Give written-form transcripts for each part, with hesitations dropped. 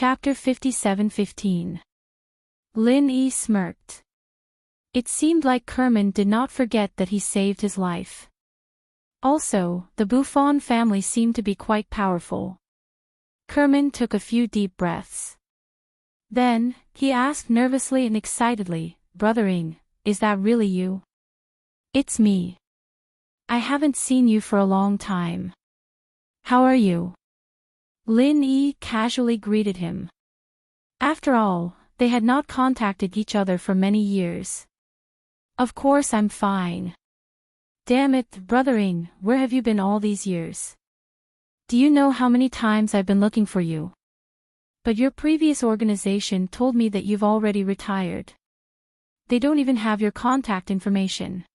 Chapter 57:15. Lin Yi smirked. It seemed like Kerman did not forget that he saved his life. Also, the Buffon family seemed to be quite powerful. Kerman took a few deep breaths. Then, he asked nervously and excitedly, "Brothering, is that really you?" "It's me. I haven't seen you for a long time. How are you?" Lin Yi casually greeted him. After all, they had not contacted each other for many years. "Of course I'm fine. Damn it, Brothering, where have you been all these years? Do you know how many times I've been looking for you? But your previous organization told me that you've already retired. They don't even have your contact information.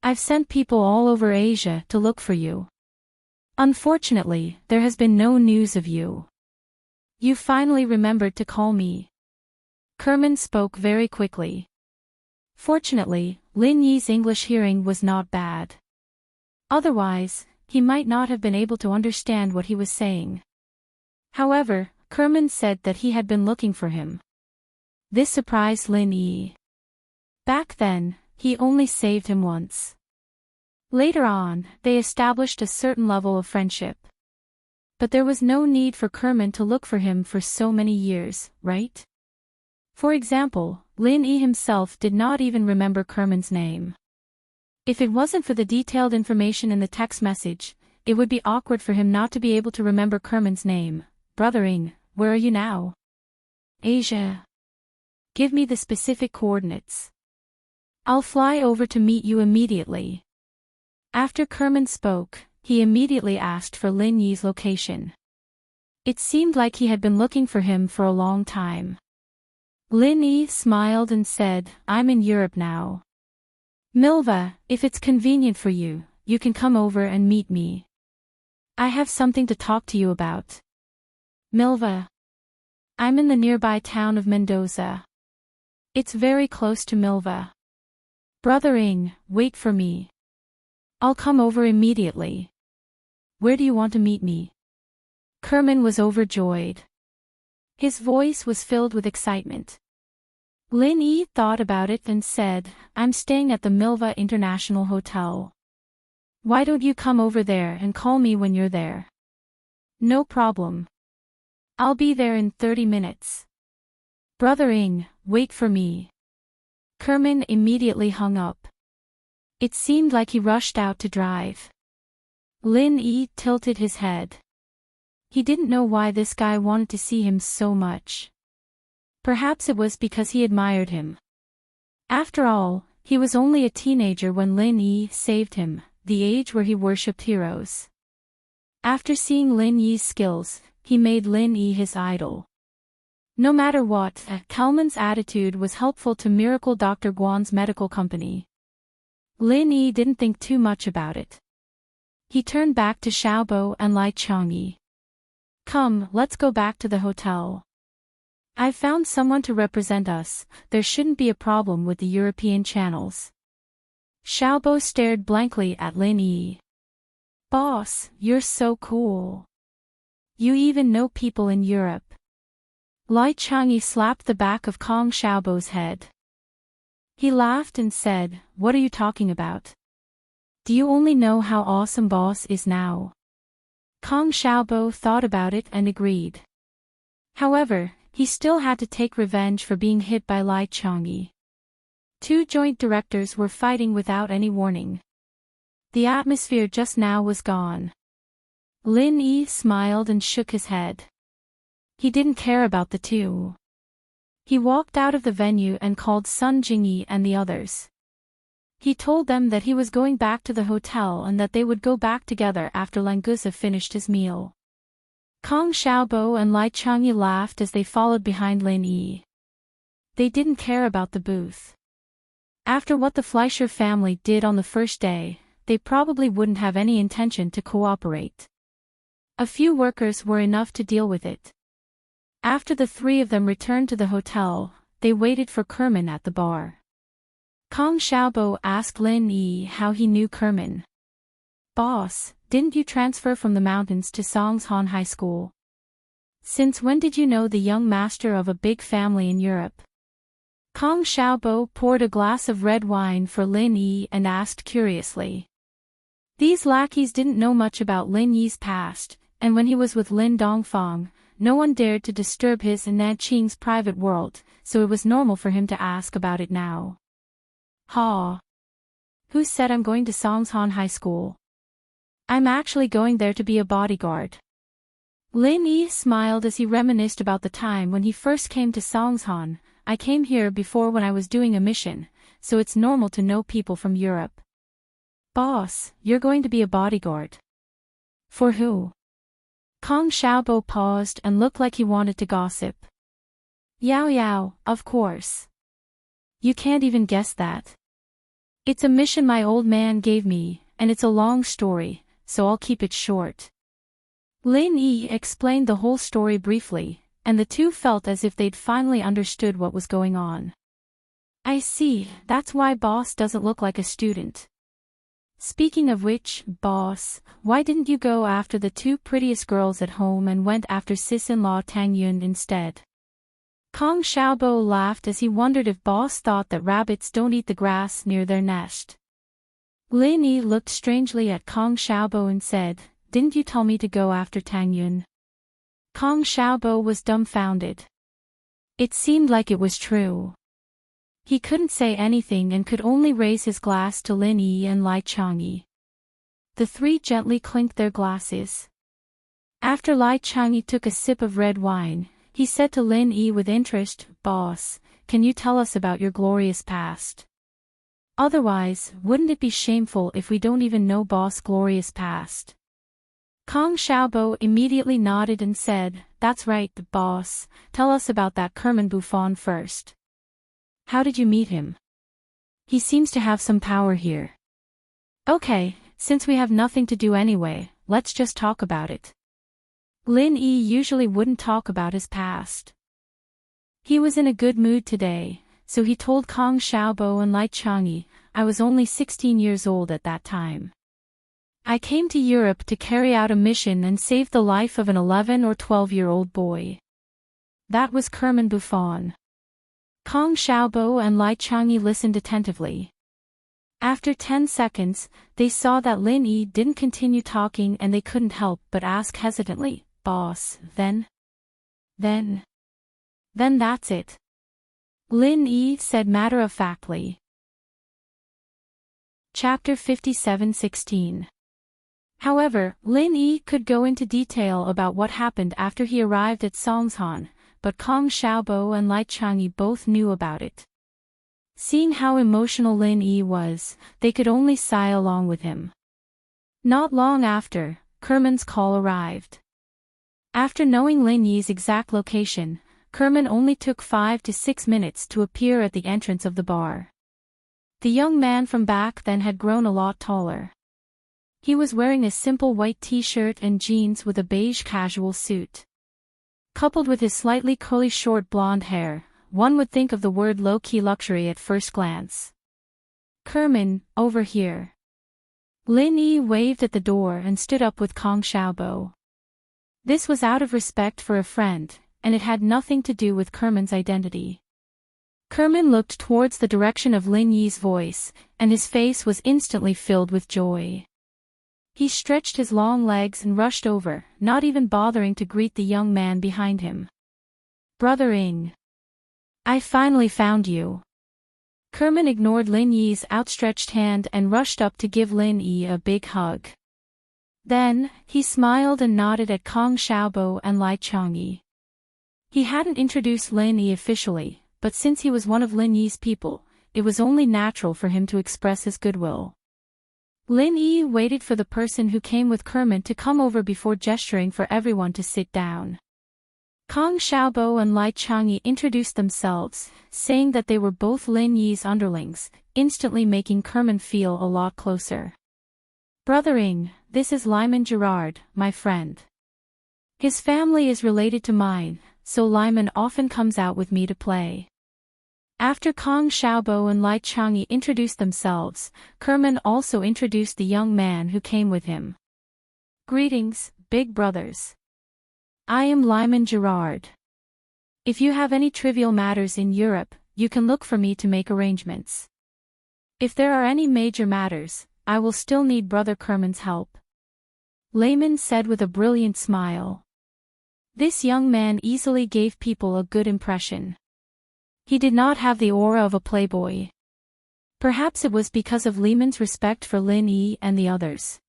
I've sent people all over Asia to look for you. Unfortunately, there has been no news of you. You finally remembered to call me." Kerman spoke very quickly. Fortunately, Lin Yi's English hearing was not bad. Otherwise, he might not have been able to understand what he was saying. However, Kerman said that he had been looking for him. This surprised Lin Yi. Back then, he only saved him once. Later on, they established a certain level of friendship. But there was no need for Kerman to look for him for so many years, right? For example, Lin Yi himself did not even remember Kerman's name. If it wasn't for the detailed information in the text message, it would be awkward for him not to be able to remember Kerman's name. "Brothering, where are you now?" "Asia." "Give me the specific coordinates. I'll fly over to meet you immediately." After Kerman spoke, he immediately asked for Lin Yi's location. It seemed like he had been looking for him for a long time. Lin Yi smiled and said, "I'm in Europe now. Milva, if it's convenient for you, you can come over and meet me. I have something to talk to you about." "Milva?" "I'm in the nearby town of Mendoza. It's very close to Milva." "Brothering, wait for me. I'll come over immediately." "Where do you want to meet me?" Kerman was overjoyed. His voice was filled with excitement. Lin Yi thought about it and said, "I'm staying at the Milva International Hotel. Why don't you come over there and call me when you're there?" "No problem. I'll be there in 30 minutes. "Brothering, wait for me." Kerman immediately hung up. It seemed like he rushed out to drive. Lin Yi tilted his head. He didn't know why this guy wanted to see him so much. Perhaps it was because he admired him. After all, he was only a teenager when Lin Yi saved him, the age where he worshipped heroes. After seeing Lin Yi's skills, he made Lin Yi his idol. No matter what, Kalman's attitude was helpful to Miracle Dr. Guan's medical company. Lin Yi didn't think too much about it. He turned back to Xiaobo and Lai Changyi. "Come, let's go back to the hotel. I've found someone to represent us. There shouldn't be a problem with the European channels." Xiaobo stared blankly at Lin Yi. "Boss, you're so cool. You even know people in Europe." Lai Changyi slapped the back of Kong Xiaobo's head. He laughed and said, "What are you talking about? Do you only know how awesome Boss is now?" Kong Xiaobo thought about it and agreed. However, he still had to take revenge for being hit by Lai Changyi. Two joint directors were fighting without any warning. The atmosphere just now was gone. Lin Yi smiled and shook his head. He didn't care about the two. He walked out of the venue and called Sun Jingyi and the others. He told them that he was going back to the hotel and that they would go back together after Languza finished his meal. Kong Xiaobo and Lai Changyi laughed as they followed behind Lin Yi. They didn't care about the booth. After what the Fleischer family did on the first day, they probably wouldn't have any intention to cooperate. A few workers were enough to deal with it. After the three of them returned to the hotel, they waited for Kerman at the bar. Kong Xiaobo asked Lin Yi how he knew Kerman. "Boss, didn't you transfer from the mountains to Songshan High School?" Since when did you know the young master of a big family in Europe? Kong Xiaobo poured a glass of red wine for Lin Yi and asked curiously. These lackeys didn't know much about Lin Yi's past, and when he was with Lin Dongfang, no one dared to disturb his and Nanqing's private world, so it was normal for him to ask about it now. Ha! Who said I'm going to Songshan High School? I'm actually going there to be a bodyguard. Lin Yi smiled as he reminisced about the time when he first came to Songshan. I came here before when I was doing a mission, so it's normal to know people from Europe. Boss, you're going to be a bodyguard. For who? Kong Xiaobo paused and looked like he wanted to gossip. Yao Yao, of course. You can't even guess that. It's a mission my old man gave me, and it's a long story, so I'll keep it short. Lin Yi explained the whole story briefly, and the two felt as if they'd finally understood what was going on. I see, that's why boss doesn't look like a student. Speaking of which, boss, why didn't you go after the two prettiest girls at home and went after sis-in-law Tang Yun instead? Kong Xiaobo laughed as he wondered if boss thought that rabbits don't eat the grass near their nest. Lin Yi looked strangely at Kong Xiaobo and said, Didn't you tell me to go after Tang Yun? Kong Xiaobo was dumbfounded. It seemed like it was true. He couldn't say anything and could only raise his glass to Lin Yi and Lai Changyi. The three gently clinked their glasses. After Lai Changyi took a sip of red wine, he said to Lin Yi with interest, Boss, can you tell us about your glorious past? Otherwise, wouldn't it be shameful if we don't even know boss' glorious past? Kong Xiaobo immediately nodded and said, That's right, boss, tell us about that Kerman Buffon first. How did you meet him? He seems to have some power here. Okay, since we have nothing to do anyway, let's just talk about it. Lin Yi usually wouldn't talk about his past. He was in a good mood today, so he told Kong Xiaobo and Lai Changyi, I was only 16 years old at that time. I came to Europe to carry out a mission and save the life of an 11 or 12-year-old boy. That was Kerman Buffon. Kong Xiaobo and Lai Changyi listened attentively. After 10 seconds, they saw that Lin Yi didn't continue talking and they couldn't help but ask hesitantly, Boss, then that's it. Lin Yi said matter-of-factly. Chapter 57:16. However, Lin Yi could go into detail about what happened after he arrived at Songshan, but Kong Xiaobo and Lai Changyi both knew about it. Seeing how emotional Lin Yi was, they could only sigh along with him. Not long after, Kerman's call arrived. After knowing Lin Yi's exact location, Kerman only took 5 to 6 minutes to appear at the entrance of the bar. The young man from back then had grown a lot taller. He was wearing a simple white t-shirt and jeans with a beige casual suit. Coupled with his slightly curly short blonde hair, one would think of the word low-key luxury at first glance. Kerman, over here. Lin Yi waved at the door and stood up with Kong Xiaobo. This was out of respect for a friend, and it had nothing to do with Kerman's identity. Kerman looked towards the direction of Lin Yi's voice, and his face was instantly filled with joy. He stretched his long legs and rushed over, not even bothering to greet the young man behind him. Brother Ing. I finally found you. Kerman ignored Lin Yi's outstretched hand and rushed up to give Lin Yi a big hug. Then, he smiled and nodded at Kong Xiaobo and Lai Changyi. He hadn't introduced Lin Yi officially, but since he was one of Lin Yi's people, it was only natural for him to express his goodwill. Lin Yi waited for the person who came with Kerman to come over before gesturing for everyone to sit down. Kong Xiaobo and Lai Changyi introduced themselves, saying that they were both Lin Yi's underlings, instantly making Kerman feel a lot closer. Brother Ing, this is Lyman Gerard, my friend. His family is related to mine, so Lyman often comes out with me to play. After Kong Xiaobo and Lai Changyi introduced themselves, Kerman also introduced the young man who came with him. Greetings, big brothers. I am Lyman Gerard. If you have any trivial matters in Europe, you can look for me to make arrangements. If there are any major matters, I will still need Brother Kerman's help. Lyman said with a brilliant smile. This young man easily gave people a good impression. He did not have the aura of a playboy. Perhaps it was because of Lyman's respect for Lin Yi and the others.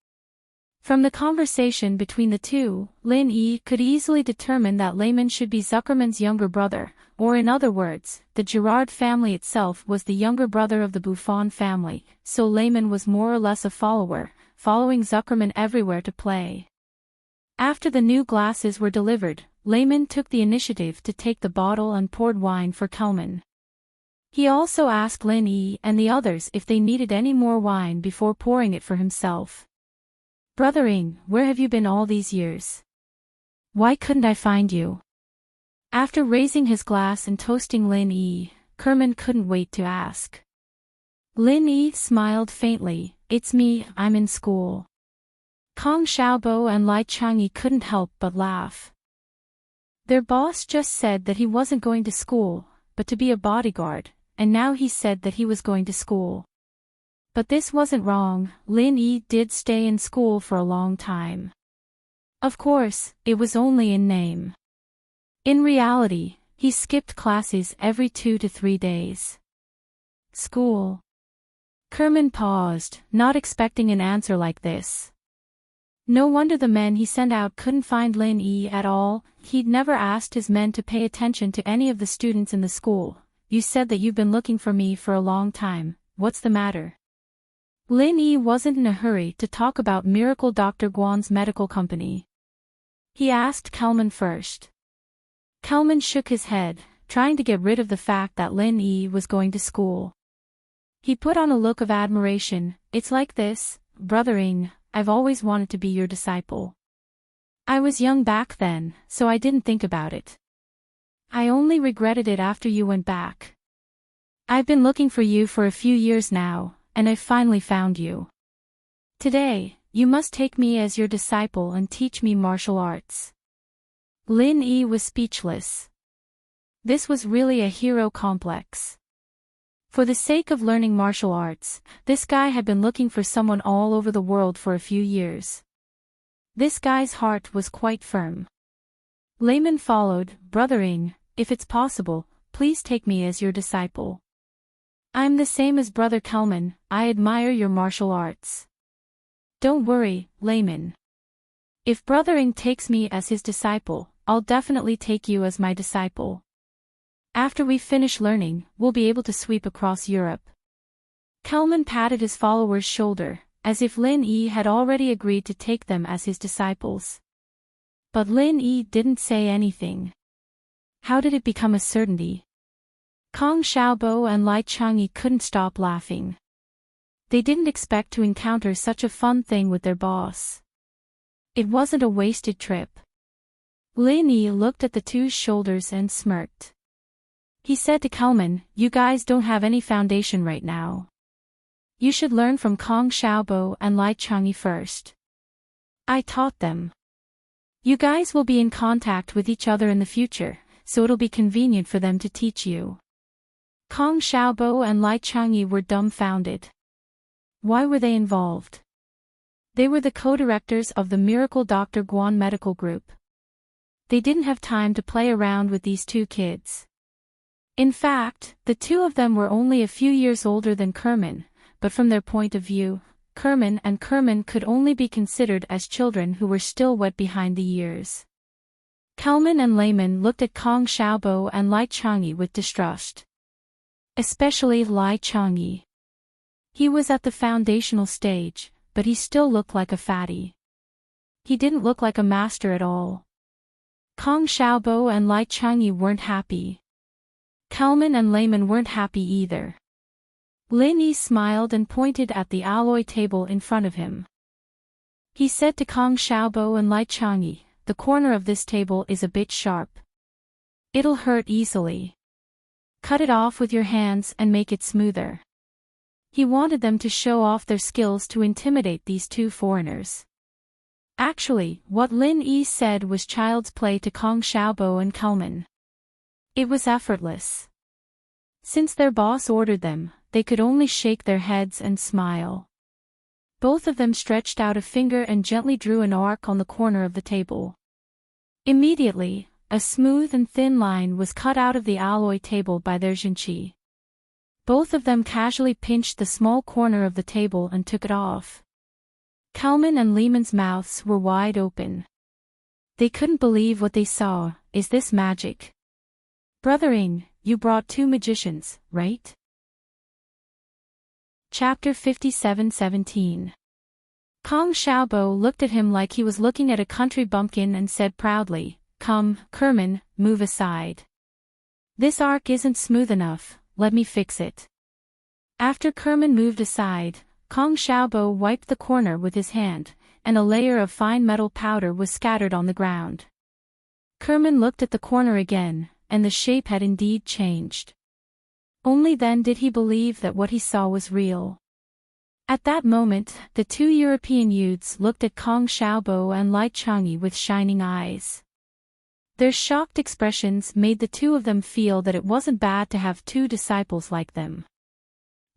From the conversation between the two, Lin Yi could easily determine that Lyman should be Zuckerman's younger brother, or in other words, the Gerard family itself was the younger brother of the Buffon family, so Lyman was more or less a follower, following Zuckerman everywhere to play. After the new glasses were delivered, Lyman took the initiative to take the bottle and poured wine for Kelman. He also asked Lin Yi and the others if they needed any more wine before pouring it for himself. Brother Ing, where have you been all these years? Why couldn't I find you? After raising his glass and toasting Lin Yi, Kerman couldn't wait to ask. Lin Yi smiled faintly. It's me, I'm in school. Kong Xiaobo and Lai Changyi couldn't help but laugh. Their boss just said that he wasn't going to school, but to be a bodyguard, and now he said that he was going to school. But this wasn't wrong, Lin Yi did stay in school for a long time. Of course, it was only in name. In reality, he skipped classes every 2 to 3 days. School. Kerman paused, not expecting an answer like this. No wonder the men he sent out couldn't find Lin Yi at all. He'd never asked his men to pay attention to any of the students in the school. You said that you've been looking for me for a long time, what's the matter? Lin Yi wasn't in a hurry to talk about Miracle Dr. Guan's medical company. He asked Kelman first. Kelman shook his head, trying to get rid of the fact that Lin Yi was going to school. He put on a look of admiration. It's like this, Brother Ing, I've always wanted to be your disciple. I was young back then, so I didn't think about it. I only regretted it after you went back. I've been looking for you for a few years now, and I've finally found you. Today, you must take me as your disciple and teach me martial arts. Lin Yi was speechless. This was really a hero complex. For the sake of learning martial arts, this guy had been looking for someone all over the world for a few years. This guy's heart was quite firm. Lyman followed. Brother Ing, if it's possible, please take me as your disciple. I'm the same as Brother Kelman, I admire your martial arts. Don't worry, Lyman. If Brother Ing takes me as his disciple, I'll definitely take you as my disciple. After we finish learning, we'll be able to sweep across Europe. Kelman patted his follower's shoulder, as if Lin Yi had already agreed to take them as his disciples. But Lin Yi didn't say anything. How did it become a certainty? Kong Xiaobo and Lai Changyi couldn't stop laughing. They didn't expect to encounter such a fun thing with their boss. It wasn't a wasted trip. Lin Yi looked at the two's shoulders and smirked. He said to Kelman, you guys don't have any foundation right now. You should learn from Kong Xiaobo and Lai Changyi first. I taught them. You guys will be in contact with each other in the future, so it'll be convenient for them to teach you. Kong Xiaobo and Lai Changyi were dumbfounded. Why were they involved? They were the co-directors of the Miracle Dr. Guan Medical Group. They didn't have time to play around with these two kids. In fact, the two of them were only a few years older than Kerman, but from their point of view, Kerman and Kerman could only be considered as children who were still wet behind the ears. Kelman and Lyman looked at Kong Xiaobo and Lai Changyi with distrust. Especially Lai Changyi. He was at the foundational stage, but he still looked like a fatty. He didn't look like a master at all. Kong Xiaobo and Lai Changyi weren't happy. Kelman and Lyman weren't happy either. Lin Yi smiled and pointed at the alloy table in front of him. He said to Kong Xiaobo and Lai Changyi, the corner of this table is a bit sharp. It'll hurt easily. Cut it off with your hands and make it smoother. He wanted them to show off their skills to intimidate these two foreigners. Actually, what Lin Yi said was child's play to Kong Xiaobo and Kelman. It was effortless. Since their boss ordered them, they could only shake their heads and smile. Both of them stretched out a finger and gently drew an arc on the corner of the table. Immediately, a smooth and thin line was cut out of the alloy table by their Jinqi. Both of them casually pinched the small corner of the table and took it off. Kelman and Lehman's mouths were wide open. They couldn't believe what they saw. Is this magic? Brothering, you brought two magicians, right? Chapter 57:17. Kong Xiaobo looked at him like he was looking at a country bumpkin and said proudly, "Come, Kerman, move aside. This arc isn't smooth enough, let me fix it." After Kerman moved aside, Kong Xiaobo wiped the corner with his hand, and a layer of fine metal powder was scattered on the ground. Kerman looked at the corner again, and the shape had indeed changed. Only then did he believe that what he saw was real. At that moment, the two European youths looked at Kong Xiaobo and Lai Changyi with shining eyes. Their shocked expressions made the two of them feel that it wasn't bad to have two disciples like them.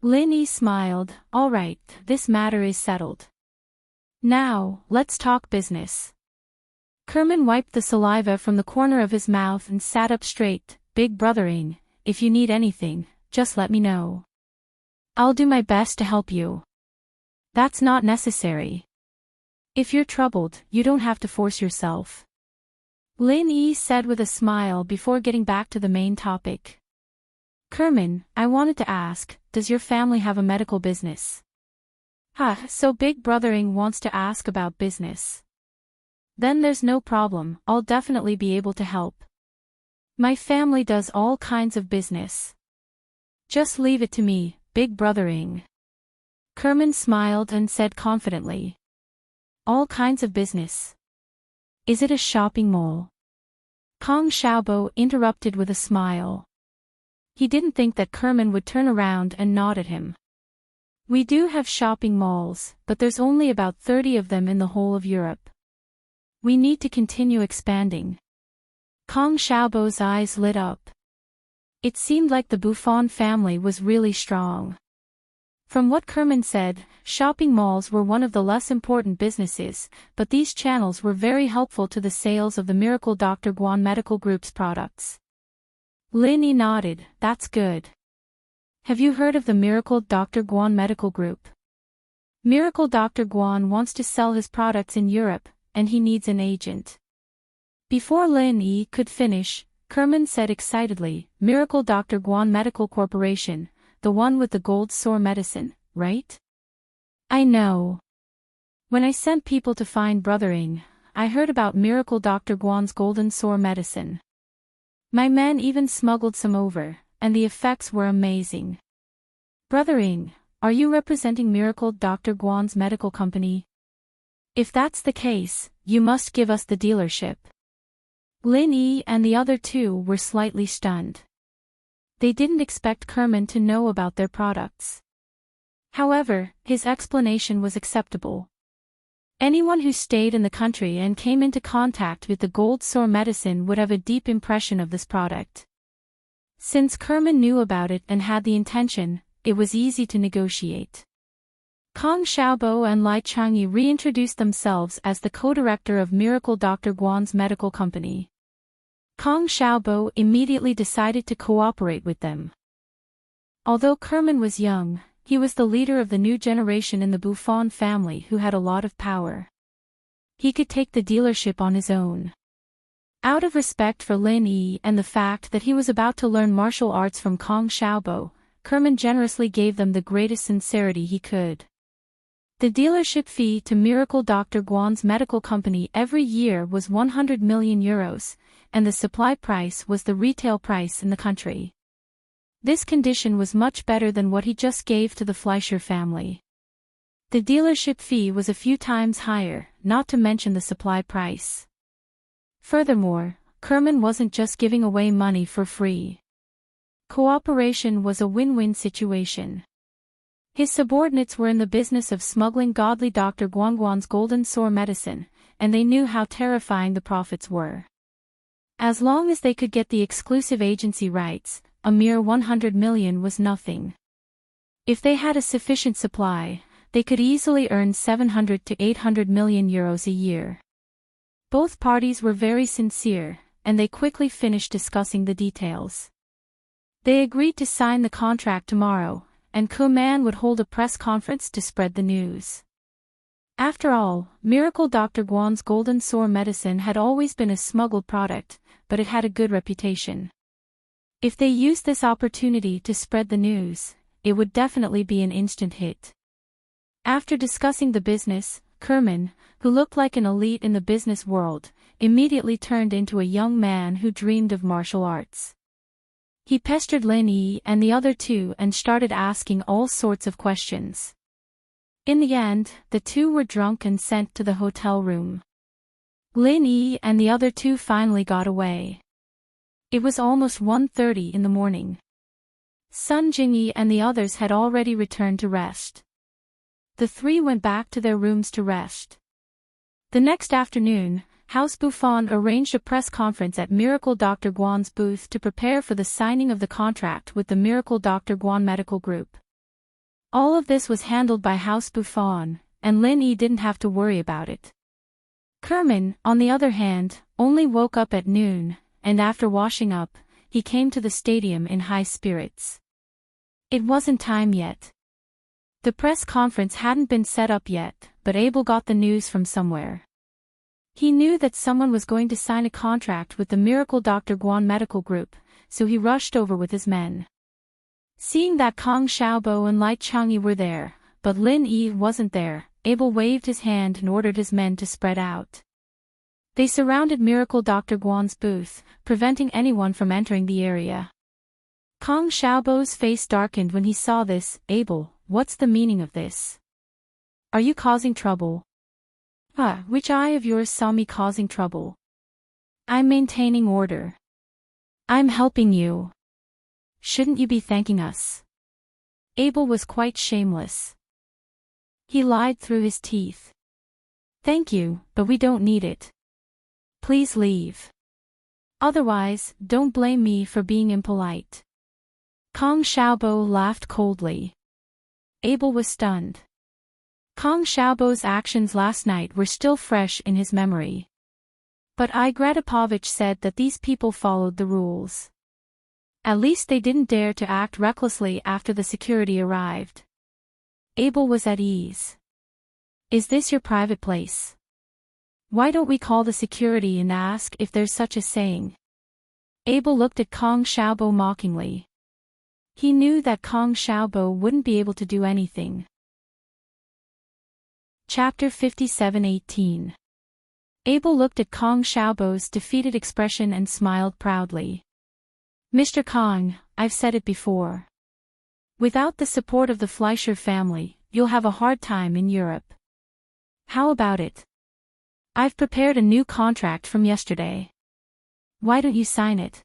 Lin Yi smiled. "All right, this matter is settled. Now, let's talk business." Kerman wiped the saliva from the corner of his mouth and sat up straight. "Big brothering, if you need anything, just let me know. I'll do my best to help you." "That's not necessary. If you're troubled, you don't have to force yourself," Lin Yi said with a smile before getting back to the main topic. "Kerman, I wanted to ask, does your family have a medical business?" So Big Brothering wants to ask about business. Then there's no problem, I'll definitely be able to help. My family does all kinds of business. Just leave it to me, Big Brothering." Kerman smiled and said confidently. "All kinds of business. Is it a shopping mall?" Kong Xiaobo interrupted with a smile. He didn't think that Kerman would turn around and nod at him. "We do have shopping malls, but there's only about 30 of them in the whole of Europe. We need to continue expanding." Kong Xiaobo's eyes lit up. It seemed like the Buffon family was really strong. From what Kerman said, shopping malls were one of the less important businesses, but these channels were very helpful to the sales of the Miracle Dr. Guan Medical Group's products. Lin Yi nodded. "That's good. Have you heard of the Miracle Dr. Guan Medical Group? Miracle Dr. Guan wants to sell his products in Europe, and he needs an agent." Before Lin Yi could finish, Kerman said excitedly, "Miracle Dr. Guan Medical Corporation, the one with the gold sore medicine, right?" "I know. When I sent people to find Brothering, I heard about Miracle Dr. Guan's golden sore medicine. My men even smuggled some over, and the effects were amazing." "Brothering, are you representing Miracle Dr. Guan's medical company? If that's the case, you must give us the dealership." Lin Yi and the other two were slightly stunned. They didn't expect Kerman to know about their products. However, his explanation was acceptable. Anyone who stayed in the country and came into contact with the gold sore medicine would have a deep impression of this product. Since Kerman knew about it and had the intention, it was easy to negotiate. Kong Xiaobo and Lai Changyi reintroduced themselves as the co-director of Miracle Dr. Guan's medical company. Kong Xiaobo immediately decided to cooperate with them. Although Kerman was young, he was the leader of the new generation in the Buffon family who had a lot of power. He could take the dealership on his own. Out of respect for Lin Yi and the fact that he was about to learn martial arts from Kong Xiaobo, Kerman generously gave them the greatest sincerity he could. The dealership fee to Miracle Dr. Guan's medical company every year was 100 million euros, and the supply price was the retail price in the country. This condition was much better than what he just gave to the Fleischer family. The dealership fee was a few times higher, not to mention the supply price. Furthermore, Kerman wasn't just giving away money for free. Cooperation was a win-win situation. His subordinates were in the business of smuggling godly Dr. Guanguan's golden sore medicine, and they knew how terrifying the profits were. As long as they could get the exclusive agency rights, a mere 100 million was nothing. If they had a sufficient supply, they could easily earn 700 to 800 million euros a year. Both parties were very sincere, and they quickly finished discussing the details. They agreed to sign the contract tomorrow, and Koeman would hold a press conference to spread the news. After all, Miracle Dr. Guan's golden sore medicine had always been a smuggled product, but it had a good reputation. If they used this opportunity to spread the news, it would definitely be an instant hit. After discussing the business, Koeman, who looked like an elite in the business world, immediately turned into a young man who dreamed of martial arts. He pestered Lin Yi and the other two and started asking all sorts of questions. In the end, the two were drunk and sent to the hotel room. Lin Yi and the other two finally got away. It was almost 1:30 in the morning. Sun Jingyi and the others had already returned to rest. The three went back to their rooms to rest. The next afternoon, House Buffon arranged a press conference at Miracle Dr. Guan's booth to prepare for the signing of the contract with the Miracle Dr. Guan Medical Group. All of this was handled by House Buffon, and Lin Yi didn't have to worry about it. Koeman, on the other hand, only woke up at noon, and after washing up, he came to the stadium in high spirits. It wasn't time yet. The press conference hadn't been set up yet, but Abel got the news from somewhere. He knew that someone was going to sign a contract with the Miracle Dr. Guan Medical Group, so he rushed over with his men. Seeing that Kong Xiaobo and Lai Changyi were there, but Lin Yi wasn't there, Abel waved his hand and ordered his men to spread out. They surrounded Miracle Dr. Guan's booth, preventing anyone from entering the area. Kong Xiaobo's face darkened when he saw this. Abel, what's the meaning of this? Are you causing trouble? Which eye of yours saw me causing trouble? I'm maintaining order. I'm helping you. Shouldn't you be thanking us? Abel was quite shameless. He lied through his teeth. Thank you, but we don't need it. Please leave. Otherwise, don't blame me for being impolite. Kong Xiaobo laughed coldly. Abel was stunned. Kong Xiaobo's actions last night were still fresh in his memory. But Igor Gratipovich said that these people followed the rules. At least they didn't dare to act recklessly after the security arrived. Abel was at ease. Is this your private place? Why don't we call the security and ask if there's such a saying? Abel looked at Kong Xiaobo mockingly. He knew that Kong Xiaobo wouldn't be able to do anything. Chapter 57:18. Abel looked at Kong Xiaobo's defeated expression and smiled proudly. Mr. Kong, I've said it before. Without the support of the Fleischer family, you'll have a hard time in Europe. How about it? I've prepared a new contract from yesterday. Why don't you sign it?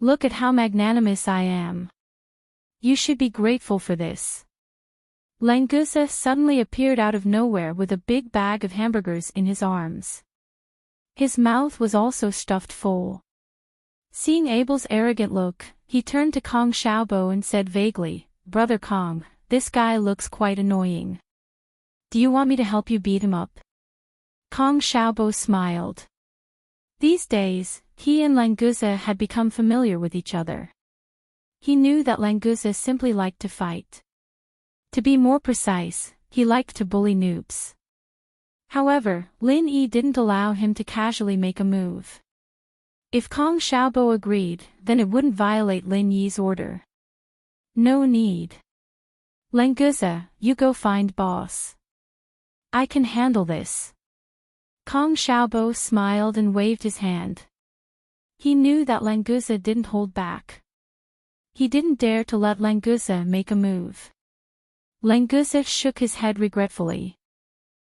Look at how magnanimous I am. You should be grateful for this. Langusa suddenly appeared out of nowhere with a big bag of hamburgers in his arms. His mouth was also stuffed full. Seeing Abel's arrogant look, he turned to Kong Xiaobo and said vaguely, Brother Kong, this guy looks quite annoying. Do you want me to help you beat him up? Kong Xiaobo smiled. These days, he and Langusa had become familiar with each other. He knew that Langusa simply liked to fight. To be more precise, he liked to bully noobs. However, Lin Yi didn't allow him to casually make a move. If Kong Xiaobo agreed, then it wouldn't violate Lin Yi's order. No need. Langusa, you go find boss. I can handle this. Kong Xiaobo smiled and waved his hand. He knew that Langusa didn't hold back. He didn't dare to let Langusa make a move. Langusa shook his head regretfully.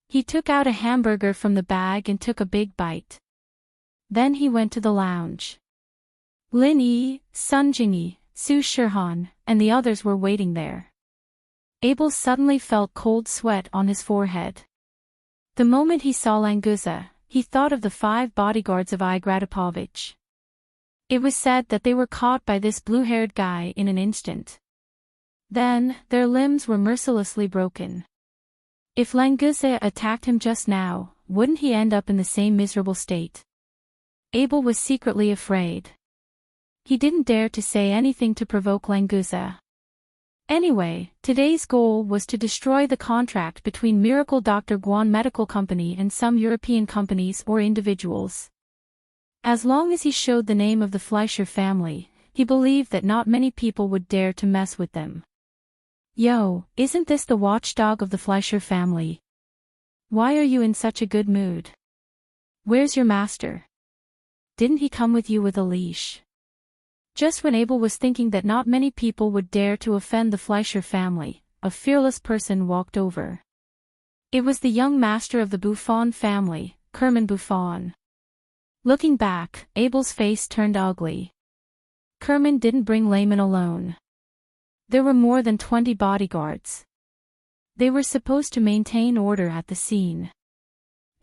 He took out a hamburger from the bag and took a big bite. Then he went to the lounge. Lin Yi, Sun Jingyi, Su Shihan, and the others were waiting there. Abel suddenly felt cold sweat on his forehead. The moment he saw Languza, he thought of the 5 bodyguards of Igratipovich. It was said that they were caught by this blue-haired guy in an instant. Then, their limbs were mercilessly broken. If Languza attacked him just now, wouldn't he end up in the same miserable state? Abel was secretly afraid. He didn't dare to say anything to provoke Languza. Anyway, today's goal was to destroy the contract between Miracle Dr. Guan Medical Company and some European companies or individuals. As long as he showed the name of the Fleischer family, he believed that not many people would dare to mess with them. Yo, isn't this the watchdog of the Fleischer family? Why are you in such a good mood? Where's your master? Didn't he come with you with a leash? Just when Abel was thinking that not many people would dare to offend the Fleischer family, a fearless person walked over. It was the young master of the Buffon family, Herman Buffon. Looking back, Abel's face turned ugly. Herman didn't bring Layman alone. There were more than 20 bodyguards. They were supposed to maintain order at the scene.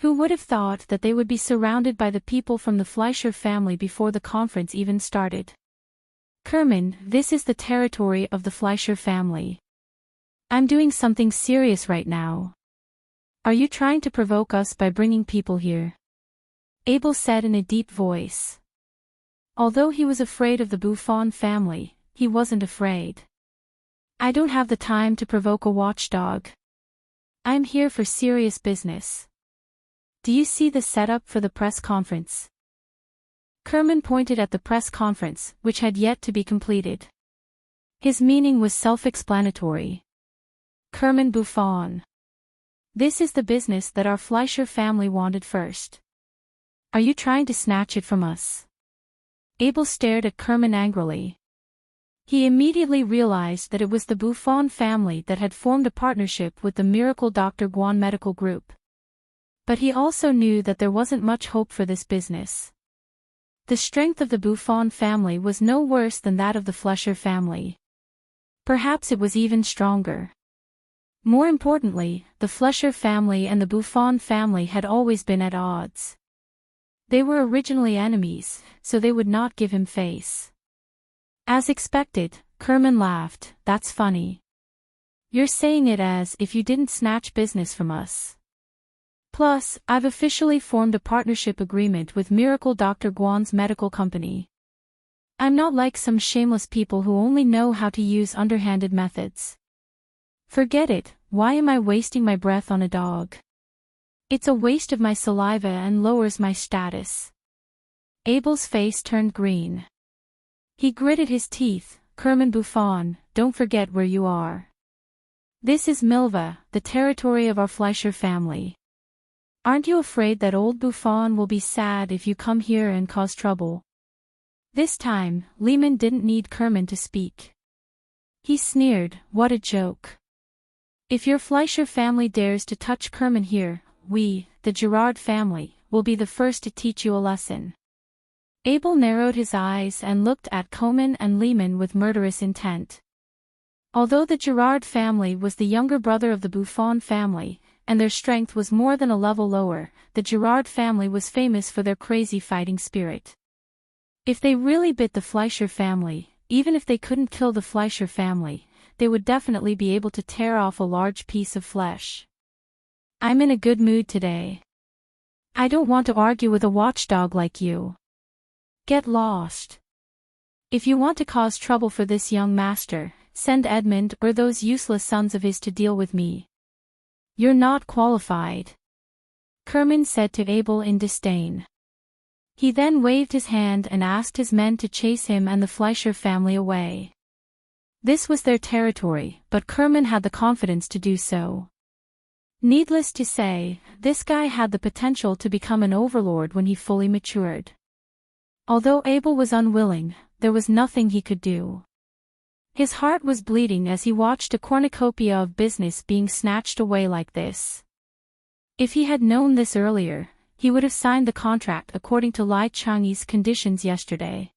Who would have thought that they would be surrounded by the people from the Fleischer family before the conference even started? Herman, this is the territory of the Fleischer family. I'm doing something serious right now. Are you trying to provoke us by bringing people here? Abel said in a deep voice. Although he was afraid of the Buffon family, he wasn't afraid. I don't have the time to provoke a watchdog. I'm here for serious business. Do you see the setup for the press conference? Herman pointed at the press conference, which had yet to be completed. His meaning was self-explanatory. Herman Buffon. This is the business that our Fleischer family wanted first. Are you trying to snatch it from us? Abel stared at Herman angrily. He immediately realized that it was the Buffon family that had formed a partnership with the Miracle Dr. Guan Medical Group. But he also knew that there wasn't much hope for this business. The strength of the Buffon family was no worse than that of the Fleischer family. Perhaps it was even stronger. More importantly, the Fleischer family and the Buffon family had always been at odds. They were originally enemies, so they would not give him face. As expected, Herman laughed. That's funny. You're saying it as if you didn't snatch business from us. Plus, I've officially formed a partnership agreement with Miracle Dr. Guan's medical company. I'm not like some shameless people who only know how to use underhanded methods. Forget it, why am I wasting my breath on a dog? It's a waste of my saliva and lowers my status. Abel's face turned green. He gritted his teeth. Herman Buffon, don't forget where you are. This is Milva, the territory of our Fleischer family. Aren't you afraid that old Buffon will be sad if you come here and cause trouble? This time, Lehman didn't need Herman to speak. He sneered, what a joke. If your Fleischer family dares to touch Herman here, we, the Girard family, will be the first to teach you a lesson. Abel narrowed his eyes and looked at Herman and Lehman with murderous intent. Although the Girard family was the younger brother of the Buffon family, and their strength was more than a level lower, the Girard family was famous for their crazy fighting spirit. If they really bit the Fleischer family, even if they couldn't kill the Fleischer family, they would definitely be able to tear off a large piece of flesh. I'm in a good mood today. I don't want to argue with a watchdog like you. Get lost. If you want to cause trouble for this young master, send Edmund or those useless sons of his to deal with me. You're not qualified. Herman said to Abel in disdain. He then waved his hand and asked his men to chase him and the Fleischer family away. This was their territory, but Herman had the confidence to do so. Needless to say, this guy had the potential to become an overlord when he fully matured. Although Abel was unwilling, there was nothing he could do. His heart was bleeding as he watched a cornucopia of business being snatched away like this. If he had known this earlier, he would have signed the contract according to Lai Changyi's conditions yesterday.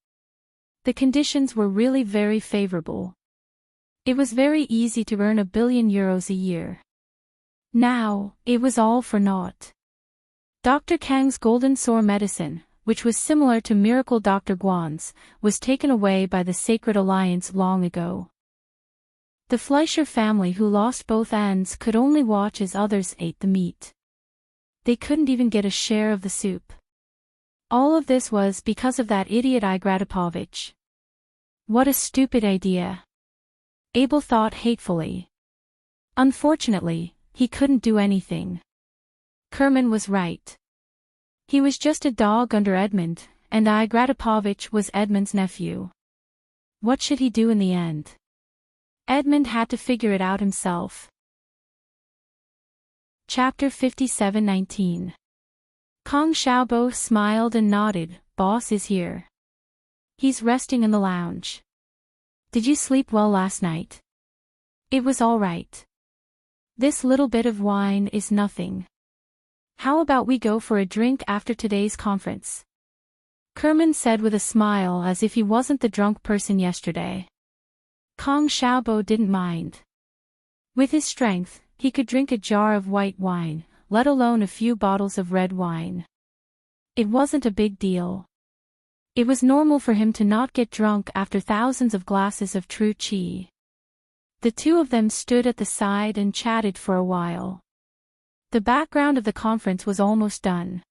The conditions were really very favorable. It was very easy to earn €1 billion a year. Now, it was all for naught. Dr. Kang's golden sore medicine, which was similar to Miracle Dr. Guan's, was taken away by the Sacred Alliance long ago. The Fleischer family who lost both ends could only watch as others ate the meat. They couldn't even get a share of the soup. All of this was because of that idiot Igratipovich. What a stupid idea. Abel thought hatefully. Unfortunately, he couldn't do anything. Kerman was right. He was just a dog under Edmund, and Igratipovich was Edmund's nephew. What should he do in the end? Edmund had to figure it out himself. Chapter 57:19. Kong Xiaobo smiled and nodded. Boss is here. He's resting in the lounge. Did you sleep well last night? It was all right. This little bit of wine is nothing. How about we go for a drink after today's conference? Kerman said with a smile as if he wasn't the drunk person yesterday. Kong Xiaobo didn't mind. With his strength, he could drink a jar of white wine, let alone a few bottles of red wine. It wasn't a big deal. It was normal for him to not get drunk after thousands of glasses of true qi. The two of them stood at the side and chatted for a while. The background of the conference was almost done.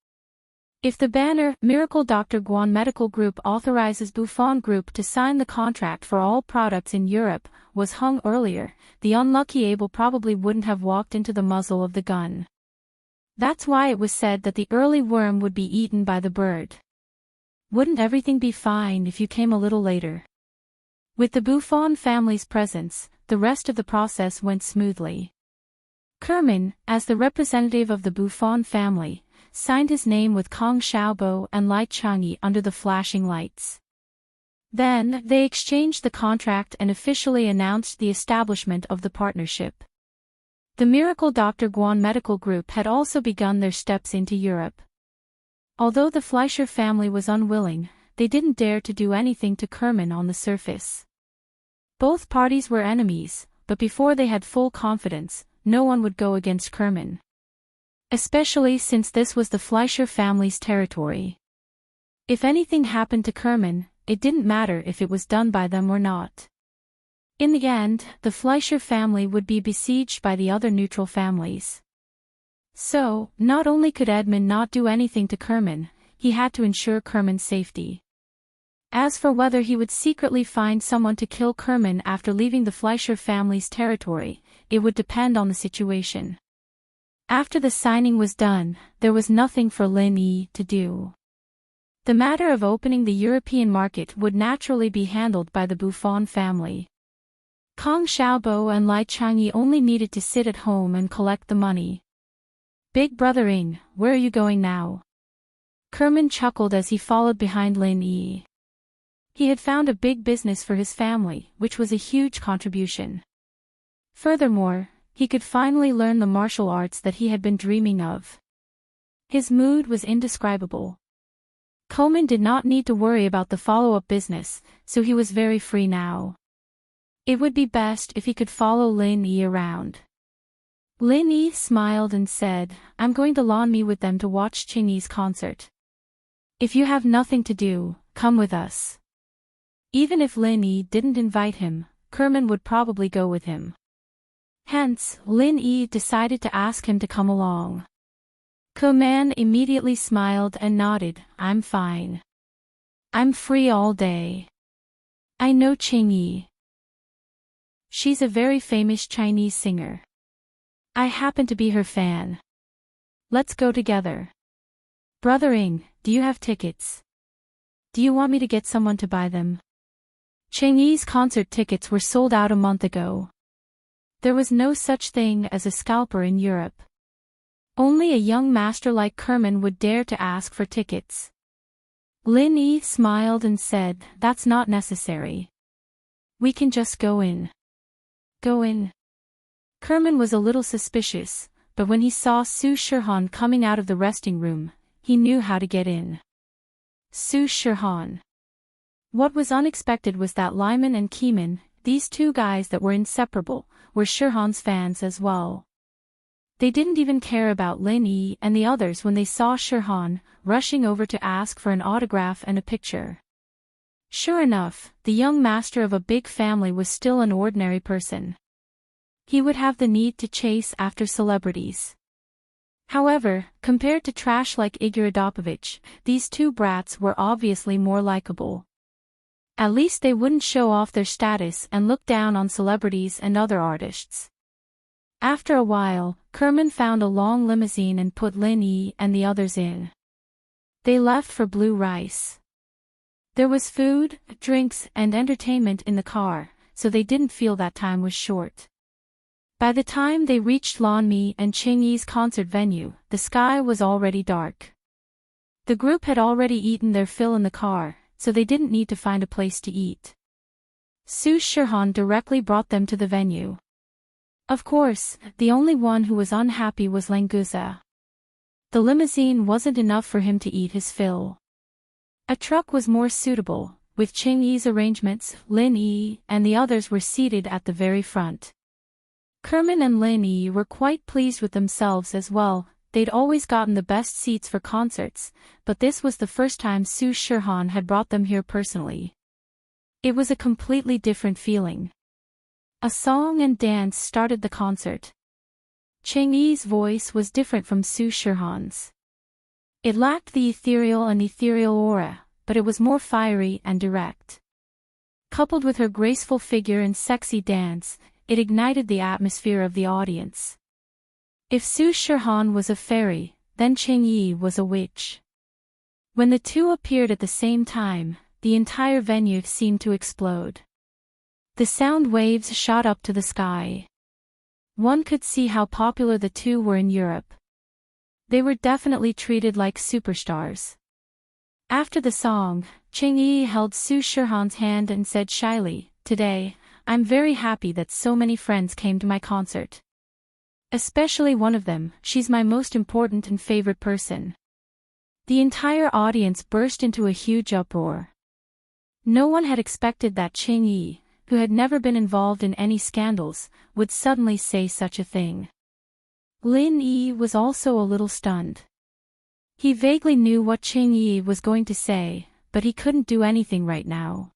If the banner, Miracle Dr. Guan Medical Group authorizes Buffon Group to sign the contract for all products in Europe, was hung earlier, the unlucky Abel probably wouldn't have walked into the muzzle of the gun. That's why it was said that the early worm would be eaten by the bird. Wouldn't everything be fine if you came a little later? With the Buffon family's presence, the rest of the process went smoothly. Kerman, as the representative of the Buffon family, signed his name with Kong Xiaobo and Lai Changyi under the flashing lights. Then, they exchanged the contract and officially announced the establishment of the partnership. The Miracle Dr. Guan Medical Group had also begun their steps into Europe. Although the Fleischer family was unwilling, they didn't dare to do anything to Kerman on the surface. Both parties were enemies, but before they had full confidence, no one would go against Kerman. Especially since this was the Fleischer family's territory. If anything happened to Kerman, it didn't matter if it was done by them or not. In the end, the Fleischer family would be besieged by the other neutral families. So, not only could Edmund not do anything to Kerman, he had to ensure Kerman's safety. As for whether he would secretly find someone to kill Kerman after leaving the Fleischer family's territory, it would depend on the situation. After the signing was done, there was nothing for Lin Yi to do. The matter of opening the European market would naturally be handled by the Buffon family. Kong Xiaobo and Lai Changyi only needed to sit at home and collect the money. Big brother Ing, where are you going now? Kerman chuckled as he followed behind Lin Yi. He had found a big business for his family, which was a huge contribution. Furthermore, he could finally learn the martial arts that he had been dreaming of. His mood was indescribable. Coleman did not need to worry about the follow-up business, so he was very free now. It would be best if he could follow Lin Yi around. Lin Yi smiled and said, I'm going to Lan Mi with them to watch Qingyi's concert. If you have nothing to do, come with us. Even if Lin Yi didn't invite him, Kerman would probably go with him. Hence, Lin Yi decided to ask him to come along. Kerman immediately smiled and nodded, I'm fine. I'm free all day. I know Qingyi. She's a very famous Chinese singer. I happen to be her fan. Let's go together. Brother Ing, do you have tickets? Do you want me to get someone to buy them? Qingyi's concert tickets were sold out a month ago. There was no such thing as a scalper in Europe. Only a young master like Kerman would dare to ask for tickets. Lin Yi smiled and said, that's not necessary. We can just go in. Go in. Kerman was a little suspicious, but when he saw Su Shihan coming out of the resting room, he knew how to get in. Su Shihan. What was unexpected was that Lyman and Keeman, these two guys that were inseparable, were Shihan's fans as well. They didn't even care about Lin Yi and the others when they saw Shirhan, rushing over to ask for an autograph and a picture. Sure enough, the young master of a big family was still an ordinary person. He would have the need to chase after celebrities. However, compared to trash like Igor Adopovich, these two brats were obviously more likable. At least they wouldn't show off their status and look down on celebrities and other artists. After a while, Kerman found a long limousine and put Lin Yi and the others in. They left for Blue Rice. There was food, drinks, and entertainment in the car, so they didn't feel that time was short. By the time they reached Lan Mi and Ching Yi's concert venue, the sky was already dark. The group had already eaten their fill in the car, so they didn't need to find a place to eat. Su Shirhan directly brought them to the venue. Of course, the only one who was unhappy was Languza. The limousine wasn't enough for him to eat his fill. A truck was more suitable. With Ching Yi's arrangements, Lin Yi and the others were seated at the very front. Kerman and Lin Yi were quite pleased with themselves as well. They'd always gotten the best seats for concerts, but this was the first time Su Shirhan had brought them here personally. It was a completely different feeling. A song and dance started the concert. Ching Yi's voice was different from Su Shirhan's. It lacked the ethereal aura, but it was more fiery and direct. Coupled with her graceful figure and sexy dance, it ignited the atmosphere of the audience. If Su Shirhan was a fairy, then Ching Yi was a witch. When the two appeared at the same time, the entire venue seemed to explode. The sound waves shot up to the sky. One could see how popular the two were in Europe. They were definitely treated like superstars. After the song, Ching Yi held Su Shirhan's hand and said shyly, "Today, I'm very happy that so many friends came to my concert. Especially one of them, she's my most important and favorite person." The entire audience burst into a huge uproar. No one had expected that Ching Yi, who had never been involved in any scandals, would suddenly say such a thing. Lin Yi was also a little stunned. He vaguely knew what Ching Yi was going to say, but he couldn't do anything right now.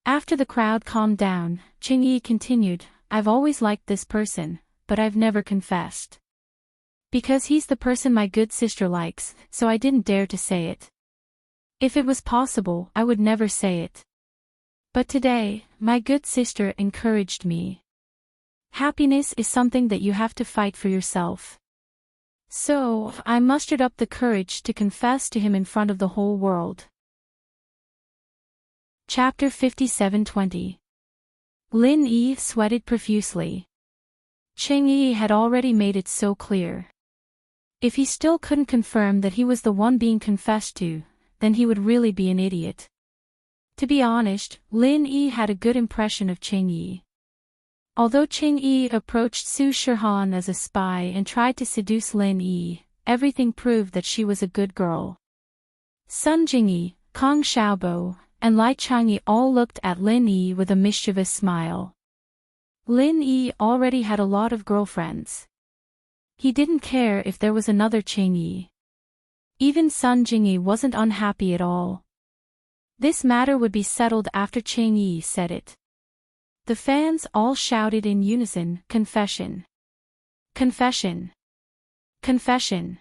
After the crowd calmed down, Ching Yi continued, "I've always liked this person, but I've never confessed. Because he's the person my good sister likes, so I didn't dare to say it. If it was possible, I would never say it. But today, my good sister encouraged me. Happiness is something that you have to fight for yourself. So, I mustered up the courage to confess to him in front of the whole world." Chapter 57:20. Lin Yi sweated profusely. Ching Yi had already made it so clear. If he still couldn't confirm that he was the one being confessed to, then he would really be an idiot. To be honest, Lin Yi had a good impression of Ching Yi. Although Ching Yi approached Su Shirhan as a spy and tried to seduce Lin Yi, everything proved that she was a good girl. Sun Jingyi, Kang Xiaobo, and Lai Changyi all looked at Lin Yi with a mischievous smile. Lin Yi already had a lot of girlfriends. He didn't care if there was another Ching Yi. Even Sun Jingyi wasn't unhappy at all. This matter would be settled after Ching Yi said it. The fans all shouted in unison, "Confession! Confession! Confession!"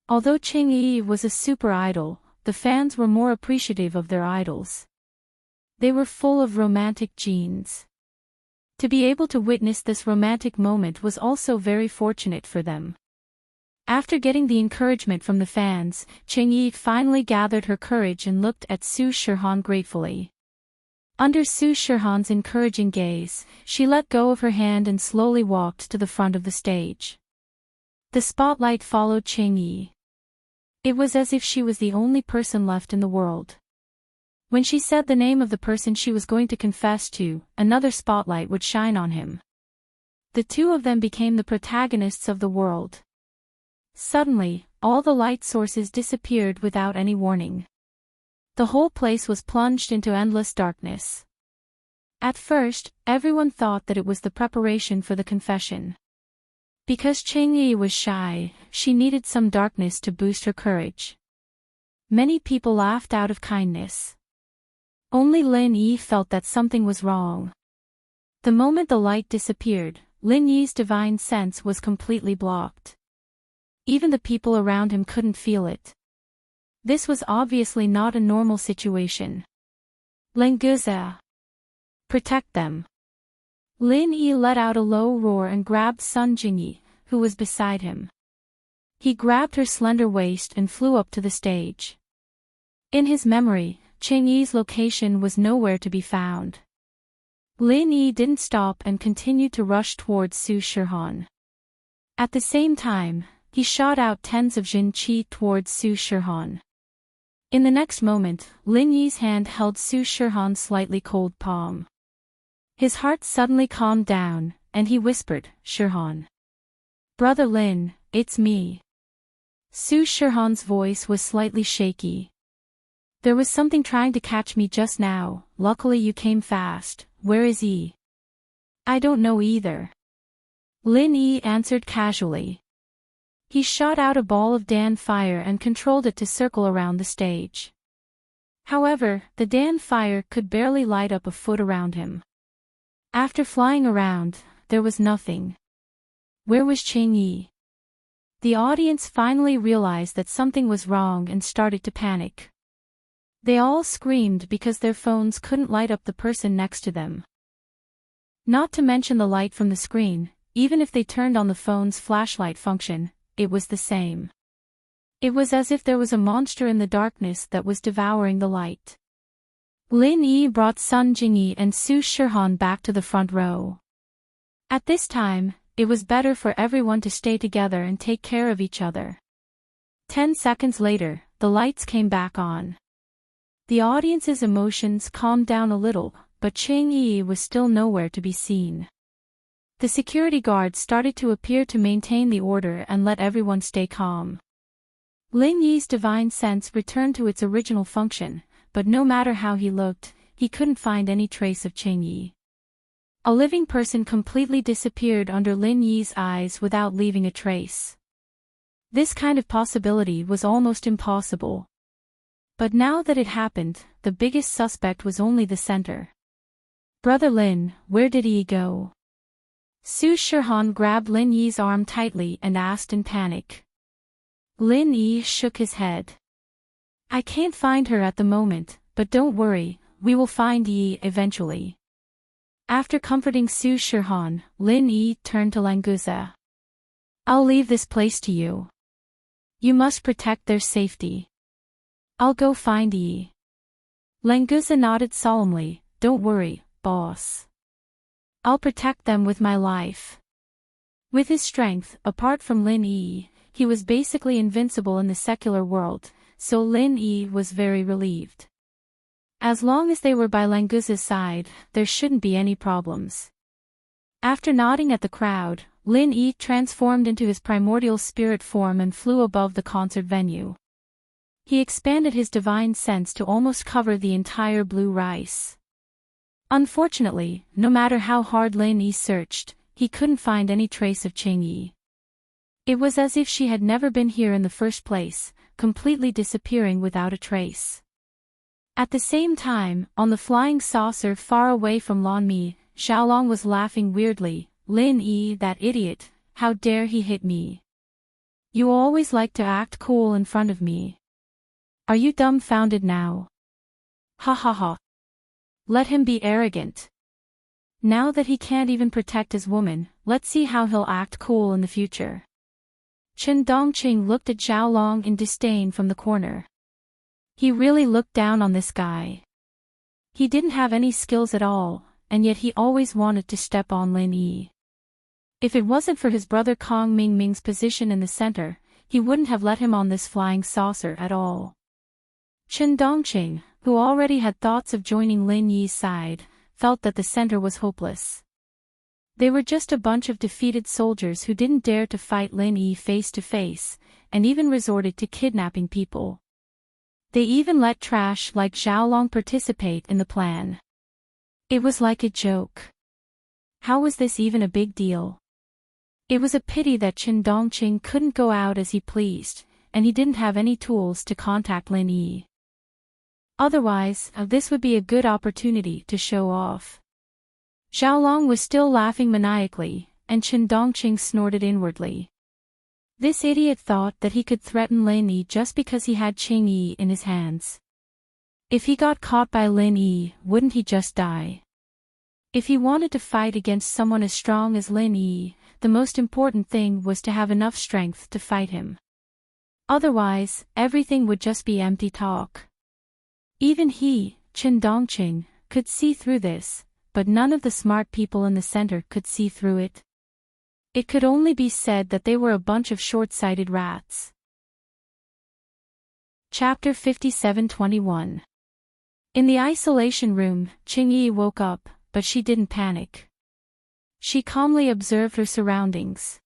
Although Ching Yi was a super idol, the fans were more appreciative of their idols. They were full of romantic genes. To be able to witness this romantic moment was also very fortunate for them. After getting the encouragement from the fans, Ching Yi finally gathered her courage and looked at Su Shirhan gratefully. Under Su Shirhan's encouraging gaze, she let go of her hand and slowly walked to the front of the stage. The spotlight followed Ching Yi. It was as if she was the only person left in the world. When she said the name of the person she was going to confess to, another spotlight would shine on him. The two of them became the protagonists of the world. Suddenly, all the light sources disappeared without any warning. The whole place was plunged into endless darkness. At first, everyone thought that it was the preparation for the confession. Because Cheng Yi was shy, she needed some darkness to boost her courage. Many people laughed out of kindness. Only Lin Yi felt that something was wrong. The moment the light disappeared, Lin Yi's divine sense was completely blocked. Even the people around him couldn't feel it. This was obviously not a normal situation. Lenguza. Protect them. Lin Yi let out a low roar and grabbed Sun Jingyi, who was beside him. He grabbed her slender waist and flew up to the stage. In his memory, Cheng Yi's location was nowhere to be found. Lin Yi didn't stop and continued to rush towards Su Shihan. At the same time, he shot out tens of Jin Qi towards Su Shihan. In the next moment, Lin Yi's hand held Su Shihan's slightly cold palm. His heart suddenly calmed down, and he whispered, "Shihan. Brother Lin, it's me." Su Shihan's voice was slightly shaky. "There was something trying to catch me just now, luckily you came fast. Where is he?" "I don't know either." Lin Yi answered casually. He shot out a ball of Dan fire and controlled it to circle around the stage. However, the Dan fire could barely light up a foot around him. After flying around, there was nothing. Where was Cheng Yi? The audience finally realized that something was wrong and started to panic. They all screamed because their phones couldn't light up the person next to them. Not to mention the light from the screen, even if they turned on the phone's flashlight function, it was the same. It was as if there was a monster in the darkness that was devouring the light. Lin Yi brought Sun Jingyi and Su Shihan back to the front row. At this time, it was better for everyone to stay together and take care of each other. 10 seconds later, the lights came back on. The audience's emotions calmed down a little, but Cheng Yi was still nowhere to be seen. The security guards started to appear to maintain the order and let everyone stay calm. Lin Yi's divine sense returned to its original function, but no matter how he looked, he couldn't find any trace of Cheng Yi. A living person completely disappeared under Lin Yi's eyes without leaving a trace. This kind of possibility was almost impossible. But now that it happened, the biggest suspect was only the center. "Brother Lin, where did he go?" Su Shihan grabbed Lin Yi's arm tightly and asked in panic. Lin Yi shook his head. "I can't find her at the moment, but don't worry, we will find Yi eventually." After comforting Su Shihan, Lin Yi turned to Languza. "I'll leave this place to you. You must protect their safety. I'll go find Yi." Languza nodded solemnly. "Don't worry, boss. I'll protect them with my life." With his strength, apart from Lin Yi, he was basically invincible in the secular world, so Lin Yi was very relieved. As long as they were by Languza's side, there shouldn't be any problems. After nodding at the crowd, Lin Yi transformed into his primordial spirit form and flew above the concert venue. He expanded his divine sense to almost cover the entire blue rice. Unfortunately, no matter how hard Lin Yi searched, he couldn't find any trace of Cheng Yi. It was as if she had never been here in the first place, completely disappearing without a trace. At the same time, on the flying saucer far away from Lan Mi, Xiaolong was laughing weirdly. "Lin Yi, that idiot, how dare he hit me? You always like to act cool in front of me. Are you dumbfounded now? Ha ha ha. Let him be arrogant. Now that he can't even protect his woman, let's see how he'll act cool in the future." Chen Dongqing looked at Xiaolong in disdain from the corner. He really looked down on this guy. He didn't have any skills at all, and yet he always wanted to step on Lin Yi. If it wasn't for his brother Kong Mingming's position in the center, he wouldn't have let him on this flying saucer at all. Chen Dongqing, who already had thoughts of joining Lin Yi's side, felt that the center was hopeless. They were just a bunch of defeated soldiers who didn't dare to fight Lin Yi face to face, and even resorted to kidnapping people. They even let trash like Xiaolong participate in the plan. It was like a joke. How was this even a big deal? It was a pity that Chen Dongqing couldn't go out as he pleased, and he didn't have any tools to contact Lin Yi. Otherwise, this would be a good opportunity to show off. Xiaolong was still laughing maniacally, and Chen Dongqing snorted inwardly. This idiot thought that he could threaten Lin Yi just because he had Qing Yi in his hands. If he got caught by Lin Yi, wouldn't he just die? If he wanted to fight against someone as strong as Lin Yi, the most important thing was to have enough strength to fight him. Otherwise, everything would just be empty talk. Even he, Chen Dongqing, could see through this, but none of the smart people in the center could see through it. It could only be said that they were a bunch of short-sighted rats. Chapter 57:21. In the isolation room, Qing Yi woke up, but she didn't panic. She calmly observed her surroundings.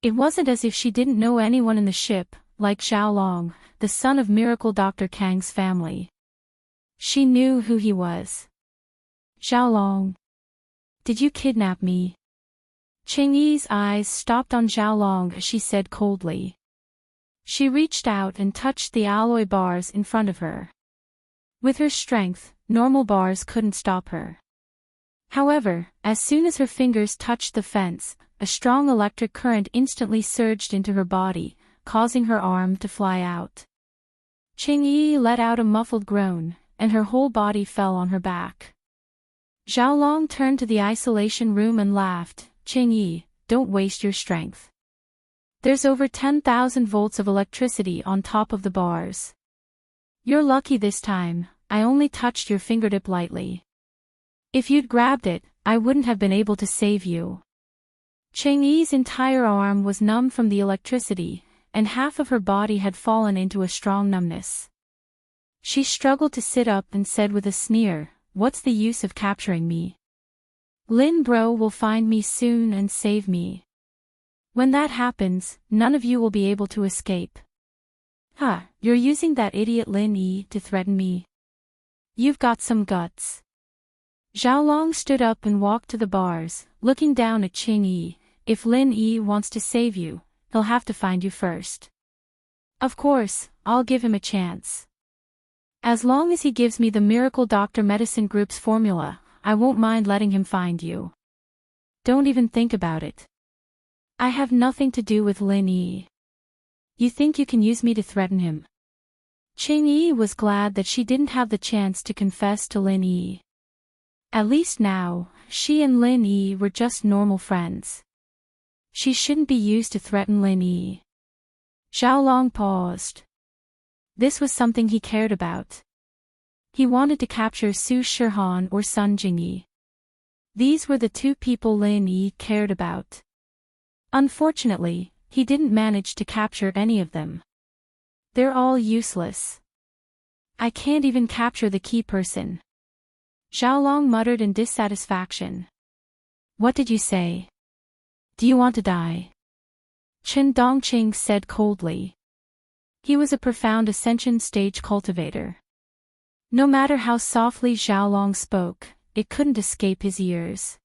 It wasn't as if she didn't know anyone in the ship, like Xiaolong, the son of Miracle Dr. Kang's family. She knew who he was. Xiaolong. Did you kidnap me? Qing Yi's eyes stopped on Xiaolong as she said coldly. She reached out and touched the alloy bars in front of her. With her strength, normal bars couldn't stop her. However, as soon as her fingers touched the fence, a strong electric current instantly surged into her body, causing her arm to fly out. Qing Yi let out a muffled groan, and her whole body fell on her back. Xiaolong turned to the isolation room and laughed. Qing Yi, don't waste your strength. There's over 10,000 volts of electricity on top of the bars. You're lucky this time, I only touched your fingertip lightly. If you'd grabbed it, I wouldn't have been able to save you. Qing Yi's entire arm was numb from the electricity, and half of her body had fallen into a strong numbness. She struggled to sit up and said with a sneer, "What's the use of capturing me? Lin Bro will find me soon and save me. When that happens, none of you will be able to escape." You're using that idiot Lin Yi to threaten me? You've got some guts. Xiaolong stood up and walked to the bars, looking down at Qing Yi. If Lin Yi wants to save you, he'll have to find you first. Of course, I'll give him a chance. As long as he gives me the Miracle Doctor Medicine Group's formula, I won't mind letting him find you. Don't even think about it. I have nothing to do with Lin Yi. You think you can use me to threaten him? Qing Yi was glad that she didn't have the chance to confess to Lin Yi. At least now, she and Lin Yi were just normal friends. She shouldn't be used to threaten Lin Yi. Xiaolong paused. This was something he cared about. He wanted to capture Su Shihan or Sun Jingyi. These were the two people Lin Yi cared about. Unfortunately, he didn't manage to capture any of them. They're all useless. I can't even capture the key person. Xiaolong muttered in dissatisfaction. What did you say? Do you want to die? Chen Dongqing said coldly. He was a profound ascension stage cultivator. No matter how softly Xiaolong spoke, it couldn't escape his ears.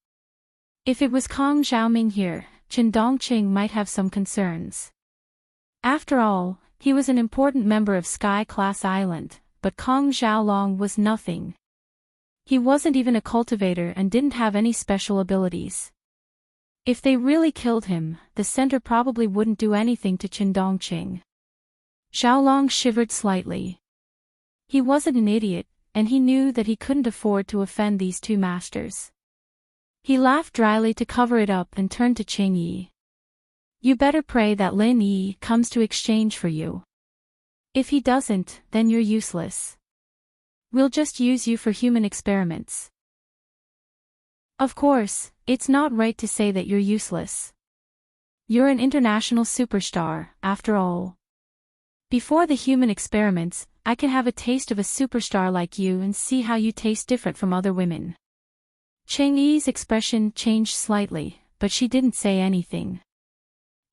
If it was Kong Xiaoming here, Chen Dongqing might have some concerns. After all, he was an important member of Sky Class Island, but Kong Xiaolong was nothing. He wasn't even a cultivator and didn't have any special abilities. If they really killed him, the center probably wouldn't do anything to Chen Dongqing. Xiaolong shivered slightly. He wasn't an idiot, and he knew that he couldn't afford to offend these two masters. He laughed dryly to cover it up and turned to Qing Yi. You better pray that Lin Yi comes to exchange for you. If he doesn't, then you're useless. We'll just use you for human experiments. Of course, it's not right to say that you're useless. You're an international superstar, after all. Before the human experiments, I can have a taste of a superstar like you and see how you taste different from other women. Qing Yi's expression changed slightly, but she didn't say anything.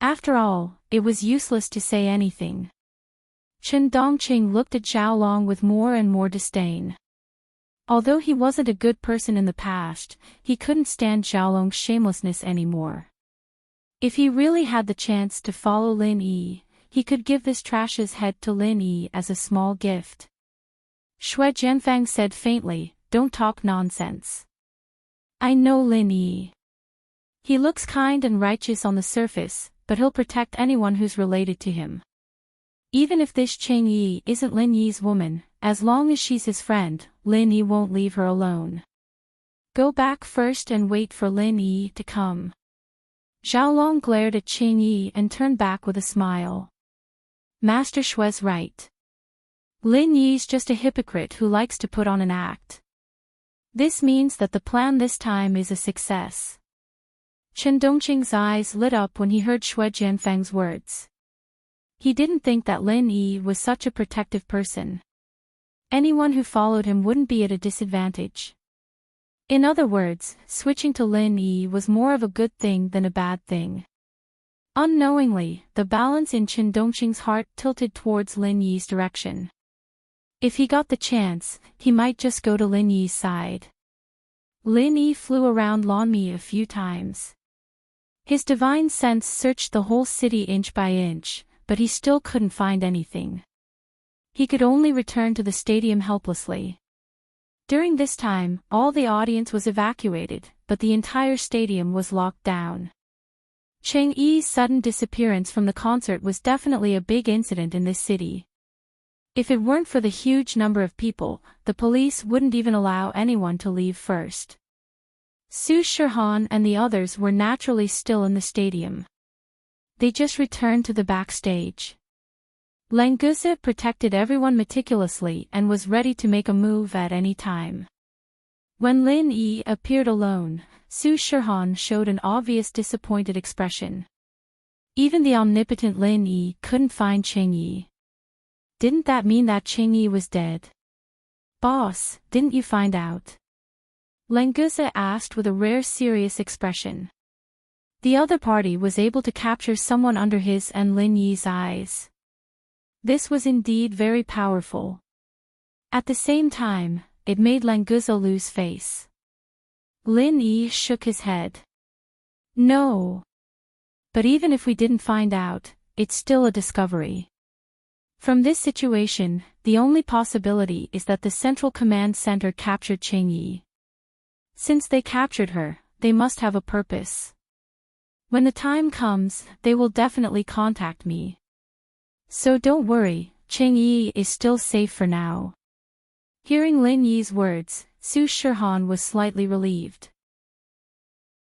After all, it was useless to say anything. Chen Dongqing looked at Xiaolong with more and more disdain. Although he wasn't a good person in the past, he couldn't stand Xiaolong's shamelessness anymore. If he really had the chance to follow Lin Yi, he could give this trash's head to Lin Yi as a small gift. Shui Jianfang said faintly, "Don't talk nonsense. I know Lin Yi. He looks kind and righteous on the surface, but he'll protect anyone who's related to him. Even if this Cheng Yi isn't Lin Yi's woman, as long as she's his friend, Lin Yi won't leave her alone. Go back first and wait for Lin Yi to come." Zhao Long glared at Cheng Yi and turned back with a smile. Master Shui's right. Lin Yi's just a hypocrite who likes to put on an act. This means that the plan this time is a success. Chen Dongqing's eyes lit up when he heard Shui Jianfang's words. He didn't think that Lin Yi was such a protective person. Anyone who followed him wouldn't be at a disadvantage. In other words, switching to Lin Yi was more of a good thing than a bad thing. Unknowingly, the balance in Chen Dongqing's heart tilted towards Lin Yi's direction. If he got the chance, he might just go to Lin Yi's side. Lin Yi flew around Lanmi a few times. His divine sense searched the whole city inch by inch, but he still couldn't find anything. He could only return to the stadium helplessly. During this time, all the audience was evacuated, but the entire stadium was locked down. Cheng Yi's sudden disappearance from the concert was definitely a big incident in this city. If it weren't for the huge number of people, the police wouldn't even allow anyone to leave first. Su Shihan and the others were naturally still in the stadium. They just returned to the backstage. Langusa protected everyone meticulously and was ready to make a move at any time. When Lin Yi appeared alone, Su Shihan showed an obvious disappointed expression. Even the omnipotent Lin Yi couldn't find Cheng Yi. Didn't that mean that Cheng Yi was dead? "Boss, didn't you find out?" Langusa asked with a rare serious expression. The other party was able to capture someone under his and Lin Yi's eyes. This was indeed very powerful. At the same time, it made Langusa lose face. Lin Yi shook his head. "No. But even if we didn't find out, it's still a discovery. From this situation, the only possibility is that the Central Command Center captured Cheng Yi. Since they captured her, they must have a purpose. When the time comes, they will definitely contact me. So don't worry, Cheng Yi is still safe for now." Hearing Lin Yi's words, Su Shihan was slightly relieved.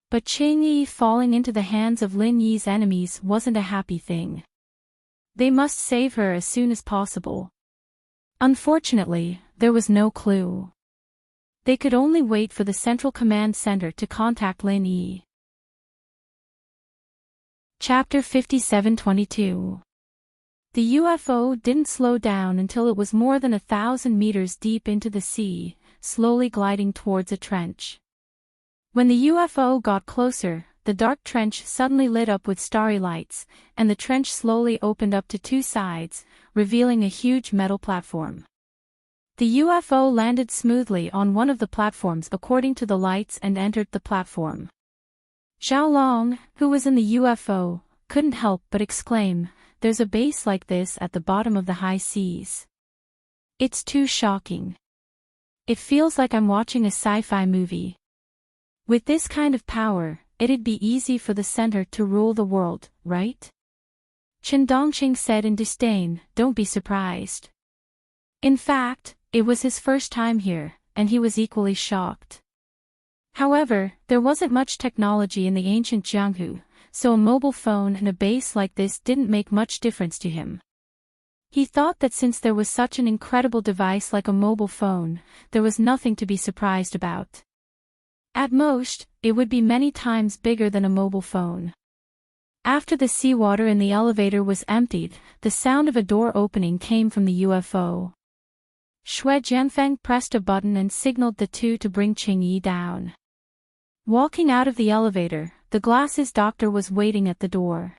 But Cheng Yi falling into the hands of Lin Yi's enemies wasn't a happy thing. They must save her as soon as possible. Unfortunately, there was no clue. They could only wait for the Central Command Center to contact Lin Yi. Chapter 57-22. The UFO didn't slow down until it was more than 1,000 meters deep into the sea, slowly gliding towards a trench. When the UFO got closer, the dark trench suddenly lit up with starry lights, and the trench slowly opened up to two sides, revealing a huge metal platform. The UFO landed smoothly on one of the platforms according to the lights and entered the platform. Zhao Long, who was in the UFO, couldn't help but exclaim, "There's a base like this at the bottom of the high seas. It's too shocking. It feels like I'm watching a sci-fi movie. With this kind of power, it'd be easy for the center to rule the world, right?" Chen Dongqing said in disdain, "Don't be surprised." In fact, it was his first time here, and he was equally shocked. However, there wasn't much technology in the ancient Jianghu, so a mobile phone and a base like this didn't make much difference to him. He thought that since there was such an incredible device like a mobile phone, there was nothing to be surprised about. At most, it would be many times bigger than a mobile phone. After the seawater in the elevator was emptied, the sound of a door opening came from the UFO. Shui Jianfang pressed a button and signaled the two to bring Cheng Yi down. Walking out of the elevator, the glasses doctor was waiting at the door.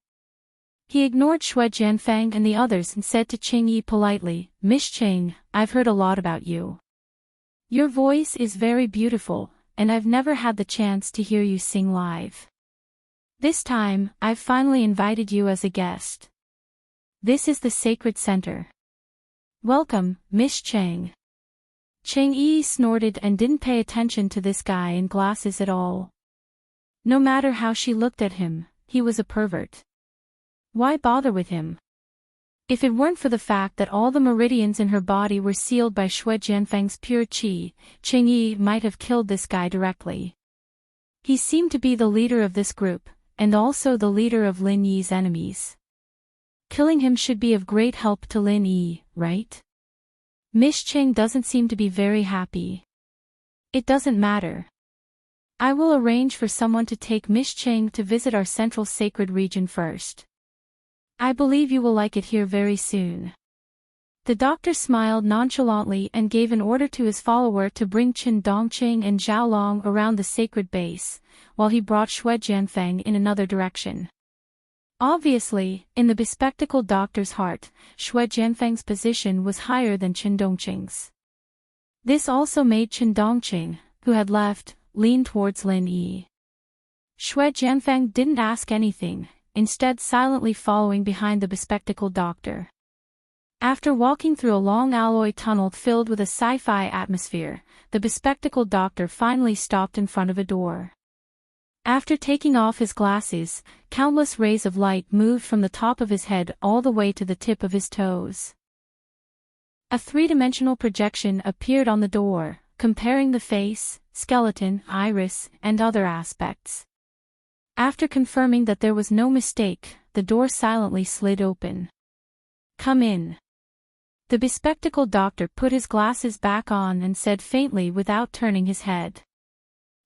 He ignored Shui Jianfang and the others and said to Cheng Yi politely, "Miss Cheng, I've heard a lot about you. Your voice is very beautiful, and I've never had the chance to hear you sing live. This time, I've finally invited you as a guest. This is the Sacred Center. Welcome, Miss Chang. Chang Yi snorted and didn't pay attention to this guy in glasses at all. No matter how she looked at him, he was a pervert. Why bother with him? If it weren't for the fact that all the meridians in her body were sealed by Shui Jianfeng's pure qi, Chang Yi might have killed this guy directly. He seemed to be the leader of this group, and also the leader of Lin Yi's enemies. Killing him should be of great help to Lin Yi, right? Miss Chang doesn't seem to be very happy. It doesn't matter. I will arrange for someone to take Miss Chang to visit our central sacred region first. I believe you will like it here very soon. The doctor smiled nonchalantly and gave an order to his follower to bring Qin Dongqing and Zhao Long around the sacred base, while he brought Shui Jianfeng in another direction. Obviously, in the bespectacled doctor's heart, Shui Jianfeng's position was higher than Qin Dongqing's. This also made Qin Dongqing, who had left, lean towards Lin Yi. Shui Jianfeng didn't ask anything, instead silently following behind the bespectacled doctor. After walking through a long alloy tunnel filled with a sci-fi atmosphere, the bespectacled doctor finally stopped in front of a door. After taking off his glasses, countless rays of light moved from the top of his head all the way to the tip of his toes. A three-dimensional projection appeared on the door, comparing the face, skeleton, iris, and other aspects. After confirming that there was no mistake, the door silently slid open. "Come in." The bespectacled doctor put his glasses back on and said faintly without turning his head.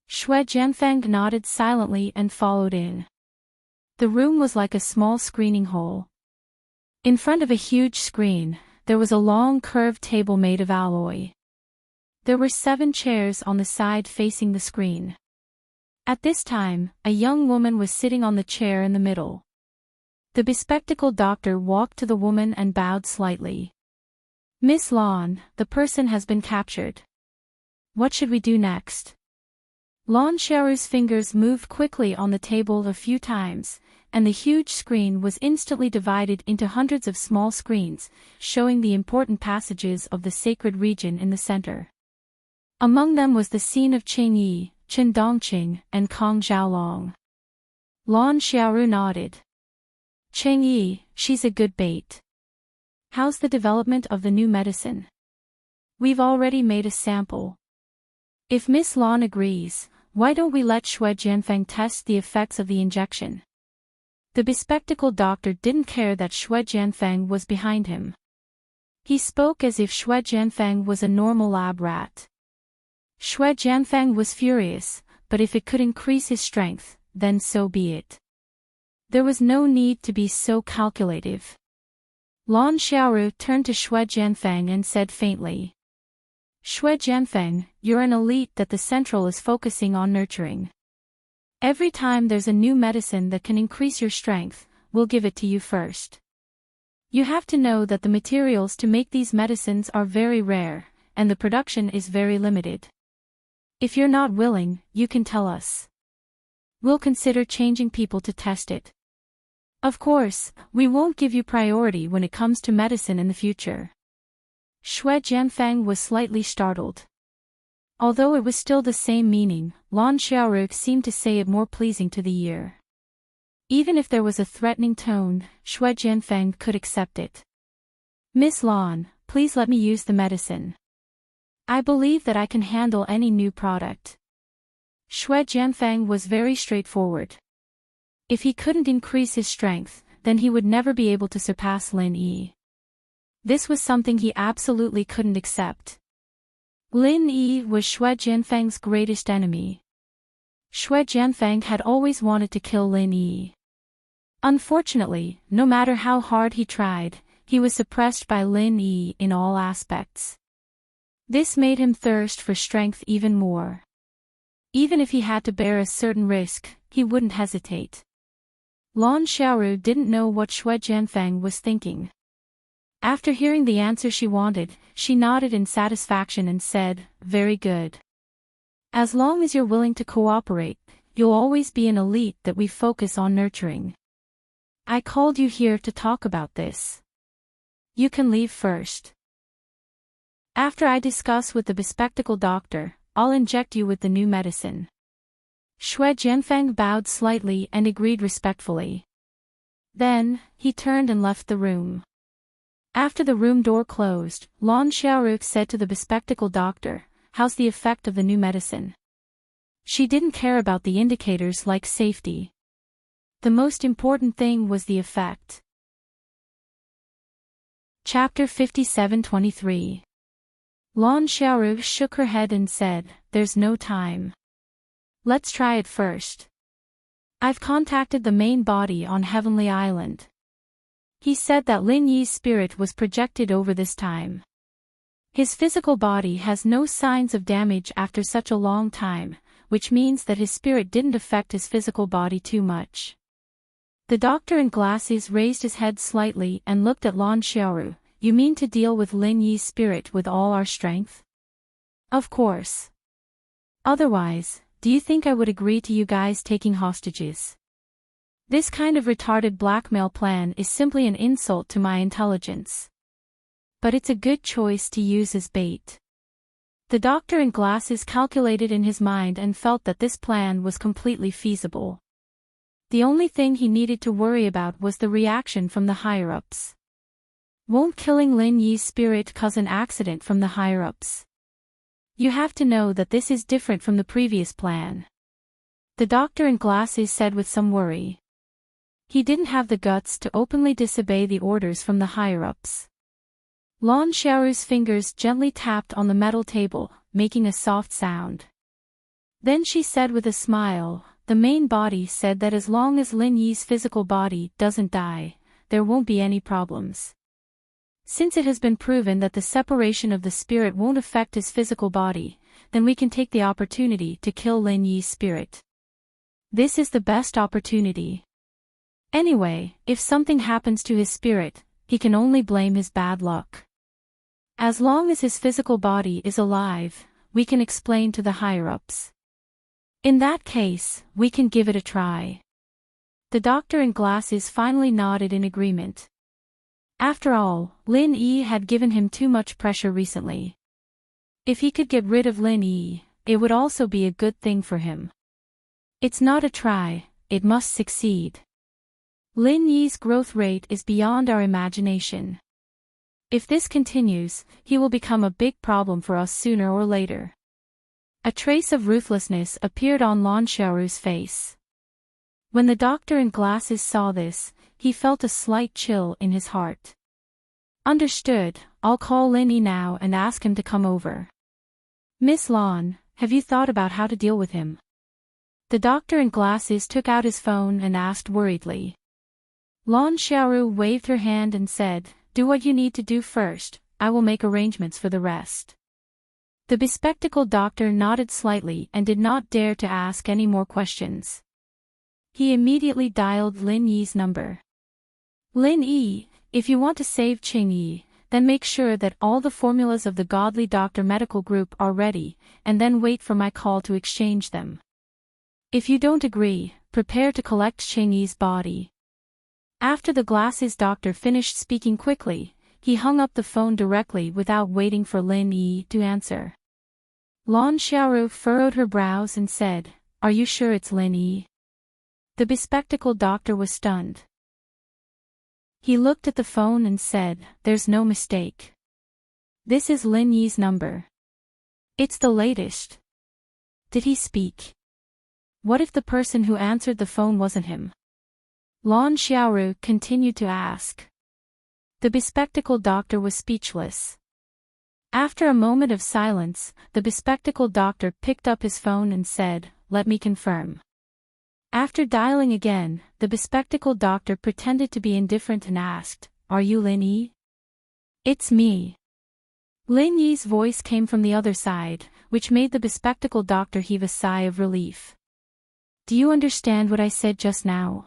Shui Jianfeng nodded silently and followed in. The room was like a small screening hole. In front of a huge screen, there was a long curved table made of alloy. There were 7 chairs on the side facing the screen. At this time, a young woman was sitting on the chair in the middle. The bespectacled doctor walked to the woman and bowed slightly. "Miss Lan, the person has been captured. What should we do next?" Lan Xiaoru's fingers moved quickly on the table a few times, and the huge screen was instantly divided into hundreds of small screens, showing the important passages of the sacred region in the center. Among them was the scene of Chang Yi, Qin Dongqing, and Kong Zhaolong. Lan Xiaoru nodded. "Chang Yi, she's a good bait. How's the development of the new medicine? We've already made a sample. If Miss Lan agrees, why don't we let Shui Jianfeng test the effects of the injection?" The bespectacled doctor didn't care that Shui Jianfeng was behind him. He spoke as if Shui Jianfeng was a normal lab rat. Shui Jianfeng was furious, but if it could increase his strength, then so be it. There was no need to be so calculative. Lan Xiaoru turned to Shui Jianfeng and said faintly, "Shui Jianfeng, you're an elite that the Central is focusing on nurturing. Every time there's a new medicine that can increase your strength, we'll give it to you first. You have to know that the materials to make these medicines are very rare, and the production is very limited. If you're not willing, you can tell us. We'll consider changing people to test it. Of course, we won't give you priority when it comes to medicine in the future." Shui Jianfeng was slightly startled. Although it was still the same meaning, Lan Xiaoru seemed to say it more pleasing to the ear. Even if there was a threatening tone, Shui Jianfeng could accept it. "Miss Lan, please let me use the medicine. I believe that I can handle any new product." Shui Jianfeng was very straightforward. If he couldn't increase his strength, then he would never be able to surpass Lin Yi. This was something he absolutely couldn't accept. Lin Yi was Shui Jianfeng's greatest enemy. Shui Jianfeng had always wanted to kill Lin Yi. Unfortunately, no matter how hard he tried, he was suppressed by Lin Yi in all aspects. This made him thirst for strength even more. Even if he had to bear a certain risk, he wouldn't hesitate. Lan Xiaoru didn't know what Shui Jianfeng was thinking. After hearing the answer she wanted, she nodded in satisfaction and said, "Very good. As long as you're willing to cooperate, you'll always be an elite that we focus on nurturing. I called you here to talk about this. You can leave first. After I discuss with the bespectacled doctor, I'll inject you with the new medicine. Shui Jianfeng bowed slightly and agreed respectfully. Then, he turned and left the room. After the room door closed, Lan Xiaoru said to the bespectacled doctor, "How's the effect of the new medicine?" She didn't care about the indicators like safety. The most important thing was the effect. Chapter 57-23. Lan Xiaoru shook her head and said, "There's no time. Let's try it first. I've contacted the main body on Heavenly Island. He said that Lin Yi's spirit was projected over this time. His physical body has no signs of damage after such a long time, which means that his spirit didn't affect his physical body too much." The doctor in glasses raised his head slightly and looked at Lan Xiaoru. "You mean to deal with Lin Yi's spirit with all our strength?" "Of course. Otherwise, do you think I would agree to you guys taking hostages? This kind of retarded blackmail plan is simply an insult to my intelligence. But it's a good choice to use as bait." The doctor in glasses calculated in his mind and felt that this plan was completely feasible. The only thing he needed to worry about was the reaction from the higher-ups. Won't killing Lin Yi's spirit cause an accident from the higher-ups? You have to know that this is different from the previous plan. The doctor in glasses said with some worry. He didn't have the guts to openly disobey the orders from the higher-ups. Lan Xiaoru's fingers gently tapped on the metal table, making a soft sound. Then she said with a smile, "The main body said that as long as Lin Yi's physical body doesn't die, there won't be any problems. Since it has been proven that the separation of the spirit won't affect his physical body, then we can take the opportunity to kill Lin Yi's spirit. This is the best opportunity. Anyway, if something happens to his spirit, he can only blame his bad luck. As long as his physical body is alive, we can explain to the higher-ups. In that case, we can give it a try." The doctor in glasses finally nodded in agreement. After all, Lin Yi had given him too much pressure recently. If he could get rid of Lin Yi, it would also be a good thing for him. It's not a try, it must succeed. Lin Yi's growth rate is beyond our imagination. If this continues, he will become a big problem for us sooner or later. A trace of ruthlessness appeared on Lan Xiaoru's face. When the doctor in glasses saw this, he felt a slight chill in his heart. "Understood, I'll call Lin Yi now and ask him to come over." "Miss Lan, have you thought about how to deal with him?" The doctor in glasses took out his phone and asked worriedly. Lan Xiaoru waved her hand and said, "Do what you need to do first, I will make arrangements for the rest." The bespectacled doctor nodded slightly and did not dare to ask any more questions. He immediately dialed Lin Yi's number. "Lin Yi, if you want to save Qing Yi, then make sure that all the formulas of the Godly Doctor Medical Group are ready, and then wait for my call to exchange them. If you don't agree, prepare to collect Qing Yi's body." After the glasses doctor finished speaking quickly, he hung up the phone directly without waiting for Lin Yi to answer. Lan Xiaoru furrowed her brows and said, "Are you sure it's Lin Yi?" The bespectacled doctor was stunned. He looked at the phone and said, "There's no mistake. This is Lin Yi's number. It's the latest." Did he speak? What if the person who answered the phone wasn't him? Lan Xiaoru continued to ask. The bespectacled doctor was speechless. After a moment of silence, the bespectacled doctor picked up his phone and said, "Let me confirm." After dialing again, the bespectacled doctor pretended to be indifferent and asked, "Are you Lin Yi?" "It's me." Lin Yi's voice came from the other side, which made the bespectacled doctor heave a sigh of relief. "Do you understand what I said just now?"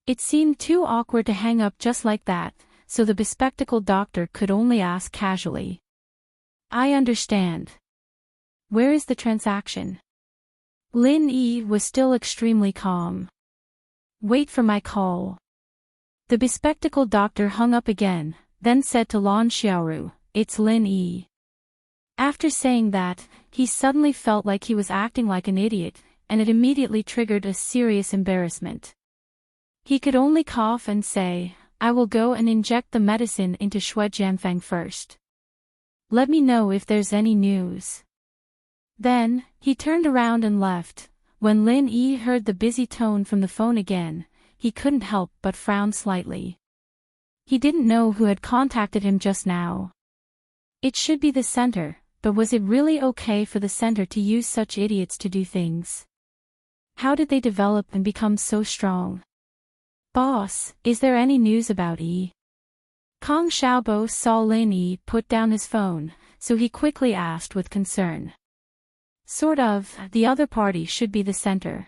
It seemed too awkward to hang up just like that, so the bespectacled doctor could only ask casually. "I understand. Where is the transaction?" Lin Yi was still extremely calm. Wait for my call. The bespectacled doctor hung up again, then said to Lan Xiaoru, it's Lin Yi. After saying that, he suddenly felt like he was acting like an idiot, and it immediately triggered a serious embarrassment. He could only cough and say, I will go and inject the medicine into Shui Jianfang first. Let me know if there's any news. Then, he turned around and left. When Lin Yi heard the busy tone from the phone again, he couldn't help but frown slightly. He didn't know who had contacted him just now. It should be the center, but was it really okay for the center to use such idiots to do things? How did they develop and become so strong? Boss, is there any news about Yi? Kong Xiaobo saw Lin Yi put down his phone, so he quickly asked with concern. Sort of, the other party should be the center.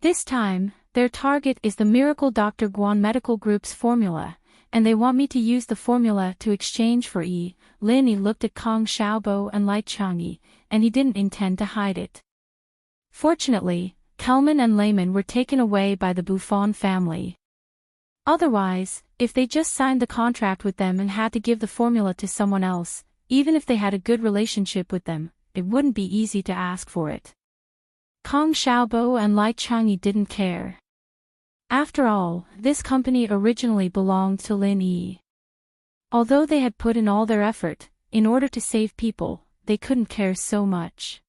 This time, their target is the Miracle Dr. Guan Medical Group's formula, and they want me to use the formula to exchange for Yi. Lin Yi looked at Kong Xiaobo and Lai Changyi, and he didn't intend to hide it. Fortunately, Kelman and Layman were taken away by the Buffon family. Otherwise, if they just signed the contract with them and had to give the formula to someone else, even if they had a good relationship with them, it wouldn't be easy to ask for it. Kong Xiaobo and Lai Changyi didn't care. After all, this company originally belonged to Lin Yi. Although they had put in all their effort, in order to save people, they couldn't care so much.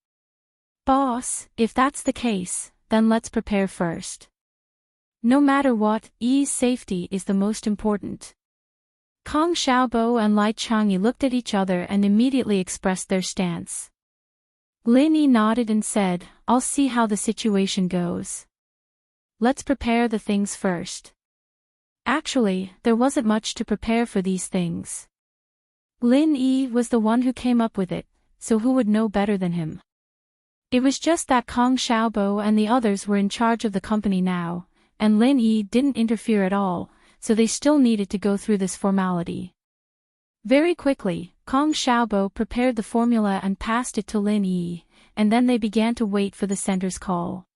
Boss, if that's the case, then let's prepare first. No matter what, Yi's safety is the most important. Kong Xiaobo and Lai Changyi looked at each other and immediately expressed their stance. Lin Yi nodded and said, I'll see how the situation goes. Let's prepare the things first. Actually, there wasn't much to prepare for these things. Lin Yi was the one who came up with it, so who would know better than him? It was just that Kong Xiaobo and the others were in charge of the company now, and Lin Yi didn't interfere at all, so they still needed to go through this formality. Very quickly, Kong Xiaobo prepared the formula and passed it to Lin Yi, and then they began to wait for the center's call.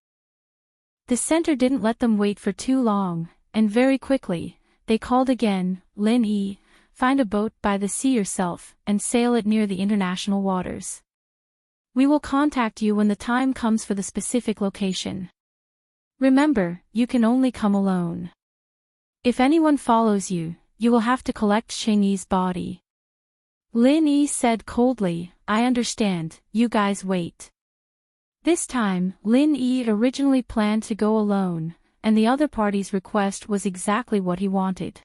The center didn't let them wait for too long, and very quickly, they called again, Lin Yi, find a boat by the sea yourself, and sail it near the international waters. We will contact you when the time comes for the specific location. Remember, you can only come alone. If anyone follows you, you will have to collect Xingyi's body. Lin Yi said coldly, I understand, you guys wait. This time, Lin Yi originally planned to go alone, and the other party's request was exactly what he wanted.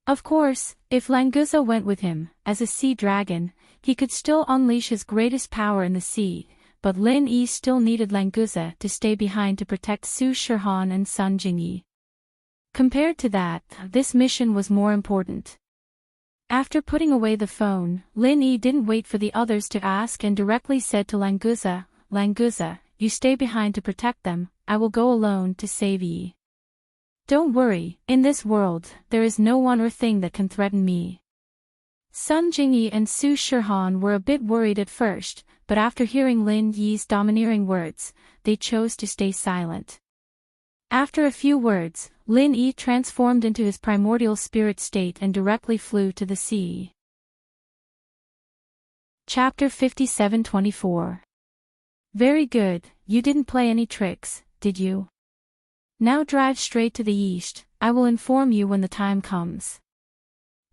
Of course, if Languza went with him, as a sea dragon, he could still unleash his greatest power in the sea, but Lin Yi still needed Languza to stay behind to protect Su Shihan and Sun Jingyi. Compared to that, this mission was more important. After putting away the phone, Lin Yi didn't wait for the others to ask and directly said to Languza, Languza, you stay behind to protect them, I will go alone to save Yi. Don't worry, in this world, there is no one or thing that can threaten me. Sun Jingyi and Su Shihan were a bit worried at first, but after hearing Lin Yi's domineering words, they chose to stay silent. After a few words, Lin Yi transformed into his primordial spirit state and directly flew to the sea. Chapter 57-24. Very good, you didn't play any tricks, did you? Now drive straight to the east, I will inform you when the time comes.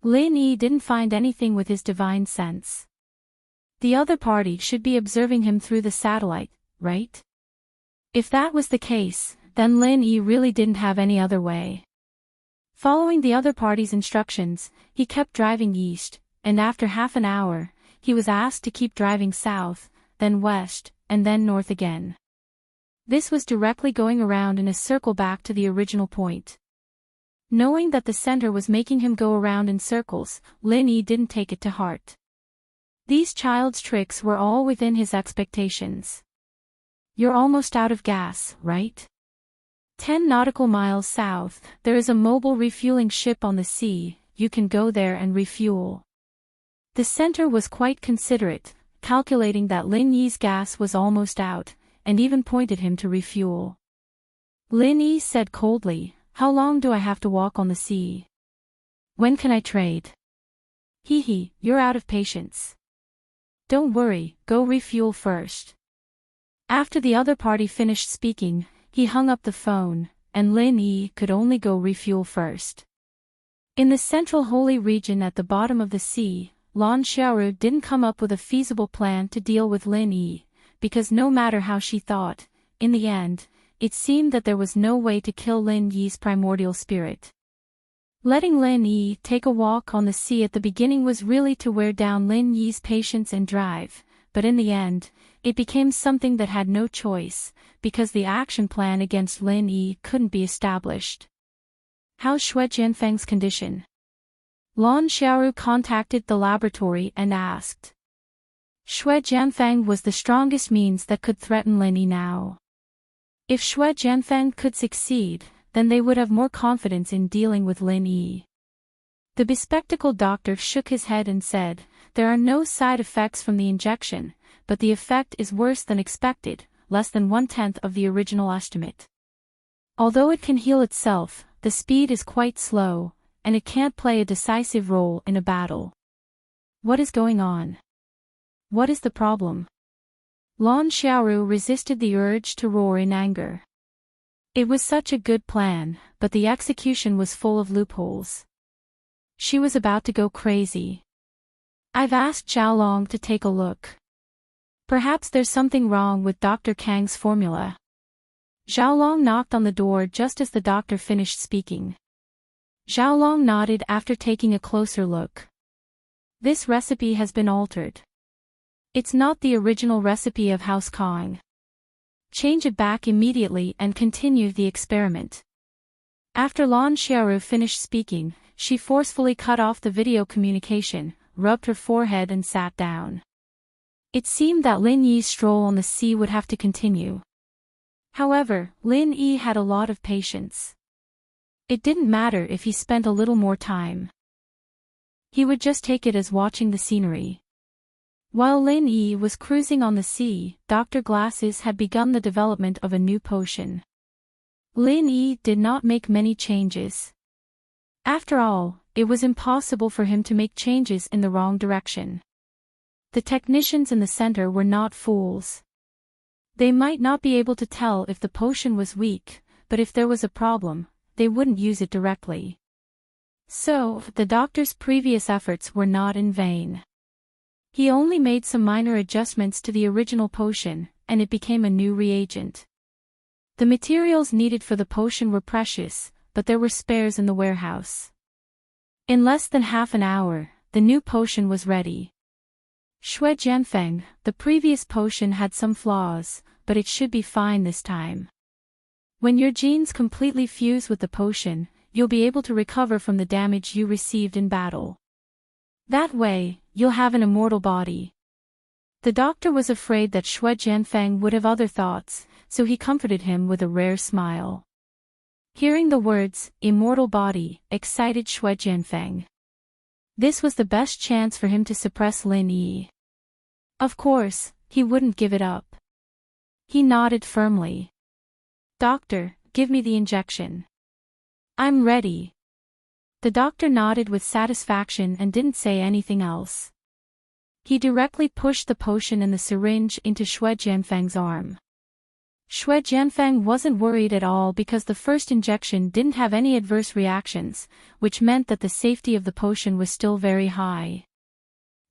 Lin Yi didn't find anything with his divine sense. The other party should be observing him through the satellite, right? If that was the case, then Lin Yi really didn't have any other way. Following the other party's instructions, he kept driving east, and after half an hour, he was asked to keep driving south, then west, and then north again. This was directly going around in a circle back to the original point. Knowing that the center was making him go around in circles, Lin Yi didn't take it to heart. These child's tricks were all within his expectations. You're almost out of gas, right? 10 nautical miles south, there is a mobile refueling ship on the sea, you can go there and refuel. The center was quite considerate, calculating that Lin Yi's gas was almost out, and even pointed him to refuel. Lin Yi said coldly, "How long do I have to walk on the sea? When can I trade?" "Hee, you're out of patience. Don't worry, go refuel first." After the other party finished speaking, he hung up the phone, and Lin Yi could only go refuel first. In the central holy region at the bottom of the sea, Lan Xiaoru didn't come up with a feasible plan to deal with Lin Yi, because no matter how she thought, in the end, it seemed that there was no way to kill Lin Yi's primordial spirit. Letting Lin Yi take a walk on the sea at the beginning was really to wear down Lin Yi's patience and drive, but in the end, it became something that had no choice, because the action plan against Lin Yi couldn't be established. How's Xue Jianfeng's condition? Lan Xiaoru contacted the laboratory and asked. Xue Jianfeng was the strongest means that could threaten Lin Yi now. If Xue Jianfeng could succeed, then they would have more confidence in dealing with Lin Yi. The bespectacled doctor shook his head and said, "There are no side effects from the injection, but the effect is worse than expected, less than 1/10 of the original estimate. Although it can heal itself, the speed is quite slow, and it can't play a decisive role in a battle." What is going on? What is the problem? Lan Xiaoru resisted the urge to roar in anger. It was such a good plan, but the execution was full of loopholes. She was about to go crazy. "I've asked Xiaolong to take a look. Perhaps there's something wrong with Dr. Kang's formula." Xiaolong knocked on the door just as the doctor finished speaking. Xiaolong nodded after taking a closer look. "This recipe has been altered. It's not the original recipe of House Kang. Change it back immediately and continue the experiment." After Lan Xiaoru finished speaking, she forcefully cut off the video communication, rubbed her forehead and sat down. It seemed that Lin Yi's stroll on the sea would have to continue. However, Lin Yi had a lot of patience. It didn't matter if he spent a little more time. He would just take it as watching the scenery. While Lin Yi was cruising on the sea, Dr. Glasses had begun the development of a new potion. Lin Yi did not make many changes. After all, it was impossible for him to make changes in the wrong direction. The technicians in the center were not fools. They might not be able to tell if the potion was weak, but if there was a problem, they wouldn't use it directly. So, the doctor's previous efforts were not in vain. He only made some minor adjustments to the original potion, and it became a new reagent. The materials needed for the potion were precious, but there were spares in the warehouse. In less than half an hour, the new potion was ready. Xue Jianfeng, the previous potion had some flaws, but it should be fine this time. When your genes completely fuse with the potion, you'll be able to recover from the damage you received in battle. That way, you'll have an immortal body. The doctor was afraid that Xue Jianfeng would have other thoughts, so he comforted him with a rare smile. Hearing the words, immortal body, excited Xue Jianfeng. This was the best chance for him to suppress Lin Yi. Of course, he wouldn't give it up. He nodded firmly. "Doctor, give me the injection." "I'm ready." The doctor nodded with satisfaction and didn't say anything else. He directly pushed the potion and the syringe into Xue Jianfeng's arm. Xue Jianfeng wasn't worried at all because the first injection didn't have any adverse reactions, which meant that the safety of the potion was still very high.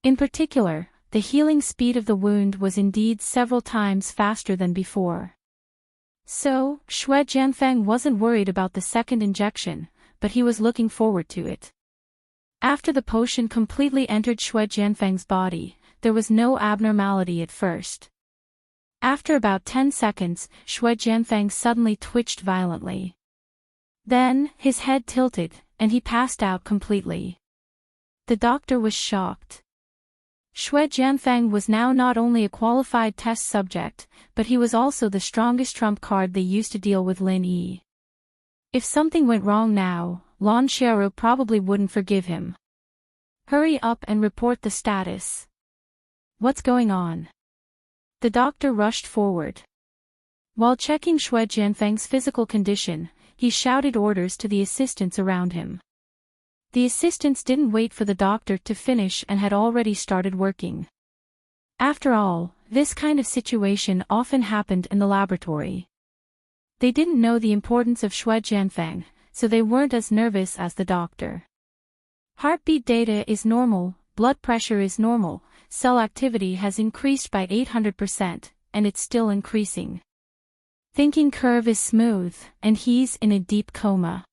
In particular, the healing speed of the wound was indeed several times faster than before. So, Xue Jianfeng wasn't worried about the second injection, but he was looking forward to it. After the potion completely entered Xue Jianfeng's body, there was no abnormality at first. After about 10 seconds, Xue Jianfeng suddenly twitched violently. Then, his head tilted, and he passed out completely. The doctor was shocked. Xue Jianfeng was now not only a qualified test subject, but he was also the strongest trump card they used to deal with Lin Yi. If something went wrong now, Lan Xiaoru probably wouldn't forgive him. "Hurry up and report the status." "What's going on?" The doctor rushed forward. While checking Shui Jianfeng's physical condition, he shouted orders to the assistants around him. The assistants didn't wait for the doctor to finish and had already started working. After all, this kind of situation often happened in the laboratory. They didn't know the importance of Shui Jianfeng, so they weren't as nervous as the doctor. Heartbeat data is normal, blood pressure is normal, cell activity has increased by 800%, and it's still increasing. Thinking curve is smooth, and he's in a deep coma.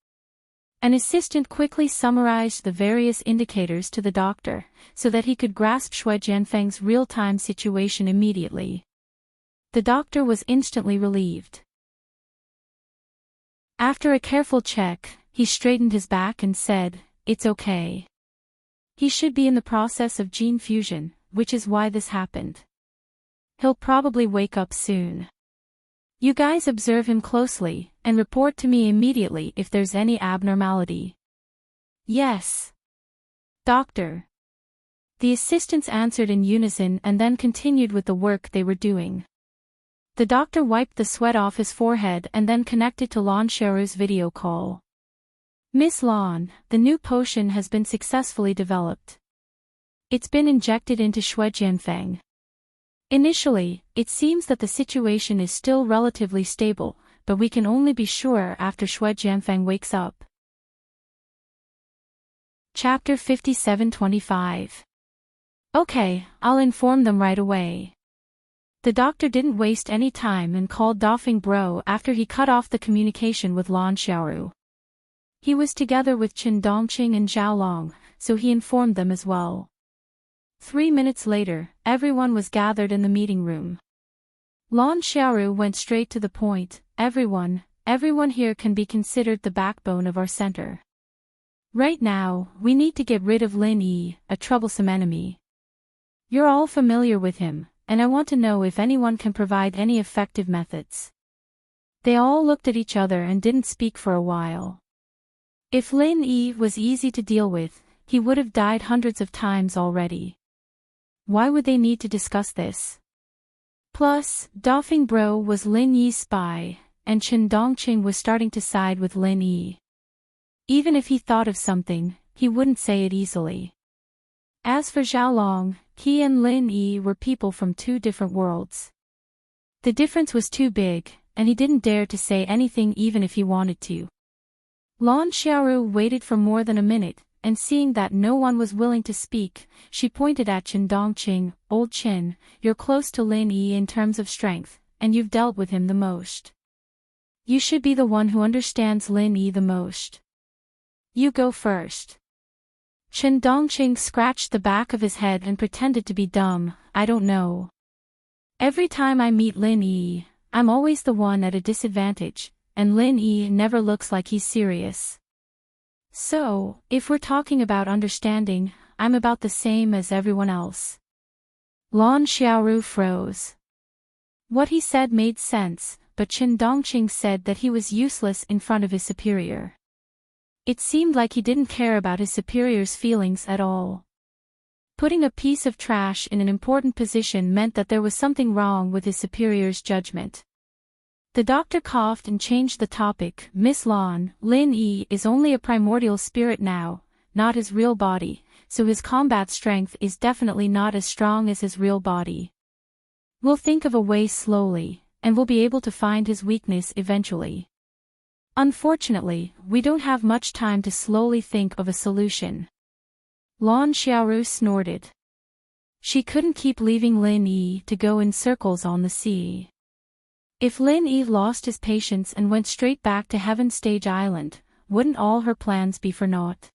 An assistant quickly summarized the various indicators to the doctor, so that he could grasp Shui Jianfeng's real-time situation immediately. The doctor was instantly relieved. After a careful check, he straightened his back and said, "It's okay. He should be in the process of gene fusion, which is why this happened. He'll probably wake up soon. You guys observe him closely, and report to me immediately if there's any abnormality." "Yes, Doctor." The assistants answered in unison and then continued with the work they were doing. The doctor wiped the sweat off his forehead and then connected to Lan Xiaoru's video call. "Miss Lan, the new potion has been successfully developed. It's been injected into Shui Jianfeng. Initially, it seems that the situation is still relatively stable, but we can only be sure after Shui Jianfeng wakes up." Chapter 57-25. "Okay, I'll inform them right away." The doctor didn't waste any time and called Dofeng Bro after he cut off the communication with Lan Xiaoru. He was together with Chen Dongqing and Zhao Long, so he informed them as well. 3 minutes later, everyone was gathered in the meeting room. Lan Xiaoru went straight to the point. Everyone here can be considered the backbone of our center. Right now, we need to get rid of Lin Yi, a troublesome enemy. You're all familiar with him, and I want to know if anyone can provide any effective methods." They all looked at each other and didn't speak for a while. If Lin Yi was easy to deal with, he would have died hundreds of times already. Why would they need to discuss this? Plus, Dofeng Bro was Lin Yi's spy, and Chen Dongqing was starting to side with Lin Yi. Even if he thought of something, he wouldn't say it easily. As for Zhao Long, he and Lin Yi were people from two different worlds. The difference was too big, and he didn't dare to say anything even if he wanted to. Lan Xiaoru waited for more than a minute, and seeing that no one was willing to speak, she pointed at Chen Dongqing. "Old Chen, you're close to Lin Yi in terms of strength, and you've dealt with him the most. You should be the one who understands Lin Yi the most. You go first." Chen Dongqing scratched the back of his head and pretended to be dumb. "I don't know. Every time I meet Lin Yi, I'm always the one at a disadvantage, and Lin Yi never looks like he's serious. So, if we're talking about understanding, I'm about the same as everyone else." Lan Xiaoru froze. What he said made sense, but Chen Dongqing said that he was useless in front of his superior. It seemed like he didn't care about his superior's feelings at all. Putting a piece of trash in an important position meant that there was something wrong with his superior's judgment. The doctor coughed and changed the topic. "Miss Lan, Lin Yi is only a primordial spirit now, not his real body, so his combat strength is definitely not as strong as his real body. We'll think of a way slowly, and we'll be able to find his weakness eventually. Unfortunately, we don't have much time to slowly think of a solution." Lan Xiaoru snorted. She couldn't keep leaving Lin Yi to go in circles on the sea. If Lin Yi lost his patience and went straight back to Heaven Stage Island, wouldn't all her plans be for naught?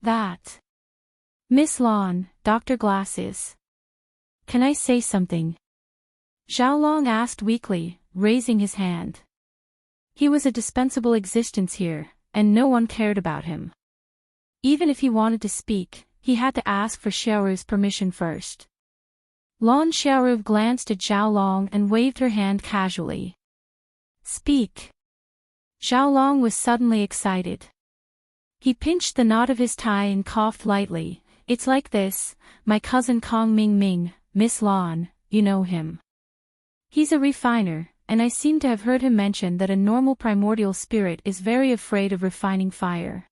That. "Miss Lan, Dr. Glasses. Can I say something?" Zhao Long asked weakly, raising his hand. He was a dispensable existence here, and no one cared about him. Even if he wanted to speak, he had to ask for Xiaoru's permission first. Lan Xiaoru glanced at Zhao Long and waved her hand casually. "Speak." Zhao Long was suddenly excited. He pinched the knot of his tie and coughed lightly. "It's like this, my cousin Kong Ming Ming, Miss Lan, you know him. He's a refiner, and I seem to have heard him mention that a normal primordial spirit is very afraid of refining fire.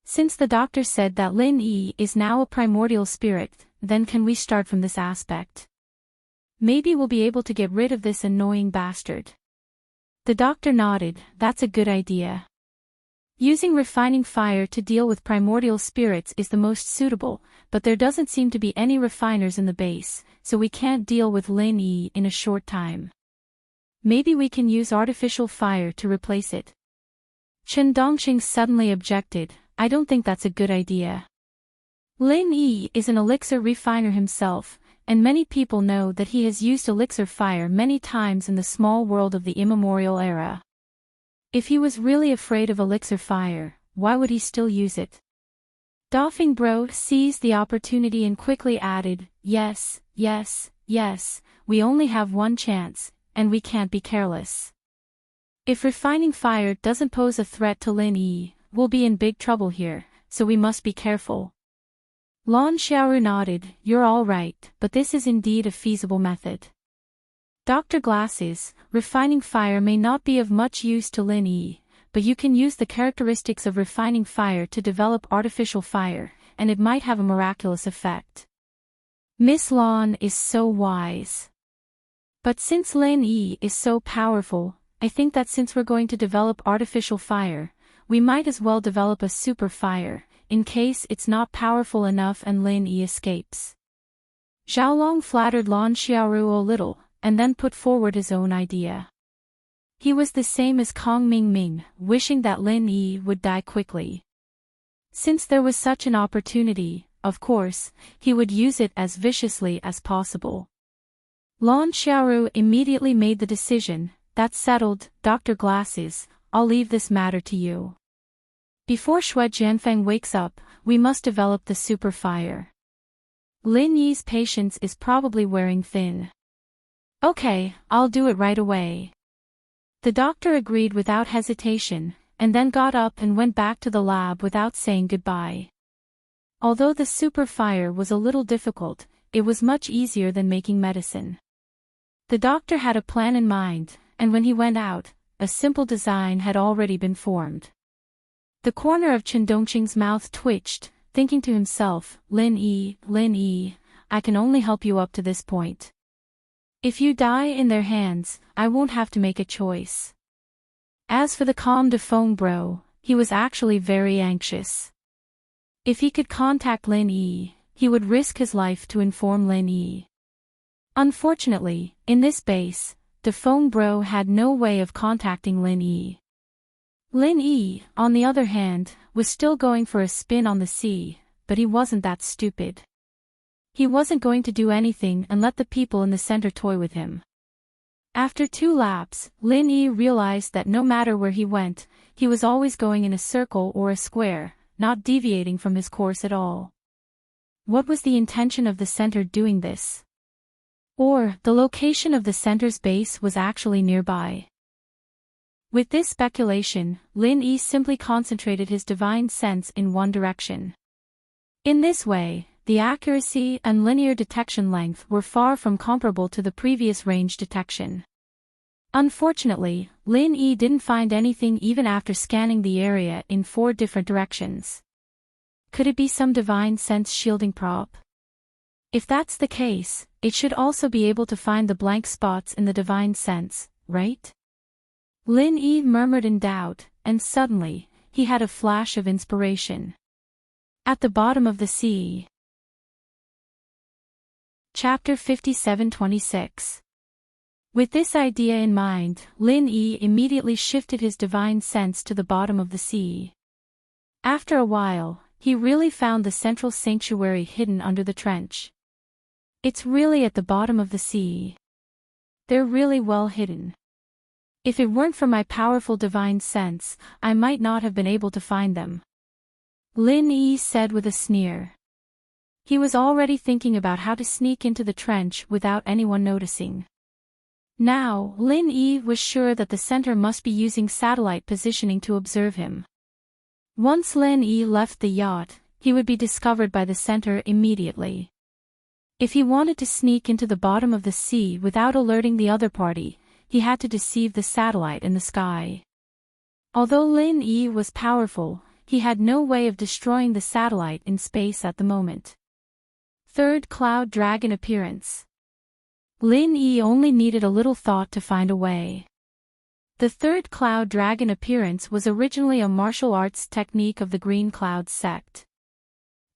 Since the doctor said that Lin Yi is now a primordial spirit, then can we start from this aspect? Maybe we'll be able to get rid of this annoying bastard. The doctor nodded. That's a good idea. Using refining fire to deal with primordial spirits is the most suitable, but there doesn't seem to be any refiners in the base, so we can't deal with Lin Yi in a short time. Maybe we can use artificial fire to replace it. Chen Dongqing suddenly objected. I don't think that's a good idea. Lin Yi is an elixir refiner himself, and many people know that he has used elixir fire many times in the small world of the immemorial era. If he was really afraid of elixir fire, why would he still use it? Dafeng Bro seized the opportunity and quickly added, yes, we only have one chance, and we can't be careless. If refining fire doesn't pose a threat to Lin Yi, we'll be in big trouble here, so we must be careful. Lan Xiaoru nodded. You're all right, but this is indeed a feasible method. Dr. Glasses, refining fire may not be of much use to Lin Yi, but you can use the characteristics of refining fire to develop artificial fire, and it might have a miraculous effect. Miss Lan is so wise. But since Lin Yi is so powerful, I think that since we're going to develop artificial fire, we might as well develop a super fire, in case it's not powerful enough and Lin Yi escapes. Xiaolong flattered Lan Xiaoru a little, and then put forward his own idea. He was the same as Kong Mingming, wishing that Lin Yi would die quickly. Since there was such an opportunity, of course, he would use it as viciously as possible. Lan Xiaoru immediately made the decision. That's settled, Dr. Glasses, I'll leave this matter to you. Before Shui Jianfeng wakes up, we must develop the super fire. Lin Yi's patience is probably wearing thin. Okay, I'll do it right away. The doctor agreed without hesitation, and then got up and went back to the lab without saying goodbye. Although the super fire was a little difficult, it was much easier than making medicine. The doctor had a plan in mind, and when he went out, a simple design had already been formed. The corner of Chen Dongqing's mouth twitched, thinking to himself, Lin Yi, I can only help you up to this point. If you die in their hands, I won't have to make a choice. As for the Comte de Fong Bro, he was actually very anxious. If he could contact Lin Yi, he would risk his life to inform Lin Yi. Unfortunately, in this base, de Fong Bro had no way of contacting Lin Yi. Lin Yi, on the other hand, was still going for a spin on the sea, but he wasn't that stupid. He wasn't going to do anything and let the people in the center toy with him. After 2 laps, Lin Yi realized that no matter where he went, he was always going in a circle or a square, not deviating from his course at all. What was the intention of the center doing this? Or, the location of the center's base was actually nearby. With this speculation, Lin Yi simply concentrated his divine sense in one direction. In this way, the accuracy and linear detection length were far from comparable to the previous range detection. Unfortunately, Lin Yi didn't find anything even after scanning the area in 4 different directions. Could it be some divine sense shielding prop? If that's the case, it should also be able to find the blank spots in the divine sense, right? Lin Yi murmured in doubt, and suddenly, he had a flash of inspiration. At the bottom of the sea. Chapter 57-26. With this idea in mind, Lin Yi immediately shifted his divine sense to the bottom of the sea. After a while, he really found the central sanctuary hidden under the trench. It's really at the bottom of the sea. They're really well hidden. If it weren't for my powerful divine sense, I might not have been able to find them. Lin Yi said with a sneer. He was already thinking about how to sneak into the trench without anyone noticing. Now, Lin Yi was sure that the center must be using satellite positioning to observe him. Once Lin Yi left the yacht, he would be discovered by the center immediately. If he wanted to sneak into the bottom of the sea without alerting the other party, he had to deceive the satellite in the sky. Although Lin Yi was powerful, he had no way of destroying the satellite in space at the moment. Third Cloud Dragon appearance. Lin Yi only needed a little thought to find a way. The Third Cloud Dragon appearance was originally a martial arts technique of the Green Cloud sect.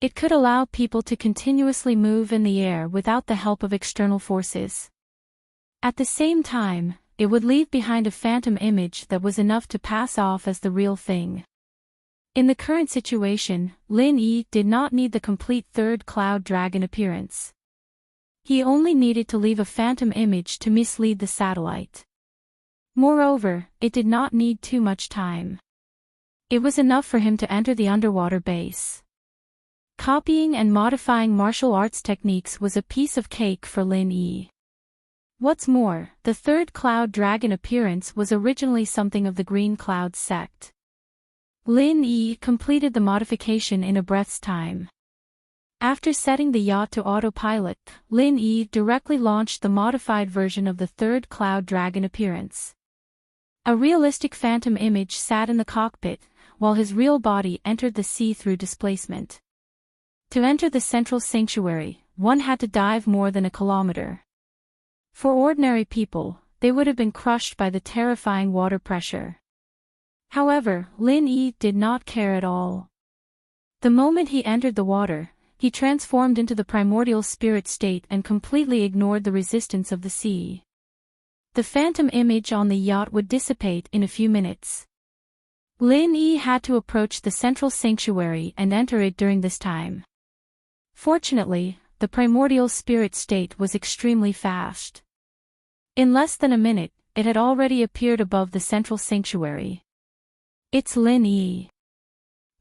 It could allow people to continuously move in the air without the help of external forces. At the same time, it would leave behind a phantom image that was enough to pass off as the real thing. In the current situation, Lin Yi did not need the complete Third Cloud Dragon appearance. He only needed to leave a phantom image to mislead the satellite. Moreover, it did not need too much time. It was enough for him to enter the underwater base. Copying and modifying martial arts techniques was a piece of cake for Lin Yi. What's more, the Third Cloud Dragon appearance was originally something of the Green Cloud sect. Lin Yi completed the modification in a breath's time. After setting the yacht to autopilot, Lin Yi directly launched the modified version of the Third Cloud Dragon appearance. A realistic phantom image sat in the cockpit, while his real body entered the sea through displacement. To enter the central sanctuary, one had to dive more than a kilometer. For ordinary people, they would have been crushed by the terrifying water pressure. However, Lin Yi did not care at all. The moment he entered the water, he transformed into the primordial spirit state and completely ignored the resistance of the sea. The phantom image on the yacht would dissipate in a few minutes. Lin Yi had to approach the central sanctuary and enter it during this time. Fortunately, the primordial spirit state was extremely fast. In less than a minute, it had already appeared above the central sanctuary. It's Lin Yi.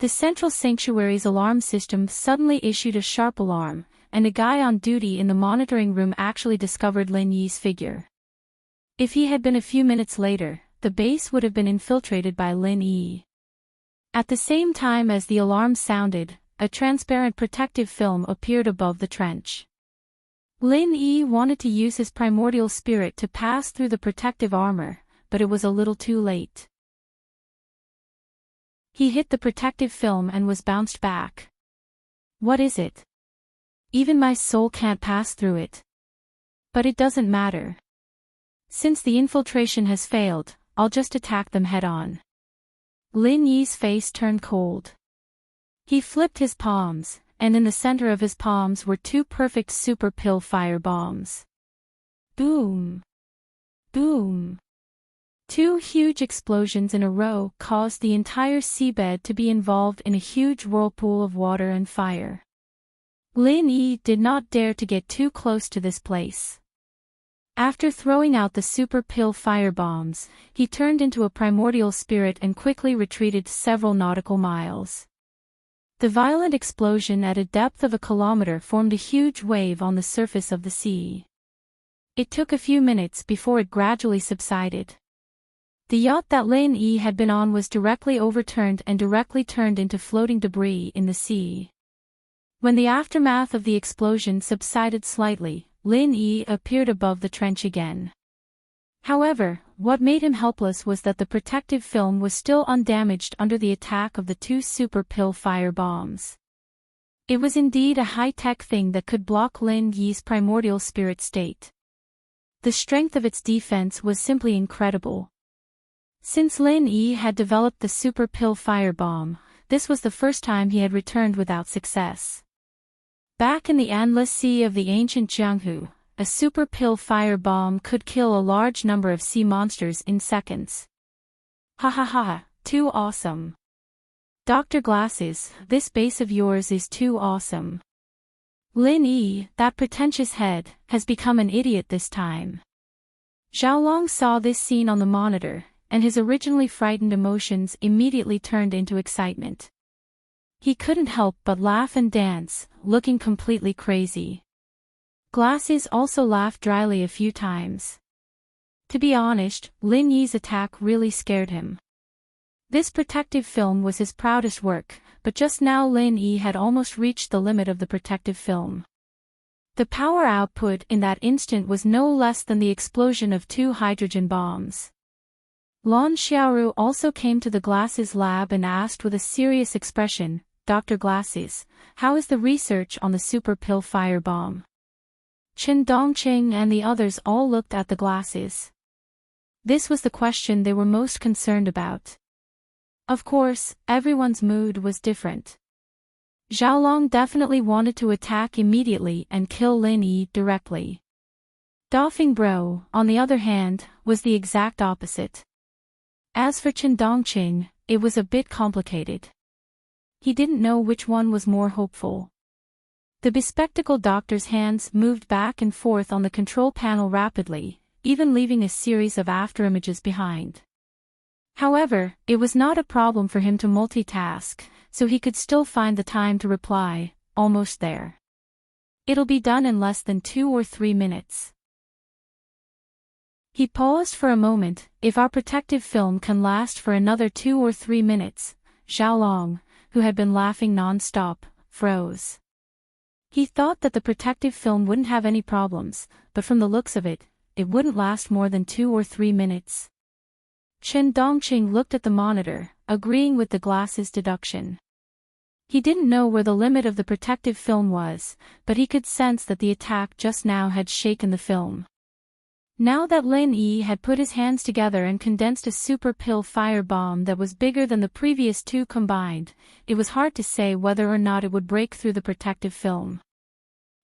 The central sanctuary's alarm system suddenly issued a sharp alarm, and a guy on duty in the monitoring room actually discovered Lin Yi's figure. If he had been a few minutes later, the base would have been infiltrated by Lin Yi. At the same time as the alarm sounded, a transparent protective film appeared above the trench. Lin Yi wanted to use his primordial spirit to pass through the protective armor, but it was a little too late. He hit the protective film and was bounced back. What is it? Even my soul can't pass through it. But it doesn't matter. Since the infiltration has failed, I'll just attack them head-on. Lin Yi's face turned cold. He flipped his palms, and in the center of his palms were two perfect super pill fire bombs. Boom! Boom! Two huge explosions in a row caused the entire seabed to be involved in a huge whirlpool of water and fire. Lin Yi did not dare to get too close to this place. After throwing out the super pill fire bombs, he turned into a primordial spirit and quickly retreated several nautical miles. The violent explosion at a depth of a kilometer formed a huge wave on the surface of the sea. It took a few minutes before it gradually subsided. The yacht that Lin Yi had been on was directly overturned and directly turned into floating debris in the sea. When the aftermath of the explosion subsided slightly, Lin Yi appeared above the trench again. However, what made him helpless was that the protective film was still undamaged under the attack of the two super pill fire bombs. It was indeed a high-tech thing that could block Lin Yi's primordial spirit state. The strength of its defense was simply incredible. Since Lin Yi had developed the super pill firebomb, this was the first time he had returned without success. Back in the endless sea of the ancient Jianghu, a super pill firebomb could kill a large number of sea monsters in seconds. Ha ha ha, too awesome. Dr. Glasses, this base of yours is too awesome. Lin Yi, that pretentious head, has become an idiot this time. Xiaolong saw this scene on the monitor, and his originally frightened emotions immediately turned into excitement. He couldn't help but laugh and dance, looking completely crazy. Glasses also laughed dryly a few times. To be honest, Lin Yi's attack really scared him. This protective film was his proudest work, but just now Lin Yi had almost reached the limit of the protective film. The power output in that instant was no less than the explosion of 2 hydrogen bombs. Lan Xiaoru also came to the Glasses lab and asked with a serious expression, "Dr. Glasses, how is the research on the super pill firebomb?" Chen Dongqing and the others all looked at the Glasses. This was the question they were most concerned about. Of course, everyone's mood was different. Xiaolong definitely wanted to attack immediately and kill Lin Yi directly. Dafeng Bro, on the other hand, was the exact opposite. As for Chen Dongqing, it was a bit complicated. He didn't know which one was more hopeful. The bespectacled doctor's hands moved back and forth on the control panel rapidly, even leaving a series of afterimages behind. However, it was not a problem for him to multitask, so he could still find the time to reply, "Almost there. It'll be done in less than 2 or 3 minutes. He paused for a moment. "If our protective film can last for another 2 or 3 minutes, Xiaolong, who had been laughing non-stop, froze. He thought that the protective film wouldn't have any problems, but from the looks of it, it wouldn't last more than 2 or 3 minutes. Chen Dongqing looked at the monitor, agreeing with the Glasses' deduction. He didn't know where the limit of the protective film was, but he could sense that the attack just now had shaken the film. Now that Lin Yi had put his hands together and condensed a super pill firebomb that was bigger than the previous 2 combined, it was hard to say whether or not it would break through the protective film.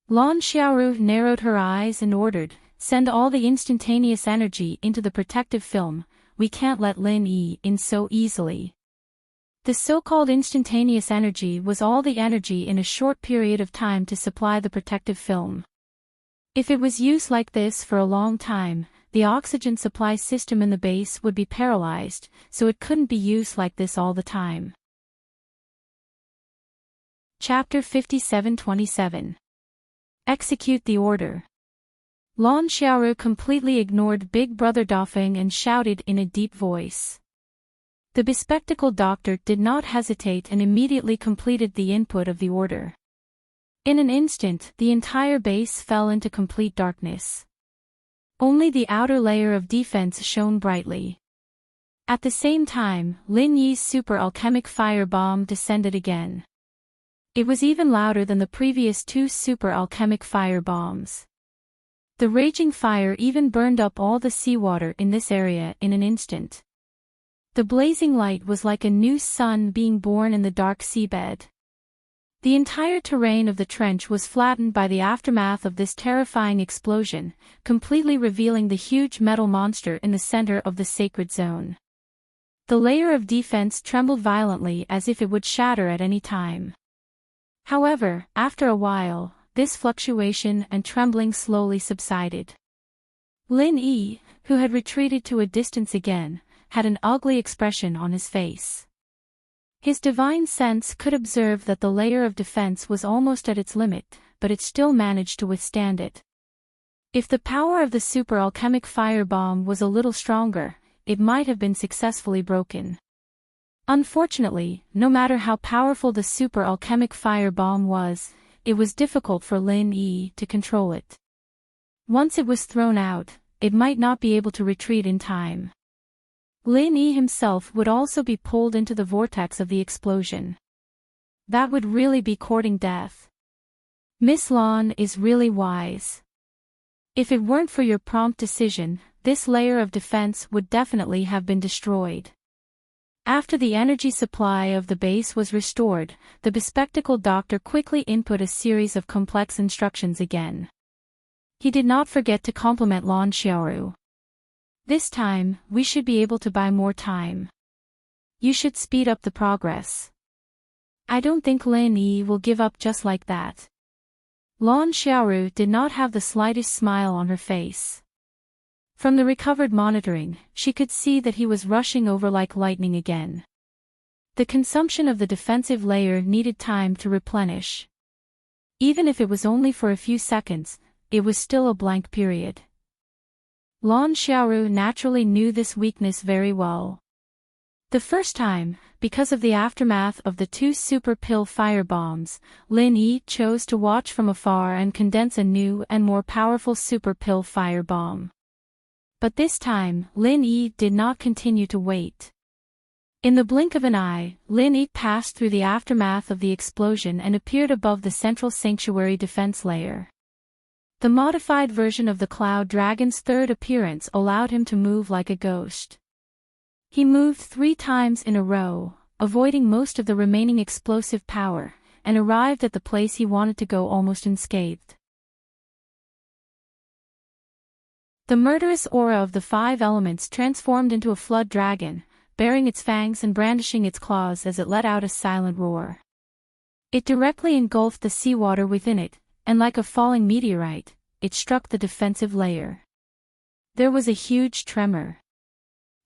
Lan Xiaoru narrowed her eyes and ordered, "Send all the instantaneous energy into the protective film. We can't let Lin Yi in so easily." The so-called instantaneous energy was all the energy in a short period of time to supply the protective film. If it was used like this for a long time, the oxygen supply system in the base would be paralyzed, so it couldn't be used like this all the time. Chapter 57:27. Execute the order. Lan Xiaoru completely ignored Big Brother Dafeng and shouted in a deep voice. The bespectacled doctor did not hesitate and immediately completed the input of the order. In an instant, the entire base fell into complete darkness. Only the outer layer of defense shone brightly. At the same time, Lin Yi's super alchemic fire bomb descended again. It was even louder than the previous 2 super alchemic fire bombs. The raging fire even burned up all the seawater in this area in an instant. The blazing light was like a new sun being born in the dark seabed. The entire terrain of the trench was flattened by the aftermath of this terrifying explosion, completely revealing the huge metal monster in the center of the sacred zone. The layer of defense trembled violently as if it would shatter at any time. However, after a while, this fluctuation and trembling slowly subsided. Lin Yi, who had retreated to a distance again, had an ugly expression on his face. His divine sense could observe that the layer of defense was almost at its limit, but it still managed to withstand it. If the power of the super alchemic firebomb was a little stronger, it might have been successfully broken. Unfortunately, no matter how powerful the super alchemic firebomb was, it was difficult for Lin Yi to control it. Once it was thrown out, it might not be able to retreat in time. Lin Yi himself would also be pulled into the vortex of the explosion. That would really be courting death. Miss Lan is really wise. If it weren't for your prompt decision, this layer of defense would definitely have been destroyed. After the energy supply of the base was restored, the bespectacled doctor quickly input a series of complex instructions again. He did not forget to compliment Lan Xiaoru. "This time, we should be able to buy more time. You should speed up the progress. I don't think Lin Yi will give up just like that." Lan Xiaoru did not have the slightest smile on her face. From the recovered monitoring, she could see that he was rushing over like lightning again. The consumption of the defensive layer needed time to replenish. Even if it was only for a few seconds, it was still a blank period. Lan Xiaoru naturally knew this weakness very well. The first time, because of the aftermath of the 2 super pill firebombs, Lin Yi chose to watch from afar and condense a new and more powerful super pill firebomb. But this time, Lin Yi did not continue to wait. In the blink of an eye, Lin Yi passed through the aftermath of the explosion and appeared above the central sanctuary defense layer. The modified version of the Cloud Dragon's third appearance allowed him to move like a ghost. He moved 3 times in a row, avoiding most of the remaining explosive power, and arrived at the place he wanted to go almost unscathed. The murderous aura of the 5 elements transformed into a flood dragon, baring its fangs and brandishing its claws as it let out a silent roar. It directly engulfed the seawater within it, and like a falling meteorite, it struck the defensive layer. There was a huge tremor.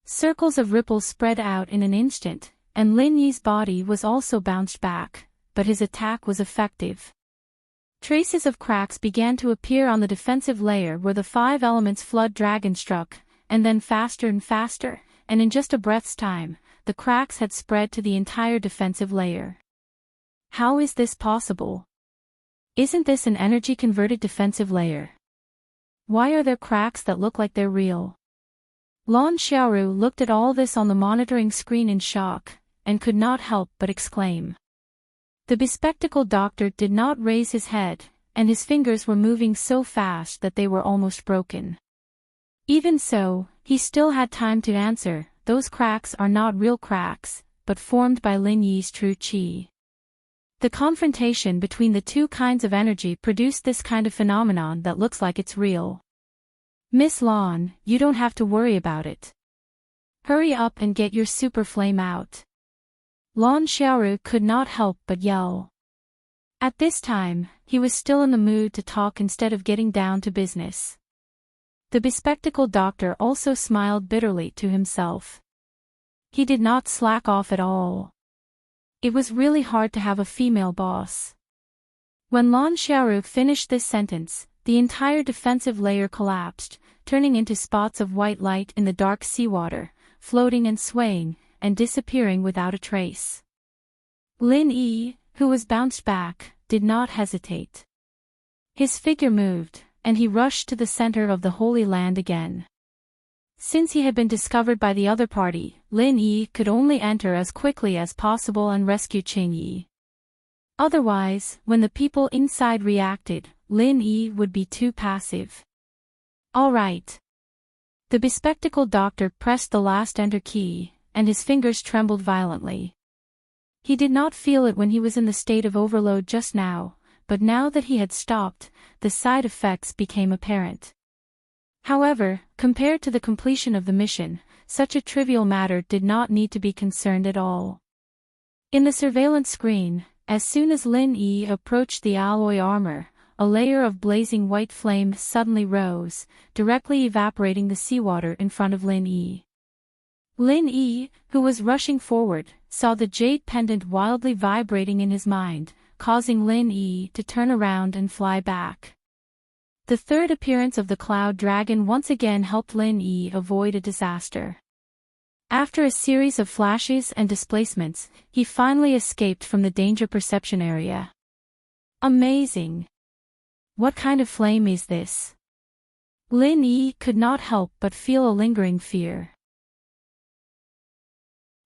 Circles of ripples spread out in an instant, and Lin Yi's body was also bounced back, but his attack was effective. Traces of cracks began to appear on the defensive layer where the 5 elements flood dragon struck, and then faster and faster, and in just a breath's time, the cracks had spread to the entire defensive layer. How is this possible? Isn't this an energy-converted defensive layer? Why are there cracks that look like they're real? Lan Xiaoru looked at all this on the monitoring screen in shock, and could not help but exclaim. The bespectacled doctor did not raise his head, and his fingers were moving so fast that they were almost broken. Even so, he still had time to answer, those cracks are not real cracks, but formed by Lin Yi's true qi. The confrontation between the 2 kinds of energy produced this kind of phenomenon that looks like it's real. Miss Lan, you don't have to worry about it. Hurry up and get your super flame out. Lan Xiaoru could not help but yell. At this time, he was still in the mood to talk instead of getting down to business. The bespectacled doctor also smiled bitterly to himself. He did not slack off at all. It was really hard to have a female boss. When Lan Xiaoru finished this sentence, the entire defensive layer collapsed, turning into spots of white light in the dark seawater, floating and swaying, and disappearing without a trace. Lin Yi, who was bounced back, did not hesitate. His figure moved, and he rushed to the center of the Holy Land again. Since he had been discovered by the other party, Lin Yi could only enter as quickly as possible and rescue Qing Yi. Otherwise, when the people inside reacted, Lin Yi would be too passive. All right. The bespectacled doctor pressed the last enter key, and his fingers trembled violently. He did not feel it when he was in the state of overload just now, but now that he had stopped, the side effects became apparent. However, compared to the completion of the mission, such a trivial matter did not need to be concerned at all. In the surveillance screen, as soon as Lin Yi approached the alloy armor, a layer of blazing white flame suddenly rose, directly evaporating the seawater in front of Lin Yi. Lin Yi, who was rushing forward, saw the jade pendant wildly vibrating in his mind, causing Lin Yi to turn around and fly back. The third appearance of the Cloud Dragon once again helped Lin Yi avoid a disaster. After a series of flashes and displacements, he finally escaped from the danger perception area. Amazing! What kind of flame is this? Lin Yi could not help but feel a lingering fear.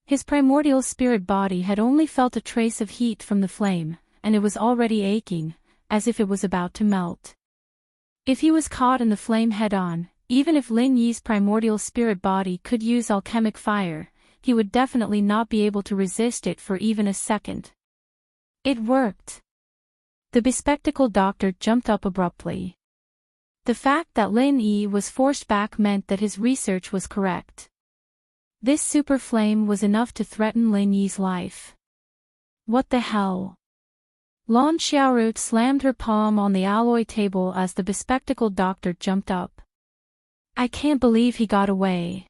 His primordial spirit body had only felt a trace of heat from the flame, and it was already aching, as if it was about to melt. If he was caught in the flame head-on, even if Lin Yi's primordial spirit body could use alchemic fire, he would definitely not be able to resist it for even a second. It worked. The bespectacled doctor jumped up abruptly. The fact that Lin Yi was forced back meant that his research was correct. This super flame was enough to threaten Lin Yi's life. What the hell? Lan Xiaoru slammed her palm on the alloy table as the bespectacled doctor jumped up. I can't believe he got away.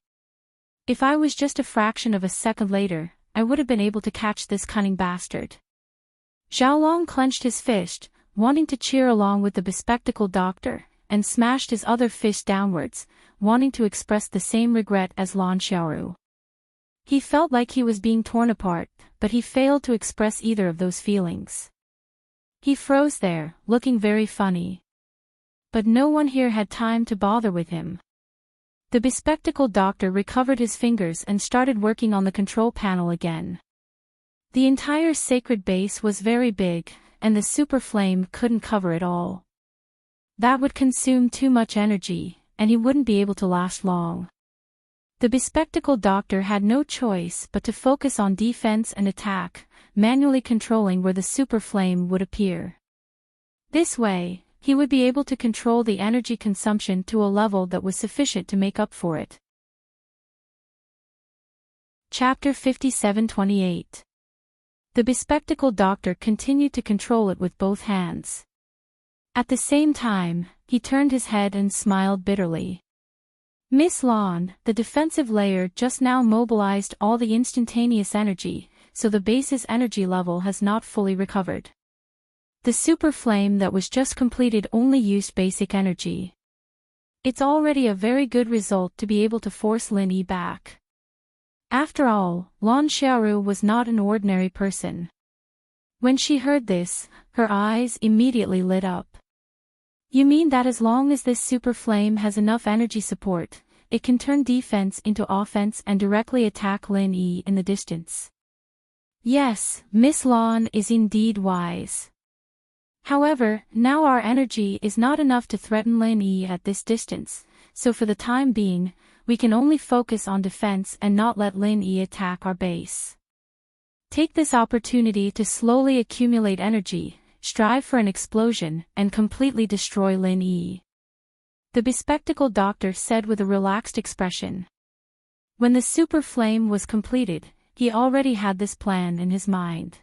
If I was just a fraction of a second later, I would have been able to catch this cunning bastard. Xiaolong clenched his fist, wanting to cheer along with the bespectacled doctor, and smashed his other fist downwards, wanting to express the same regret as Lan Xiaoru. He felt like he was being torn apart, but he failed to express either of those feelings. He froze there, looking very funny. But no one here had time to bother with him. The bespectacled doctor recovered his fingers and started working on the control panel again. The entire sacred base was very big, and the super flame couldn't cover it all. That would consume too much energy, and he wouldn't be able to last long. The bespectacled doctor had no choice but to focus on defense and attack, manually controlling where the super flame would appear. This way, he would be able to control the energy consumption to a level that was sufficient to make up for it. Chapter 57:28. The bespectacled doctor continued to control it with both hands. At the same time, he turned his head and smiled bitterly. Miss Lawn, the defensive layer just now mobilized all the instantaneous energy, so the base's energy level has not fully recovered. The super flame that was just completed only used basic energy. It's already a very good result to be able to force Lin Yi back. After all, Lan Xiaoru was not an ordinary person. When she heard this, her eyes immediately lit up. You mean that as long as this super flame has enough energy support, it can turn defense into offense and directly attack Lin Yi in the distance? Yes, Miss Lawn is indeed wise. However, now our energy is not enough to threaten Lin Yi at this distance, so for the time being, we can only focus on defense and not let Lin Yi attack our base. Take this opportunity to slowly accumulate energy, strive for an explosion, and completely destroy Lin Yi. The bespectacled doctor said with a relaxed expression. When the super flame was completed, he already had this plan in his mind.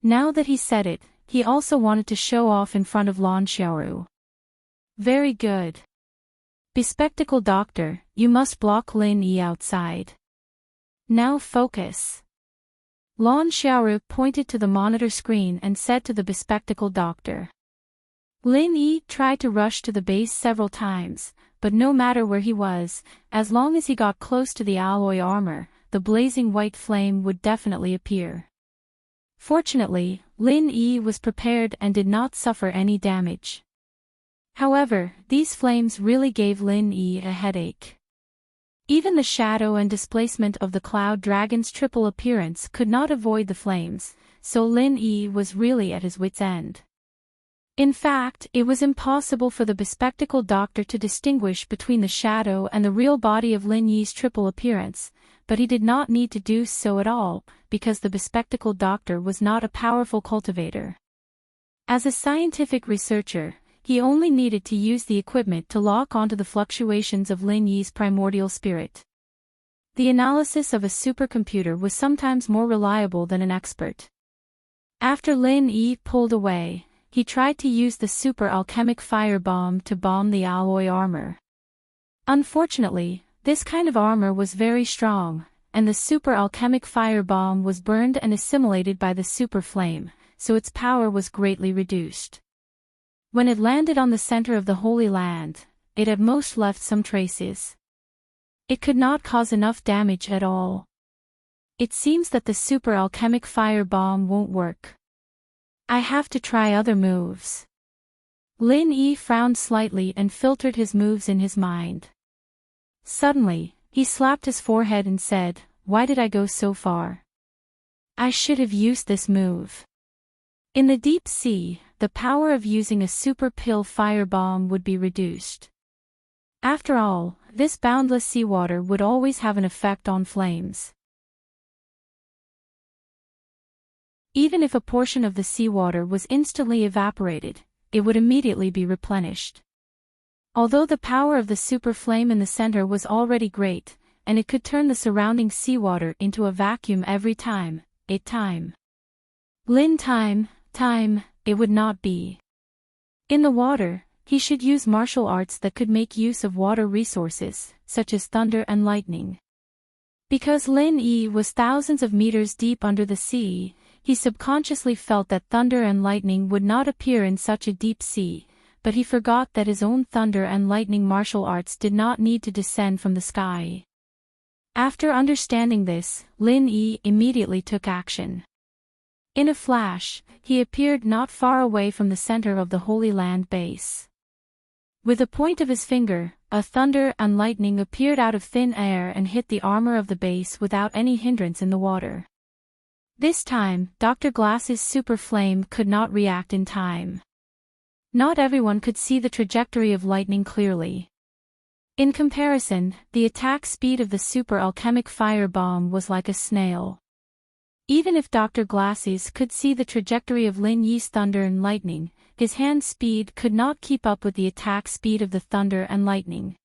Now that he said it, he also wanted to show off in front of Lan Xiaoru. Very good. Bespectacled doctor, you must block Lin Yi outside. Now focus. Lan Xiaoru pointed to the monitor screen and said to the bespectacled doctor. Lin Yi tried to rush to the base several times, but no matter where he was, as long as he got close to the alloy armor, the blazing white flame would definitely appear. Fortunately, Lin Yi was prepared and did not suffer any damage. However, these flames really gave Lin Yi a headache. Even the shadow and displacement of the Cloud Dragon's triple appearance could not avoid the flames, so Lin Yi was really at his wit's end. In fact, it was impossible for the bespectacled doctor to distinguish between the shadow and the real body of Lin Yi's triple appearance, but he did not need to do so at all, because the bespectacled doctor was not a powerful cultivator. As a scientific researcher, he only needed to use the equipment to lock onto the fluctuations of Lin Yi's primordial spirit. The analysis of a supercomputer was sometimes more reliable than an expert. After Lin Yi pulled away, he tried to use the super alchemic fire bomb to bomb the alloy armor. Unfortunately, this kind of armor was very strong, and the super alchemic fire bomb was burned and assimilated by the super flame, so its power was greatly reduced. When it landed on the center of the Holy Land, it at most left some traces. It could not cause enough damage at all. It seems that the super alchemic fire bomb won't work. I have to try other moves. Lin Yi frowned slightly and filtered his moves in his mind. Suddenly, he slapped his forehead and said, "Why did I go so far? I should have used this move." In the deep sea, the power of using a super pill fire bomb would be reduced. After all, this boundless seawater would always have an effect on flames. Even if a portion of the seawater was instantly evaporated, it would immediately be replenished. Although the power of the super flame in the center was already great, and it could turn the surrounding seawater into a vacuum every time, it would not be. In the water, he should use martial arts that could make use of water resources, such as thunder and lightning. Because Lin Yi was thousands of meters deep under the sea, he subconsciously felt that thunder and lightning would not appear in such a deep sea, but he forgot that his own thunder and lightning martial arts did not need to descend from the sky. After understanding this, Lin Yi immediately took action. In a flash, he appeared not far away from the center of the Holy Land base. With a point of his finger, a thunder and lightning appeared out of thin air and hit the armor of the base without any hindrance in the water. This time, Dr. Glass's super flame could not react in time. Not everyone could see the trajectory of lightning clearly. In comparison, the attack speed of the super alchemic fire bomb was like a snail. Even if Dr. Glasses could see the trajectory of Lin Yi's thunder and lightning, his hand speed could not keep up with the attack speed of the thunder and lightning.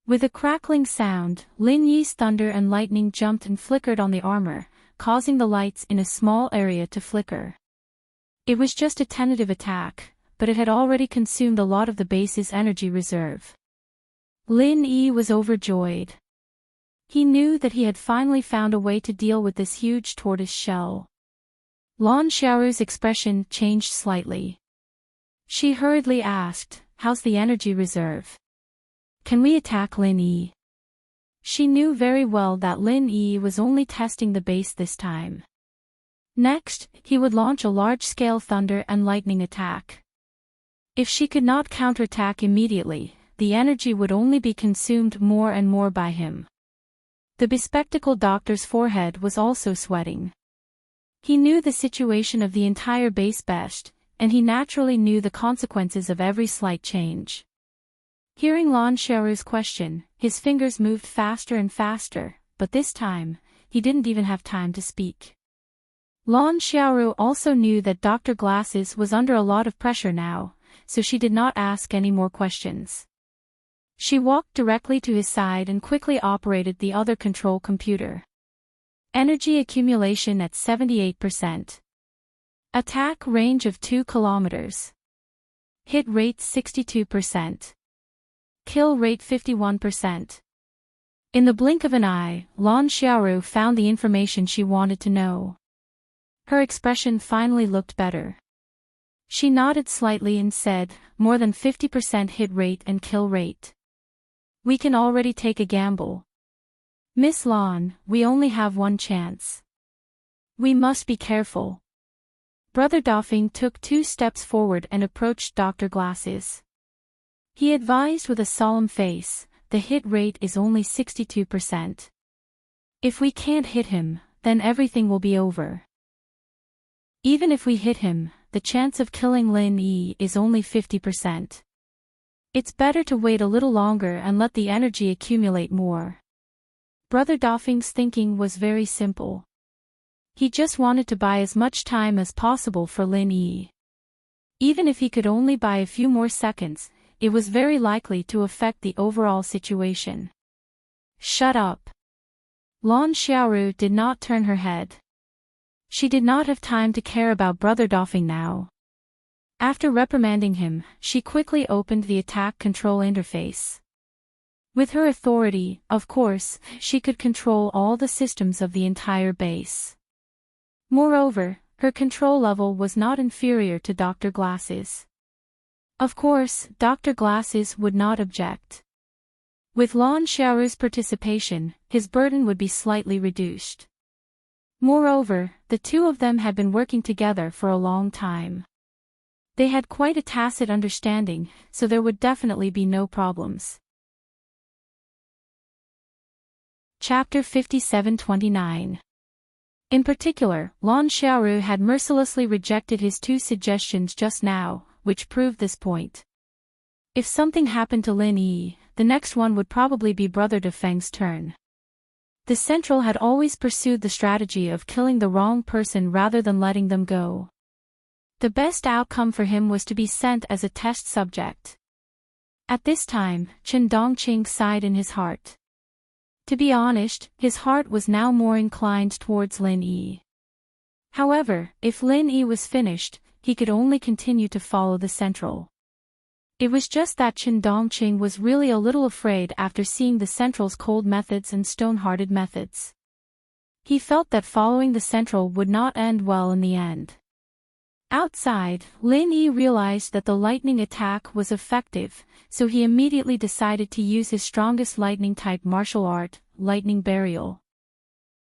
With a crackling sound, Lin Yi's thunder and lightning jumped and flickered on the armor, causing the lights in a small area to flicker. It was just a tentative attack, but it had already consumed a lot of the base's energy reserve. Lin Yi was overjoyed. He knew that he had finally found a way to deal with this huge tortoise shell. Lan Xiaoru's expression changed slightly. She hurriedly asked, "How's the energy reserve? Can we attack Lin Yi?" She knew very well that Lin Yi was only testing the base this time. Next, he would launch a large-scale thunder and lightning attack. If she could not counterattack immediately, the energy would only be consumed more and more by him. The bespectacled doctor's forehead was also sweating. He knew the situation of the entire base best, and he naturally knew the consequences of every slight change. Hearing Lan Xiaoru's question, his fingers moved faster and faster, but this time, he didn't even have time to speak. Lan Xiaoru also knew that Dr. Glasses was under a lot of pressure now, so she did not ask any more questions. She walked directly to his side and quickly operated the other control computer. Energy accumulation at 78%. Attack range of 2 kilometers. Hit rate 62%. Kill rate 51%. In the blink of an eye, Lan Xiaoru found the information she wanted to know. Her expression finally looked better. She nodded slightly and said, "More than 50% hit rate and kill rate. We can already take a gamble. Miss Lan, we only have one chance. We must be careful." Brother Dofing took 2 steps forward and approached Dr. Glasses. He advised with a solemn face, "The hit rate is only 62%. If we can't hit him, then everything will be over. Even if we hit him, the chance of killing Lin Yi is only 50%. It's better to wait a little longer and let the energy accumulate more." Brother Dofing's thinking was very simple. He just wanted to buy as much time as possible for Lin Yi. Even if he could only buy a few more seconds, it was very likely to affect the overall situation. "Shut up." Lan Xiaoru did not turn her head. She did not have time to care about Brother Dofing now. After reprimanding him, she quickly opened the attack control interface. With her authority, of course, she could control all the systems of the entire base. Moreover, her control level was not inferior to Dr. Glasses. Of course, Dr. Glasses would not object. With Lan Xiaoru's participation, his burden would be slightly reduced. Moreover, the two of them had been working together for a long time. They had quite a tacit understanding, so there would definitely be no problems. Chapter 57-29. In particular, Lan Xiaoru had mercilessly rejected his 2 suggestions just now, which proved this point. If something happened to Lin Yi, the next one would probably be Brother Dofeng's turn. The Central had always pursued the strategy of killing the wrong person rather than letting them go. The best outcome for him was to be sent as a test subject. At this time, Chen Dongqing sighed in his heart. To be honest, his heart was now more inclined towards Lin Yi. However, if Lin Yi was finished, he could only continue to follow the Central. It was just that Chen Dongqing was really a little afraid after seeing the Central's cold methods and stone-hearted methods. He felt that following the Central would not end well in the end. Outside, Lin Yi realized that the lightning attack was effective, so he immediately decided to use his strongest lightning-type martial art, lightning burial.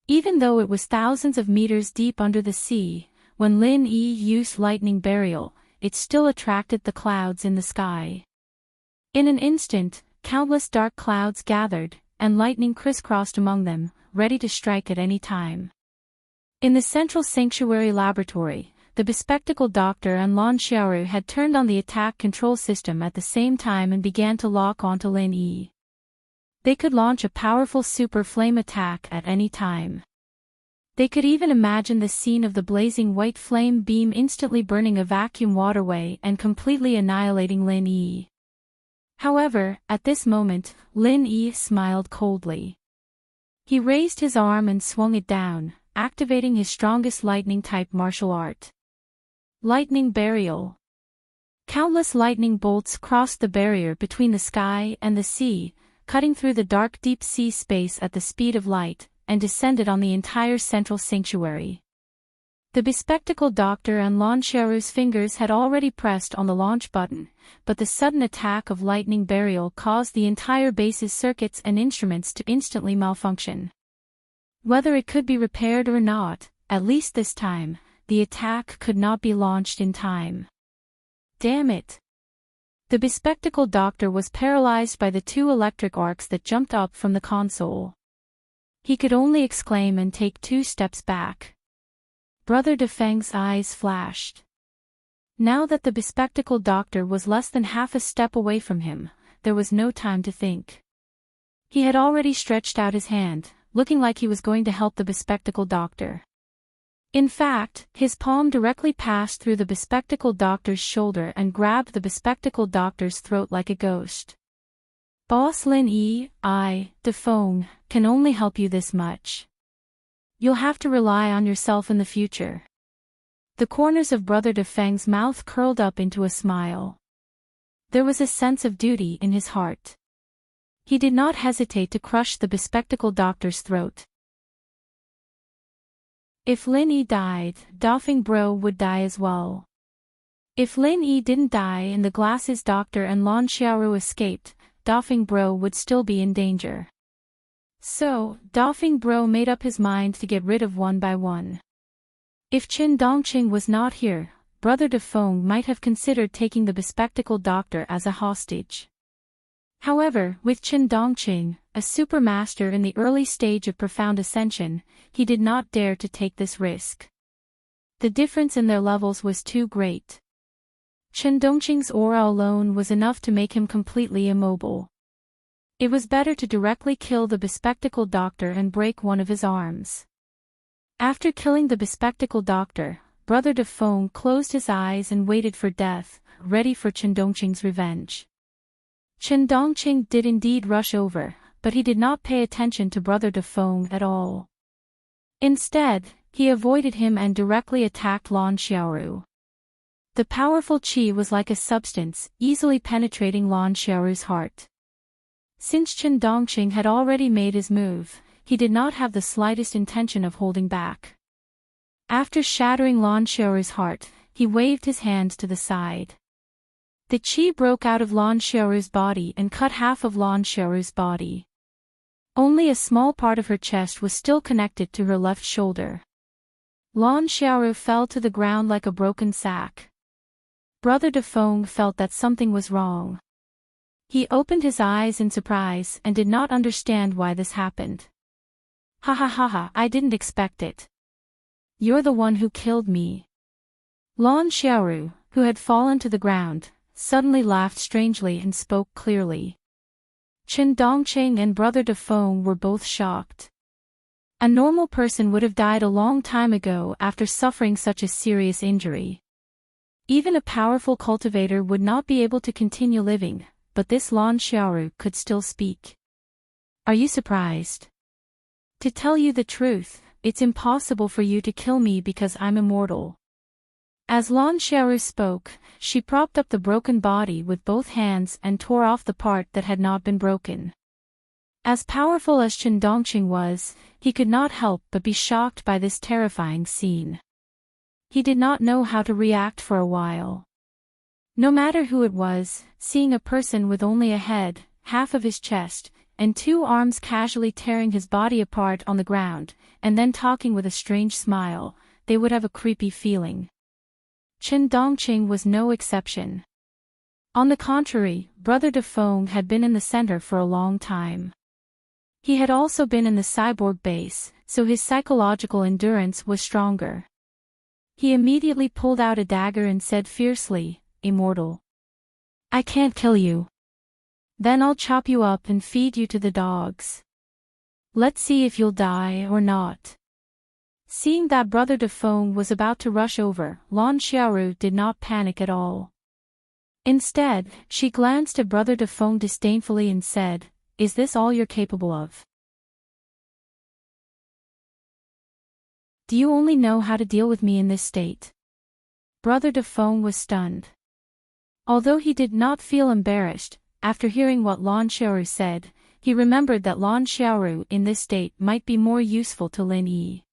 Even though it was thousands of meters deep under the sea, when Lin Yi used lightning burial, it still attracted the clouds in the sky. In an instant, countless dark clouds gathered, and lightning crisscrossed among them, ready to strike at any time. In the central sanctuary laboratory, the bespectacled doctor and Lan Xiaoru had turned on the attack control system at the same time and began to lock onto Lin Yi. They could launch a powerful super flame attack at any time. They could even imagine the scene of the blazing white flame beam instantly burning a vacuum waterway and completely annihilating Lin Yi. However, at this moment, Lin Yi smiled coldly. He raised his arm and swung it down, activating his strongest lightning-type martial art. Lightning Burial. Countless lightning bolts crossed the barrier between the sky and the sea, cutting through the dark deep sea space at the speed of light, and descended on the entire central sanctuary. The bespectacled doctor and Lan Xiaoru's fingers had already pressed on the launch button, but the sudden attack of lightning burial caused the entire base's circuits and instruments to instantly malfunction. Whether it could be repaired or not, at least this time, the attack could not be launched in time. Damn it! The bespectacled doctor was paralyzed by the two electric arcs that jumped up from the console. He could only exclaim and take 2 steps back. Brother Defeng's eyes flashed. Now that the bespectacled doctor was less than half a step away from him, there was no time to think. He had already stretched out his hand, looking like he was going to help the bespectacled doctor. In fact, his palm directly passed through the bespectacled doctor's shoulder and grabbed the bespectacled doctor's throat like a ghost. Boss Lin Yi, Defeng, can only help you this much. You'll have to rely on yourself in the future. The corners of Brother Defeng's mouth curled up into a smile. There was a sense of duty in his heart. He did not hesitate to crush the bespectacled doctor's throat. If Lin Yi died, Dafeng Bro would die as well. If Lin Yi didn't die and the glasses doctor and Lan Xiaoru escaped, Dafeng Bro would still be in danger. So, Dafeng Bro made up his mind to get rid of one by one. If Qin Dongqing was not here, Brother Defeng might have considered taking the bespectacled doctor as a hostage. However, with Qin Dongqing, a supermaster in the early stage of profound ascension, he did not dare to take this risk. The difference in their levels was too great. Qin Dongqing's aura alone was enough to make him completely immobile. It was better to directly kill the bespectacled doctor and break one of his arms. After killing the bespectacled doctor, Brother Defeng closed his eyes and waited for death, ready for Qin Dongqing's revenge. Qin Dongqing did indeed rush over, but he did not pay attention to Brother Defeng at all. Instead, he avoided him and directly attacked Lan Xiaoru. The powerful qi was like a substance, easily penetrating Lan Xiaoru's heart. Since Qin Dongqing had already made his move, he did not have the slightest intention of holding back. After shattering Lan Xiaoru's heart, he waved his hand to the side. The qi broke out of Lan Xiaoru's body and cut half of Lan Xiaoru's body. Only a small part of her chest was still connected to her left shoulder. Lan Xiaoru fell to the ground like a broken sack. Brother Defeng felt that something was wrong. He opened his eyes in surprise and did not understand why this happened. Ha ha ha ha, I didn't expect it. You're the one who killed me. Lan Xiaoru, who had fallen to the ground, suddenly laughed strangely and spoke clearly. Qin Dongqing and Brother Defeng were both shocked. A normal person would have died a long time ago after suffering such a serious injury. Even a powerful cultivator would not be able to continue living, but this Lan Xiaoru could still speak. Are you surprised? To tell you the truth, it's impossible for you to kill me because I'm immortal. As Lan Xiaoru spoke, she propped up the broken body with both hands and tore off the part that had not been broken. As powerful as Qin Dongqing was, he could not help but be shocked by this terrifying scene. He did not know how to react for a while. No matter who it was, seeing a person with only a head, half of his chest, and two arms casually tearing his body apart on the ground, and then talking with a strange smile, they would have a creepy feeling. Chen Dongqing was no exception. On the contrary, Brother Defong had been in the center for a long time. He had also been in the cyborg base, so his psychological endurance was stronger. He immediately pulled out a dagger and said fiercely, "Immortal. I can't kill you. Then I'll chop you up and feed you to the dogs. Let's see if you'll die or not." Seeing that Brother Defong was about to rush over, Lan Xiaoru did not panic at all. Instead, she glanced at Brother Defong disdainfully and said, "Is this all you're capable of? Do you only know how to deal with me in this state?" Brother Defong was stunned. Although he did not feel embarrassed, after hearing what Lan Xiaoru said, he remembered that Lan Xiaoru in this state might be more useful to Lin Yi.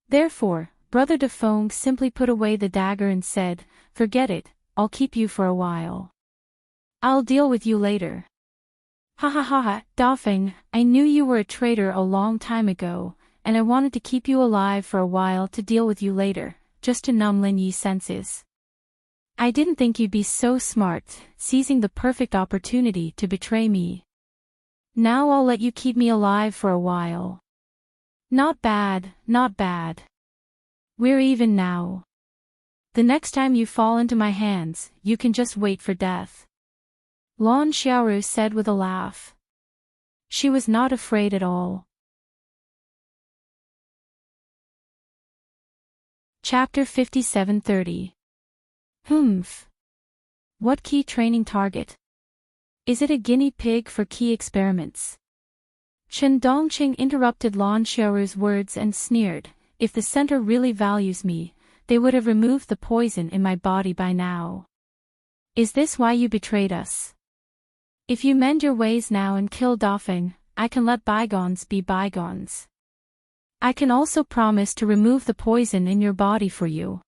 Therefore, Brother Defong simply put away the dagger and said, "Forget it, I'll keep you for a while. I'll deal with you later." "Ha ha ha ha, Dafeng, I knew you were a traitor a long time ago, and I wanted to keep you alive for a while to deal with you later, just to numb Lin Yi's senses. I didn't think you'd be so smart, seizing the perfect opportunity to betray me. Now I'll let you keep me alive for a while. Not bad, not bad. We're even now. The next time you fall into my hands, you can just wait for death." Lan Xiaoru said with a laugh. She was not afraid at all. Chapter 57:30. Humph. What key training target? Is it a guinea pig for key experiments? Chen Dongqing interrupted Lan Xiaoru's words and sneered, "If the center really values me, they would have removed the poison in my body by now. Is this why you betrayed us? If you mend your ways now and kill Dafeng, I can let bygones be bygones. I can also promise to remove the poison in your body for you.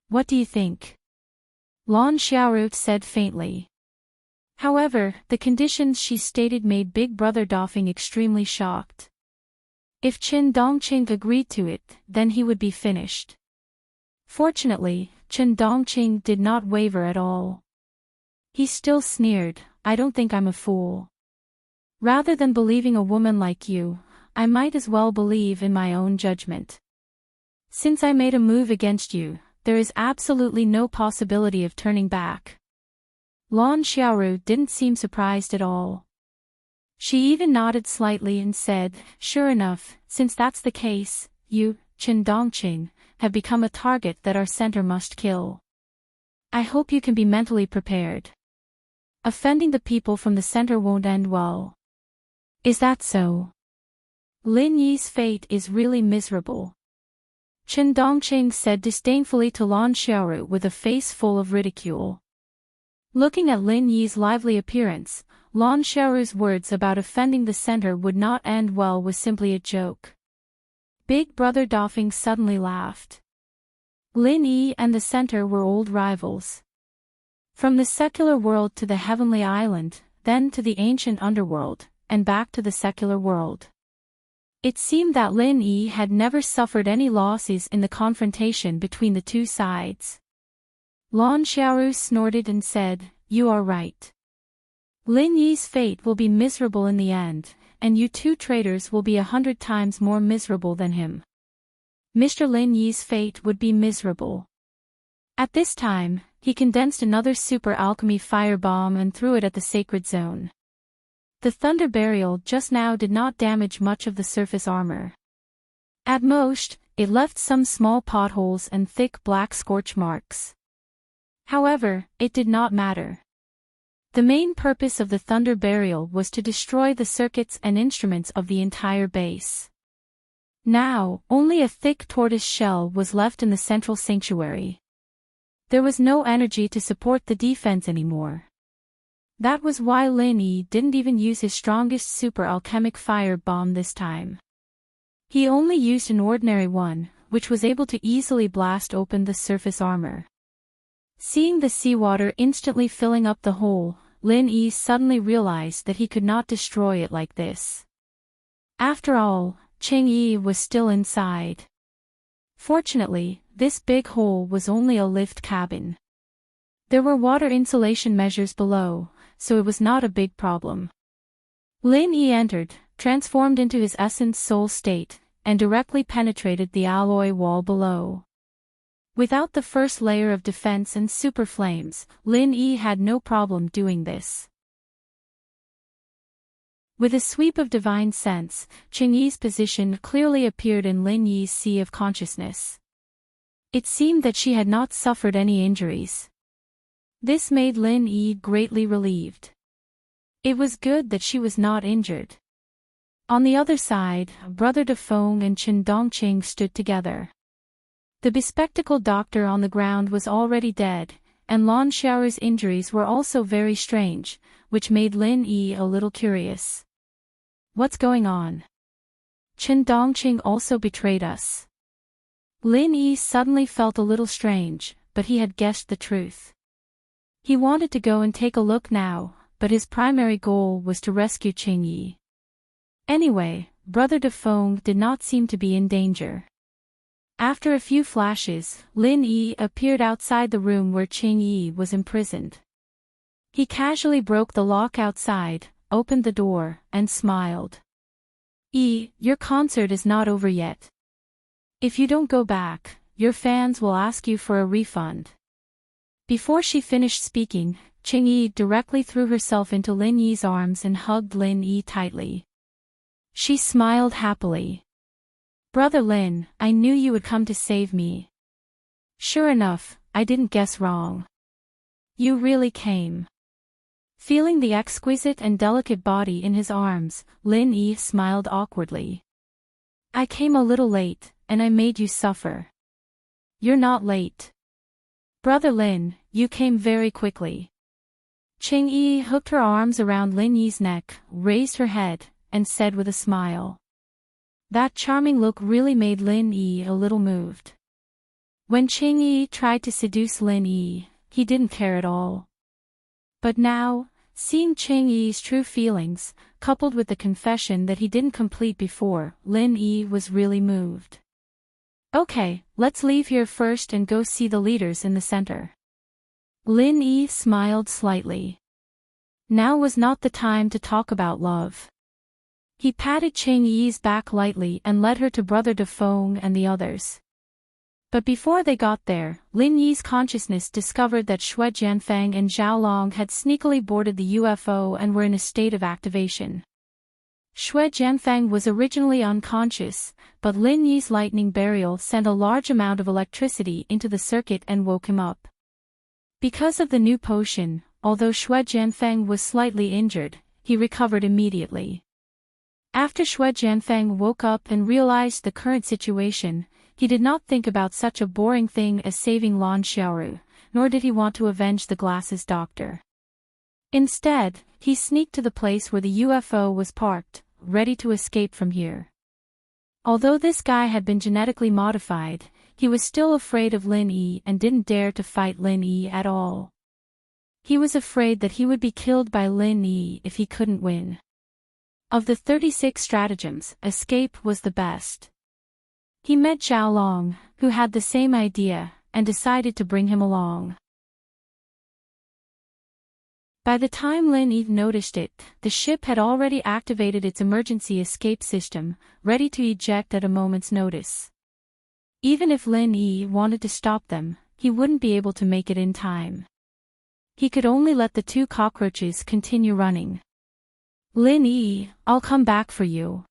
What do you think?" Lan Xiaoru said faintly. However, the conditions she stated made Big Brother Dafeng extremely shocked. If Chen Dongqing agreed to it, then he would be finished. Fortunately, Chen Dongqing did not waver at all. He still sneered, "I don't think I'm a fool. Rather than believing a woman like you, I might as well believe in my own judgment. Since I made a move against you, there is absolutely no possibility of turning back." Lan Xiaoru didn't seem surprised at all. She even nodded slightly and said, "Sure enough, since that's the case, you, Chen Dongqing, have become a target that our center must kill. I hope you can be mentally prepared. Offending the people from the center won't end well." "Is that so? Lin Yi's fate is really miserable," Chen Dongqing said disdainfully to Lan Xiaoru with a face full of ridicule. Looking at Lin Yi's lively appearance, Lan Xiaoru's words about offending the center would not end well was simply a joke. Big Brother Dafeng suddenly laughed. Lin Yi and the center were old rivals. From the secular world to the heavenly island, then to the ancient underworld, and back to the secular world. It seemed that Lin Yi had never suffered any losses in the confrontation between the two sides. Lan Xiaoru snorted and said, "You are right. Lin Yi's fate will be miserable in the end, and you two traitors will be 100 times more miserable than him. Mr. Lin Yi's fate would be miserable." At this time, he condensed another super alchemy firebomb and threw it at the sacred zone. The thunder burial just now did not damage much of the surface armor. At most, it left some small potholes and thick black scorch marks. However, it did not matter. The main purpose of the thunder burial was to destroy the circuits and instruments of the entire base. Now, only a thick tortoise shell was left in the central sanctuary. There was no energy to support the defense anymore. That was why Lin Yi didn't even use his strongest super alchemic fire bomb this time. He only used an ordinary one, which was able to easily blast open the surface armor. Seeing the seawater instantly filling up the hole, Lin Yi suddenly realized that he could not destroy it like this. After all, Ching Yi was still inside. Fortunately, this big hole was only a lift cabin. There were water insulation measures below, so it was not a big problem. Lin Yi entered, transformed into his essence soul state, and directly penetrated the alloy wall below. Without the first layer of defense and super flames, Lin Yi had no problem doing this. With a sweep of divine sense, Ching Yi's position clearly appeared in Lin Yi's sea of consciousness. It seemed that she had not suffered any injuries. This made Lin Yi greatly relieved. It was good that she was not injured. On the other side, Brother Defeng and Chen Dongqing stood together. The bespectacled doctor on the ground was already dead, and Lan Xiaoru's injuries were also very strange, which made Lin Yi a little curious. What's going on? Chen Dongqing also betrayed us. Lin Yi suddenly felt a little strange, but he had guessed the truth. He wanted to go and take a look now, but his primary goal was to rescue Ching Yi. Anyway, Brother Defeng did not seem to be in danger. After a few flashes, Lin Yi appeared outside the room where Ching Yi was imprisoned. He casually broke the lock outside, opened the door, and smiled. "Yi, your concert is not over yet. If you don't go back, your fans will ask you for a refund." Before she finished speaking, Ching Yi directly threw herself into Lin Yi's arms and hugged Lin Yi tightly. She smiled happily. "Brother Lin, I knew you would come to save me. Sure enough, I didn't guess wrong. You really came." Feeling the exquisite and delicate body in his arms, Lin Yi smiled awkwardly. "I came a little late, and I made you suffer." "You're not late. Brother Lin, you came very quickly." Ching Yi hooked her arms around Lin Yi's neck, raised her head, and said with a smile. That charming look really made Lin Yi a little moved. When Ching Yi tried to seduce Lin Yi, he didn't care at all. But now, seeing Ching Yi's true feelings, coupled with the confession that he didn't complete before, Lin Yi was really moved. "Okay, let's leave here first and go see the leaders in the center." Lin Yi smiled slightly. Now was not the time to talk about love. He patted Ching Yi's back lightly and led her to Brother Defeng and the others. But before they got there, Lin Yi's consciousness discovered that Xue Jianfeng and Zhao Long had sneakily boarded the UFO and were in a state of activation. Xue Jianfeng was originally unconscious, but Lin Yi's lightning burial sent a large amount of electricity into the circuit and woke him up. Because of the new potion, although Xue Jianfeng was slightly injured, he recovered immediately. After Xue Jianfeng woke up and realized the current situation, he did not think about such a boring thing as saving Lan Xiaoru, nor did he want to avenge the glasses doctor. Instead, he sneaked to the place where the UFO was parked, ready to escape from here. Although this guy had been genetically modified, he was still afraid of Lin Yi and didn't dare to fight Lin Yi at all. He was afraid that he would be killed by Lin Yi if he couldn't win. Of the 36 stratagems, escape was the best. He met Zhao Long, who had the same idea, and decided to bring him along. By the time Lin Yi noticed it, the ship had already activated its emergency escape system, ready to eject at a moment's notice. Even if Lin Yi wanted to stop them, he wouldn't be able to make it in time. He could only let the two cockroaches continue running. "Lin Yi, I'll come back for you.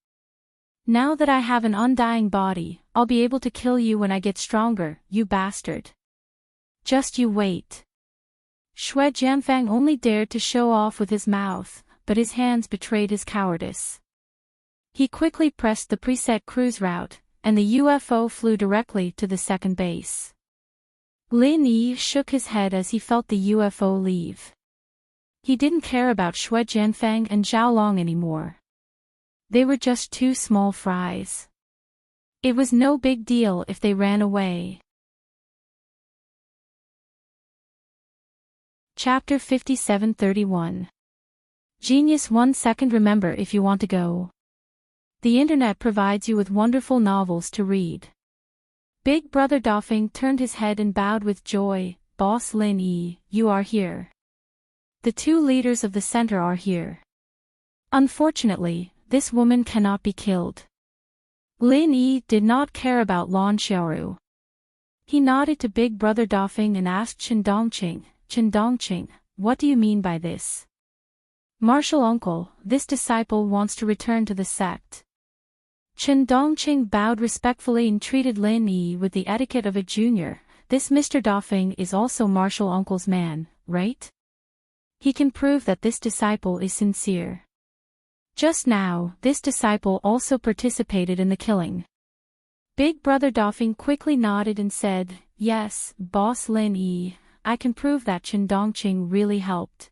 Now that I have an undying body, I'll be able to kill you when I get stronger, you bastard. Just you wait." Xue Jianfeng only dared to show off with his mouth, but his hands betrayed his cowardice. He quickly pressed the preset cruise route, and the UFO flew directly to the second base. Lin Yi shook his head as he felt the UFO leave. He didn't care about Xue Jianfeng and Zhao Long anymore. They were just two small fries. It was no big deal if they ran away. Chapter 57:31. Genius 1 second. Remember, if you want to go. The internet provides you with wonderful novels to read. Big Brother Doffing turned his head and bowed with joy. Boss Lin Yi, you are here. The two leaders of the center are here. Unfortunately, this woman cannot be killed. Lin Yi did not care about Lan Xiaoru. He nodded to Big Brother Doffing and asked Chen Dongqing, what do you mean by this? Martial uncle, this disciple wants to return to the sect. Chen Dongqing bowed respectfully and treated Lin Yi with the etiquette of a junior. This Mr. Doffing is also Martial uncle's man, right? He can prove that this disciple is sincere. Just now, this disciple also participated in the killing. Big Brother Doffing quickly nodded and said, yes, Boss Lin Yi, I can prove that Chen Dongqing really helped.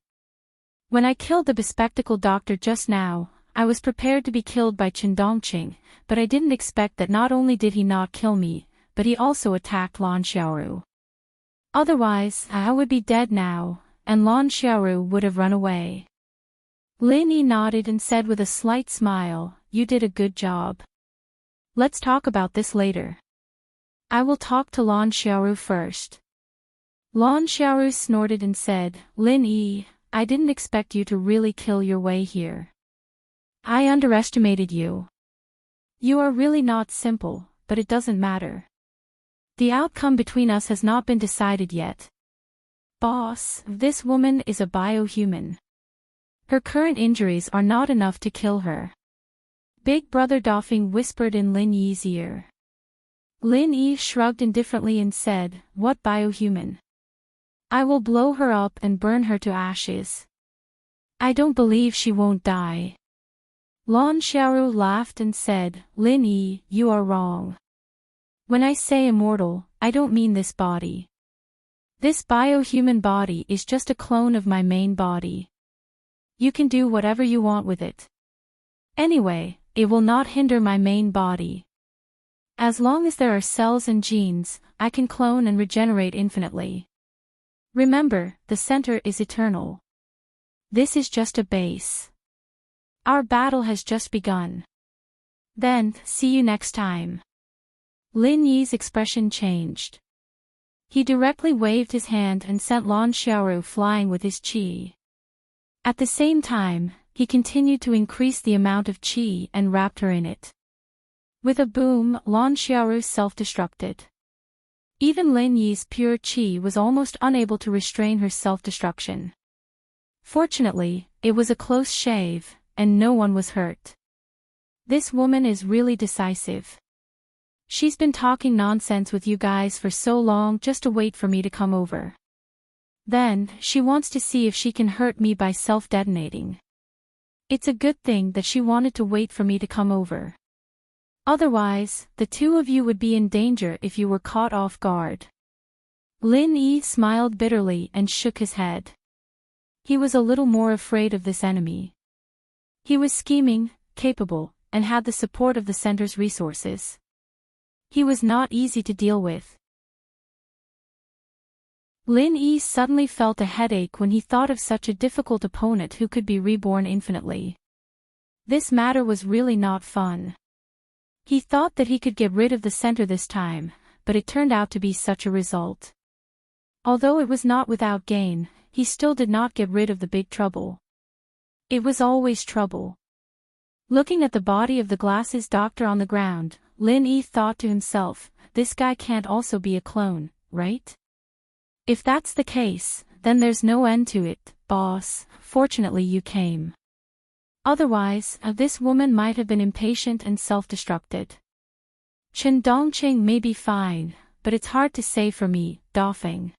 When I killed the bespectacled doctor just now, I was prepared to be killed by Chen Dongqing, but I didn't expect that not only did he not kill me, but he also attacked Lan Xiaoru. Otherwise, I would be dead now, and Lan Xiaoru would have run away. Lin Yi nodded and said with a slight smile, you did a good job. Let's talk about this later. I will talk to Lan Xiaoru first. Lan Xiaoru snorted and said, Lin Yi, I didn't expect you to really kill your way here. I underestimated you. You are really not simple, but it doesn't matter. The outcome between us has not been decided yet. Boss, this woman is a biohuman. Her current injuries are not enough to kill her. Big Brother Doffing whispered in Lin Yi's ear. Lin Yi shrugged indifferently and said, what biohuman? I will blow her up and burn her to ashes. I don't believe she won't die. Lan Xiaoru laughed and said, Lin Yi, you are wrong. When I say immortal, I don't mean this body. This biohuman body is just a clone of my main body. You can do whatever you want with it. Anyway, it will not hinder my main body. As long as there are cells and genes, I can clone and regenerate infinitely. Remember, the center is eternal. This is just a base. Our battle has just begun. Then, see you next time. Lin Yi's expression changed. He directly waved his hand and sent Lan Xiaoru flying with his qi. At the same time, he continued to increase the amount of qi and wrapped her in it. With a boom, Lan Xiaoru self-destructed. Even Lin Yi's pure qi was almost unable to restrain her self-destruction. Fortunately, it was a close shave, and no one was hurt. This woman is really decisive. She's been talking nonsense with you guys for so long just to wait for me to come over. Then, she wants to see if she can hurt me by self-detonating. It's a good thing that she wanted to wait for me to come over. Otherwise, the two of you would be in danger if you were caught off guard. Lin Yi smiled bitterly and shook his head. He was a little more afraid of this enemy. He was scheming, capable, and had the support of the center's resources. He was not easy to deal with. Lin Yi suddenly felt a headache when he thought of such a difficult opponent who could be reborn infinitely. This matter was really not fun. He thought that he could get rid of the center this time, but it turned out to be such a result. Although it was not without gain, he still did not get rid of the big trouble. It was always trouble. Looking at the body of the glasses doctor on the ground, Lin Yi thought to himself, this guy can't also be a clone, right? If that's the case, then there's no end to it, boss. Fortunately you came. Otherwise, this woman might have been impatient and self-destructed. Chen Dongqing may be fine, but it's hard to say for me, Doffing.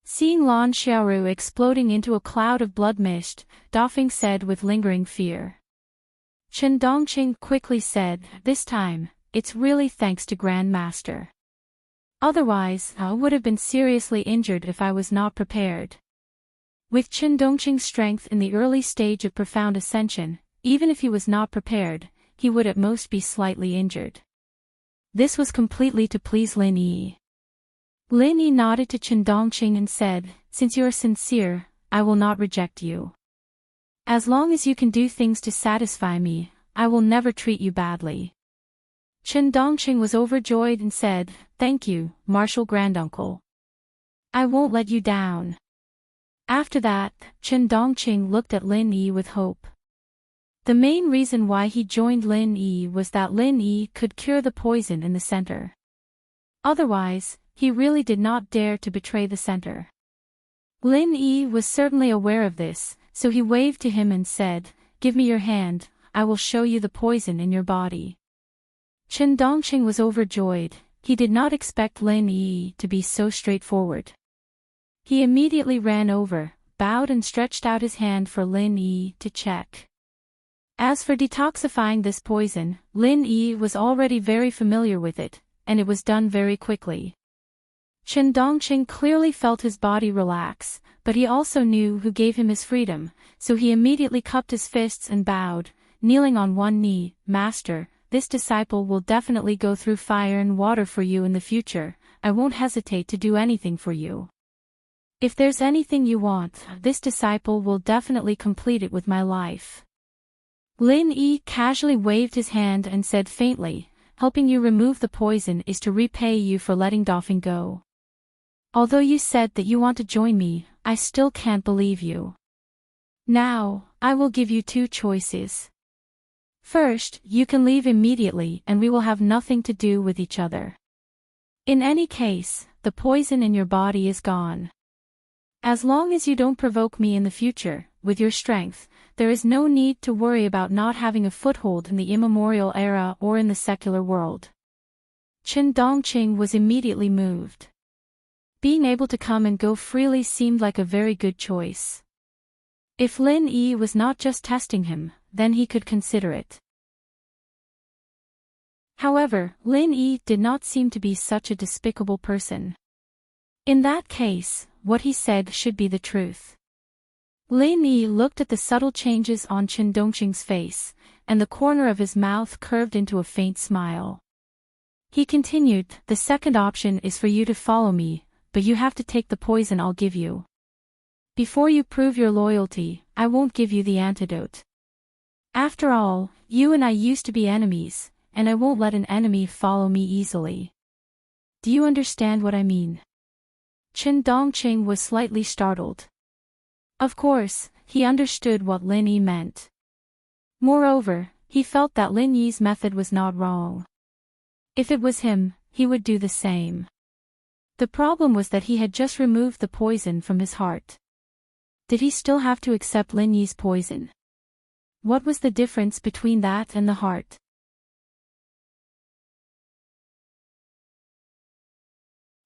Seeing Lan Xiaoru exploding into a cloud of blood mist, Doffing said with lingering fear. Chen Dongqing quickly said, this time, it's really thanks to Grand Master. Otherwise, I would have been seriously injured if I was not prepared. With Chen Dongqing's strength in the early stage of profound ascension, even if he was not prepared, he would at most be slightly injured. This was completely to please Lin Yi. Lin Yi nodded to Chen Dongqing and said, "Since you are sincere, I will not reject you. As long as you can do things to satisfy me, I will never treat you badly." Chen Dongqing was overjoyed and said, "Thank you, Martial Granduncle. I won't let you down." After that, Chen Dongqing looked at Lin Yi with hope. The main reason why he joined Lin Yi was that Lin Yi could cure the poison in the center. Otherwise, he really did not dare to betray the center. Lin Yi was certainly aware of this, so he waved to him and said, "Give me your hand, I will show you the poison in your body." Chen Dongqing was overjoyed. He did not expect Lin Yi to be so straightforward. He immediately ran over, bowed and stretched out his hand for Lin Yi to check. As for detoxifying this poison, Lin Yi was already very familiar with it, and it was done very quickly. Chen Dongqing clearly felt his body relax, but he also knew who gave him his freedom, so he immediately cupped his fists and bowed, kneeling on one knee. "Master, this disciple will definitely go through fire and water for you in the future. I won't hesitate to do anything for you. If there's anything you want, this disciple will definitely complete it with my life." Lin Yi casually waved his hand and said faintly, "Helping you remove the poison is to repay you for letting Dofeng go. Although you said that you want to join me, I still can't believe you. Now, I will give you two choices. First, you can leave immediately and we will have nothing to do with each other. In any case, the poison in your body is gone. As long as you don't provoke me in the future, with your strength, there is no need to worry about not having a foothold in the immemorial era or in the secular world." Chen Dongqing was immediately moved. Being able to come and go freely seemed like a very good choice. If Lin Yi was not just testing him, then he could consider it. However, Lin Yi did not seem to be such a despicable person. In that case, what he said should be the truth. Lin Yi looked at the subtle changes on Chen Dongqing's face, and the corner of his mouth curved into a faint smile. He continued, "The second option is for you to follow me, but you have to take the poison I'll give you. Before you prove your loyalty, I won't give you the antidote. After all, you and I used to be enemies, and I won't let an enemy follow me easily. Do you understand what I mean?" Chen Dongqing was slightly startled. Of course, he understood what Lin Yi meant. Moreover, he felt that Lin Yi's method was not wrong. If it was him, he would do the same. The problem was that he had just removed the poison from his heart. Did he still have to accept Lin Yi's poison? What was the difference between that and the heart?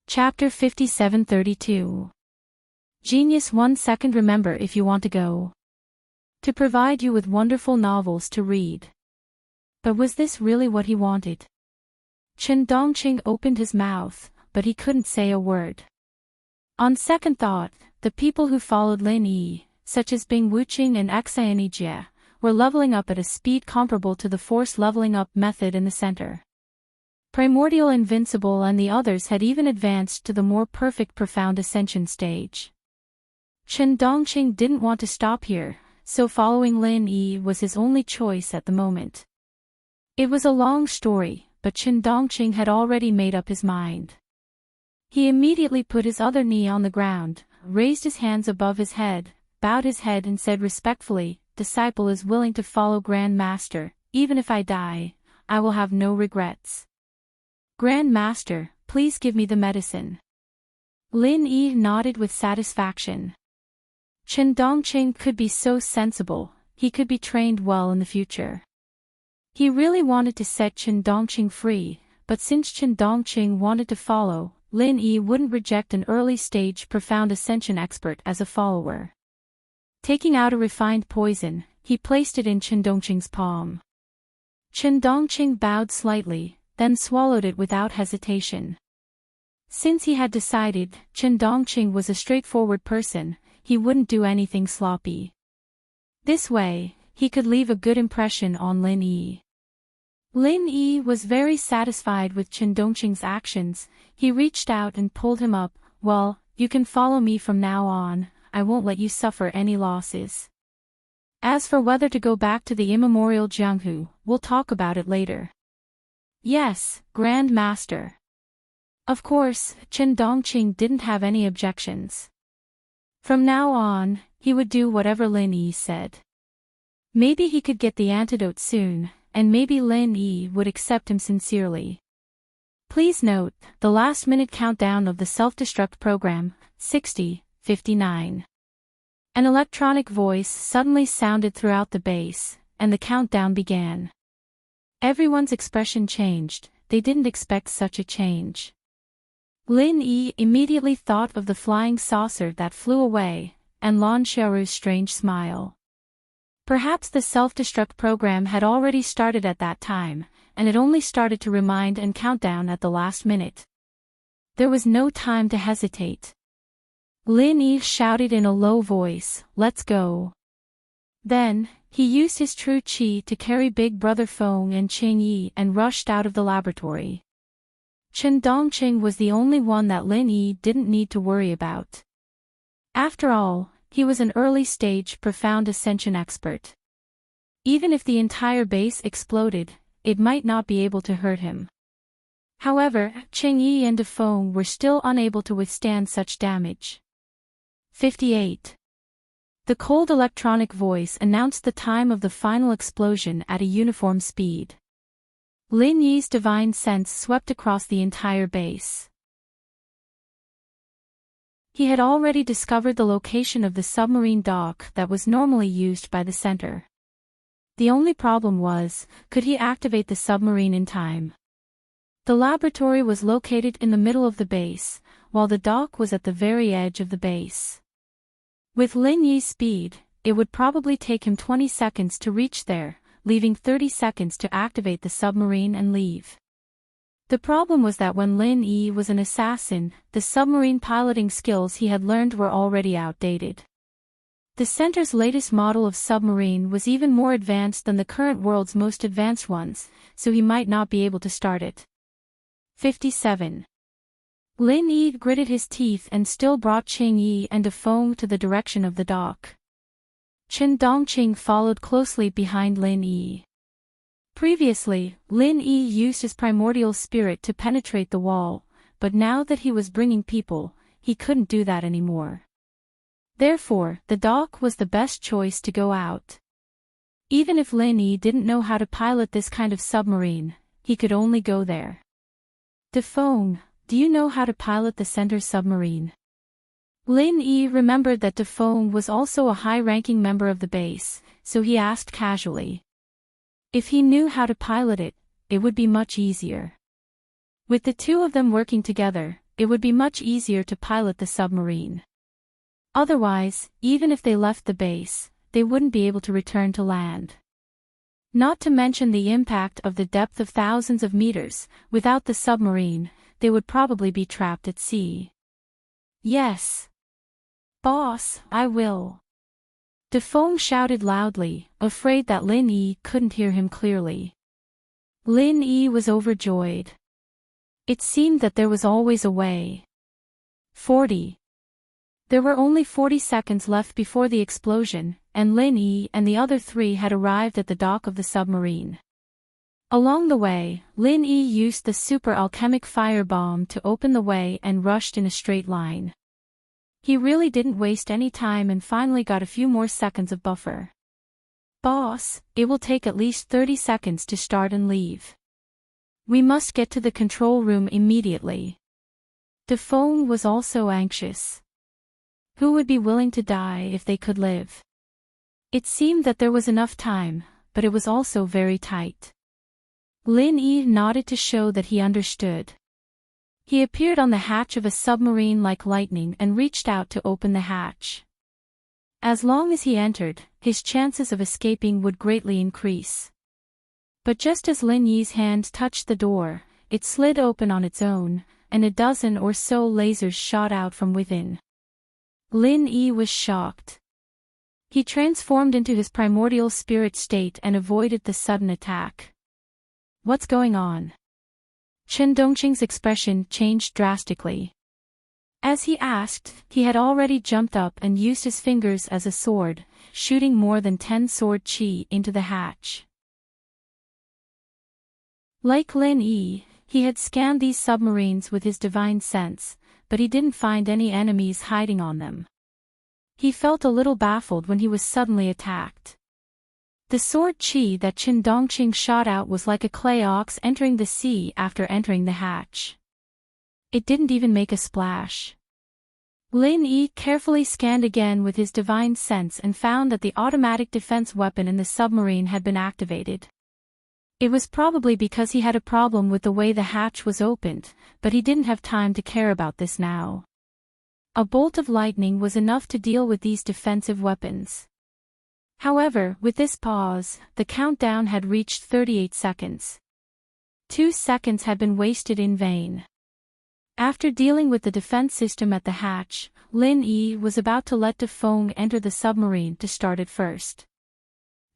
Chapter 5732. Genius 1 second. Remember if you want to go. To provide you with wonderful novels to read. But was this really what he wanted? Chen Dongqing opened his mouth, but he couldn't say a word. On second thought, the people who followed Lin Yi, such as Bing Wuqing and Xianijie, were leveling up at a speed comparable to the force leveling up method in the center. Primordial Invincible and the others had even advanced to the more perfect Profound Ascension stage. Chen Dongqing didn't want to stop here, so following Lin Yi was his only choice at the moment. It was a long story, but Chen Dongqing had already made up his mind. He immediately put his other knee on the ground, raised his hands above his head, bowed his head and said respectfully, "Disciple is willing to follow Grand Master. Even if I die, I will have no regrets. Grand Master, please give me the medicine." Lin Yi nodded with satisfaction. Chen Dongqing could be so sensible, he could be trained well in the future. He really wanted to set Chen Dongqing free, but since Chen Dongqing wanted to follow, Lin Yi wouldn't reject an early-stage Profound Ascension expert as a follower. Taking out a refined poison, he placed it in Chen Dongqing's palm. Chen Dongqing bowed slightly, then swallowed it without hesitation. Since he had decided Chen Dongqing was a straightforward person, he wouldn't do anything sloppy. This way, he could leave a good impression on Lin Yi. Lin Yi was very satisfied with Chen Dongqing's actions. He reached out and pulled him up. Well, you can follow me from now on, I won't let you suffer any losses. As for whether to go back to the immemorial Jianghu, we'll talk about it later. Yes, Grand Master. Of course, Chen Dongqing didn't have any objections. From now on, he would do whatever Lin Yi said. Maybe he could get the antidote soon, and maybe Lin Yi would accept him sincerely. Please note, the last-minute countdown of the self-destruct program, 60:59. An electronic voice suddenly sounded throughout the base, and the countdown began. Everyone's expression changed. They didn't expect such a change. Lin Yi immediately thought of the flying saucer that flew away, and Lan Xiaoru's strange smile. Perhaps the self-destruct program had already started at that time, and it only started to remind and count down at the last minute. There was no time to hesitate. Lin Yi shouted in a low voice, "Let's go." Then, he used his true qi to carry Big Brother Feng and Qing Yi and rushed out of the laboratory. Chen Dongqing was the only one that Lin Yi didn't need to worry about. After all, he was an early-stage profound ascension expert. Even if the entire base exploded, it might not be able to hurt him. However, Qing Yi and De Feng were still unable to withstand such damage. 58. The cold electronic voice announced the time of the final explosion at a uniform speed. Lin Yi's divine sense swept across the entire base. He had already discovered the location of the submarine dock that was normally used by the center. The only problem was, could he activate the submarine in time? The laboratory was located in the middle of the base, while the dock was at the very edge of the base. With Lin Yi's speed, it would probably take him 20 seconds to reach there, leaving 30 seconds to activate the submarine and leave. The problem was that when Lin Yi was an assassin, the submarine piloting skills he had learned were already outdated. The center's latest model of submarine was even more advanced than the current world's most advanced ones, so he might not be able to start it. 57. Lin Yi gritted his teeth and still brought Qing Yi and De Feng to the direction of the dock. Chen Dongqing followed closely behind Lin Yi. Previously, Lin Yi used his primordial spirit to penetrate the wall, but now that he was bringing people, he couldn't do that anymore. Therefore, the dock was the best choice to go out. Even if Lin Yi didn't know how to pilot this kind of submarine, he could only go there. De Feng, do you know how to pilot the center submarine? Lin Yi remembered that De Feng was also a high-ranking member of the base, so he asked casually. If he knew how to pilot it, it would be much easier. With the two of them working together, it would be much easier to pilot the submarine. Otherwise, even if they left the base, they wouldn't be able to return to land. Not to mention the impact of the depth of thousands of meters. Without the submarine, they would probably be trapped at sea. Yes. Boss, I will. De Feng shouted loudly, afraid that Lin Yi couldn't hear him clearly. Lin Yi was overjoyed. It seemed that there was always a way. 40. There were only 40 seconds left before the explosion, and Lin Yi and the other three had arrived at the dock of the submarine. Along the way, Lin Yi used the super alchemic firebomb to open the way and rushed in a straight line. He really didn't waste any time and finally got a few more seconds of buffer. Boss, it will take at least 30 seconds to start and leave. We must get to the control room immediately. De Feng was also anxious. Who would be willing to die if they could live? It seemed that there was enough time, but it was also very tight. Lin Yi nodded to show that he understood. He appeared on the hatch of a submarine like lightning and reached out to open the hatch. As long as he entered, his chances of escaping would greatly increase. But just as Lin Yi's hand touched the door, it slid open on its own, and a dozen or so lasers shot out from within. Lin Yi was shocked. He transformed into his primordial spirit state and avoided the sudden attack. What's going on? Chen Dongqing's expression changed drastically. As he asked, he had already jumped up and used his fingers as a sword, shooting more than 10 sword chi into the hatch. Like Lin Yi, he had scanned these submarines with his divine sense, but he didn't find any enemies hiding on them. He felt a little baffled when he was suddenly attacked. The sword chi that Chen Dongqing shot out was like a clay ox entering the sea after entering the hatch. It didn't even make a splash. Lin Yi carefully scanned again with his divine sense and found that the automatic defense weapon in the submarine had been activated. It was probably because he had a problem with the way the hatch was opened, but he didn't have time to care about this now. A bolt of lightning was enough to deal with these defensive weapons. However, with this pause, the countdown had reached 38 seconds. 2 seconds had been wasted in vain. After dealing with the defense system at the hatch, Lin Yi was about to let De Fong enter the submarine to start it first.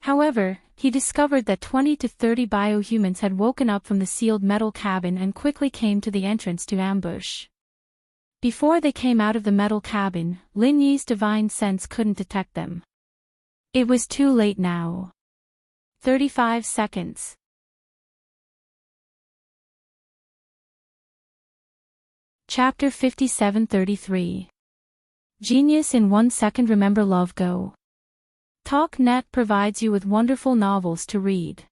However, he discovered that 20 to 30 biohumans had woken up from the sealed metal cabin and quickly came to the entrance to ambush. Before they came out of the metal cabin, Lin Yi's divine sense couldn't detect them. It was too late now. 35 seconds. Chapter 57-33. Genius in 1 second. Remember Love Go. TalkNet provides you with wonderful novels to read.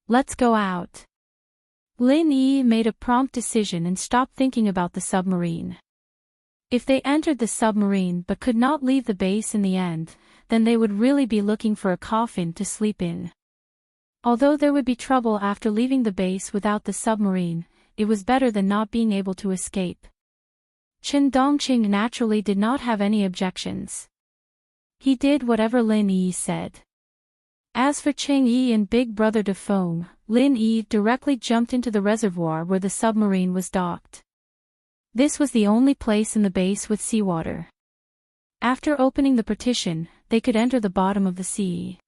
Let's go out. Lin Yi made a prompt decision and stopped thinking about the submarine. If they entered the submarine but could not leave the base in the end, then they would really be looking for a coffin to sleep in. Although there would be trouble after leaving the base without the submarine, it was better than not being able to escape. Chen Dongqing naturally did not have any objections. He did whatever Lin Yi said. As for Cheng Yi and Big Brother De Fong, Lin Yi directly jumped into the reservoir where the submarine was docked. This was the only place in the base with seawater. After opening the partition, they could enter the bottom of the sea.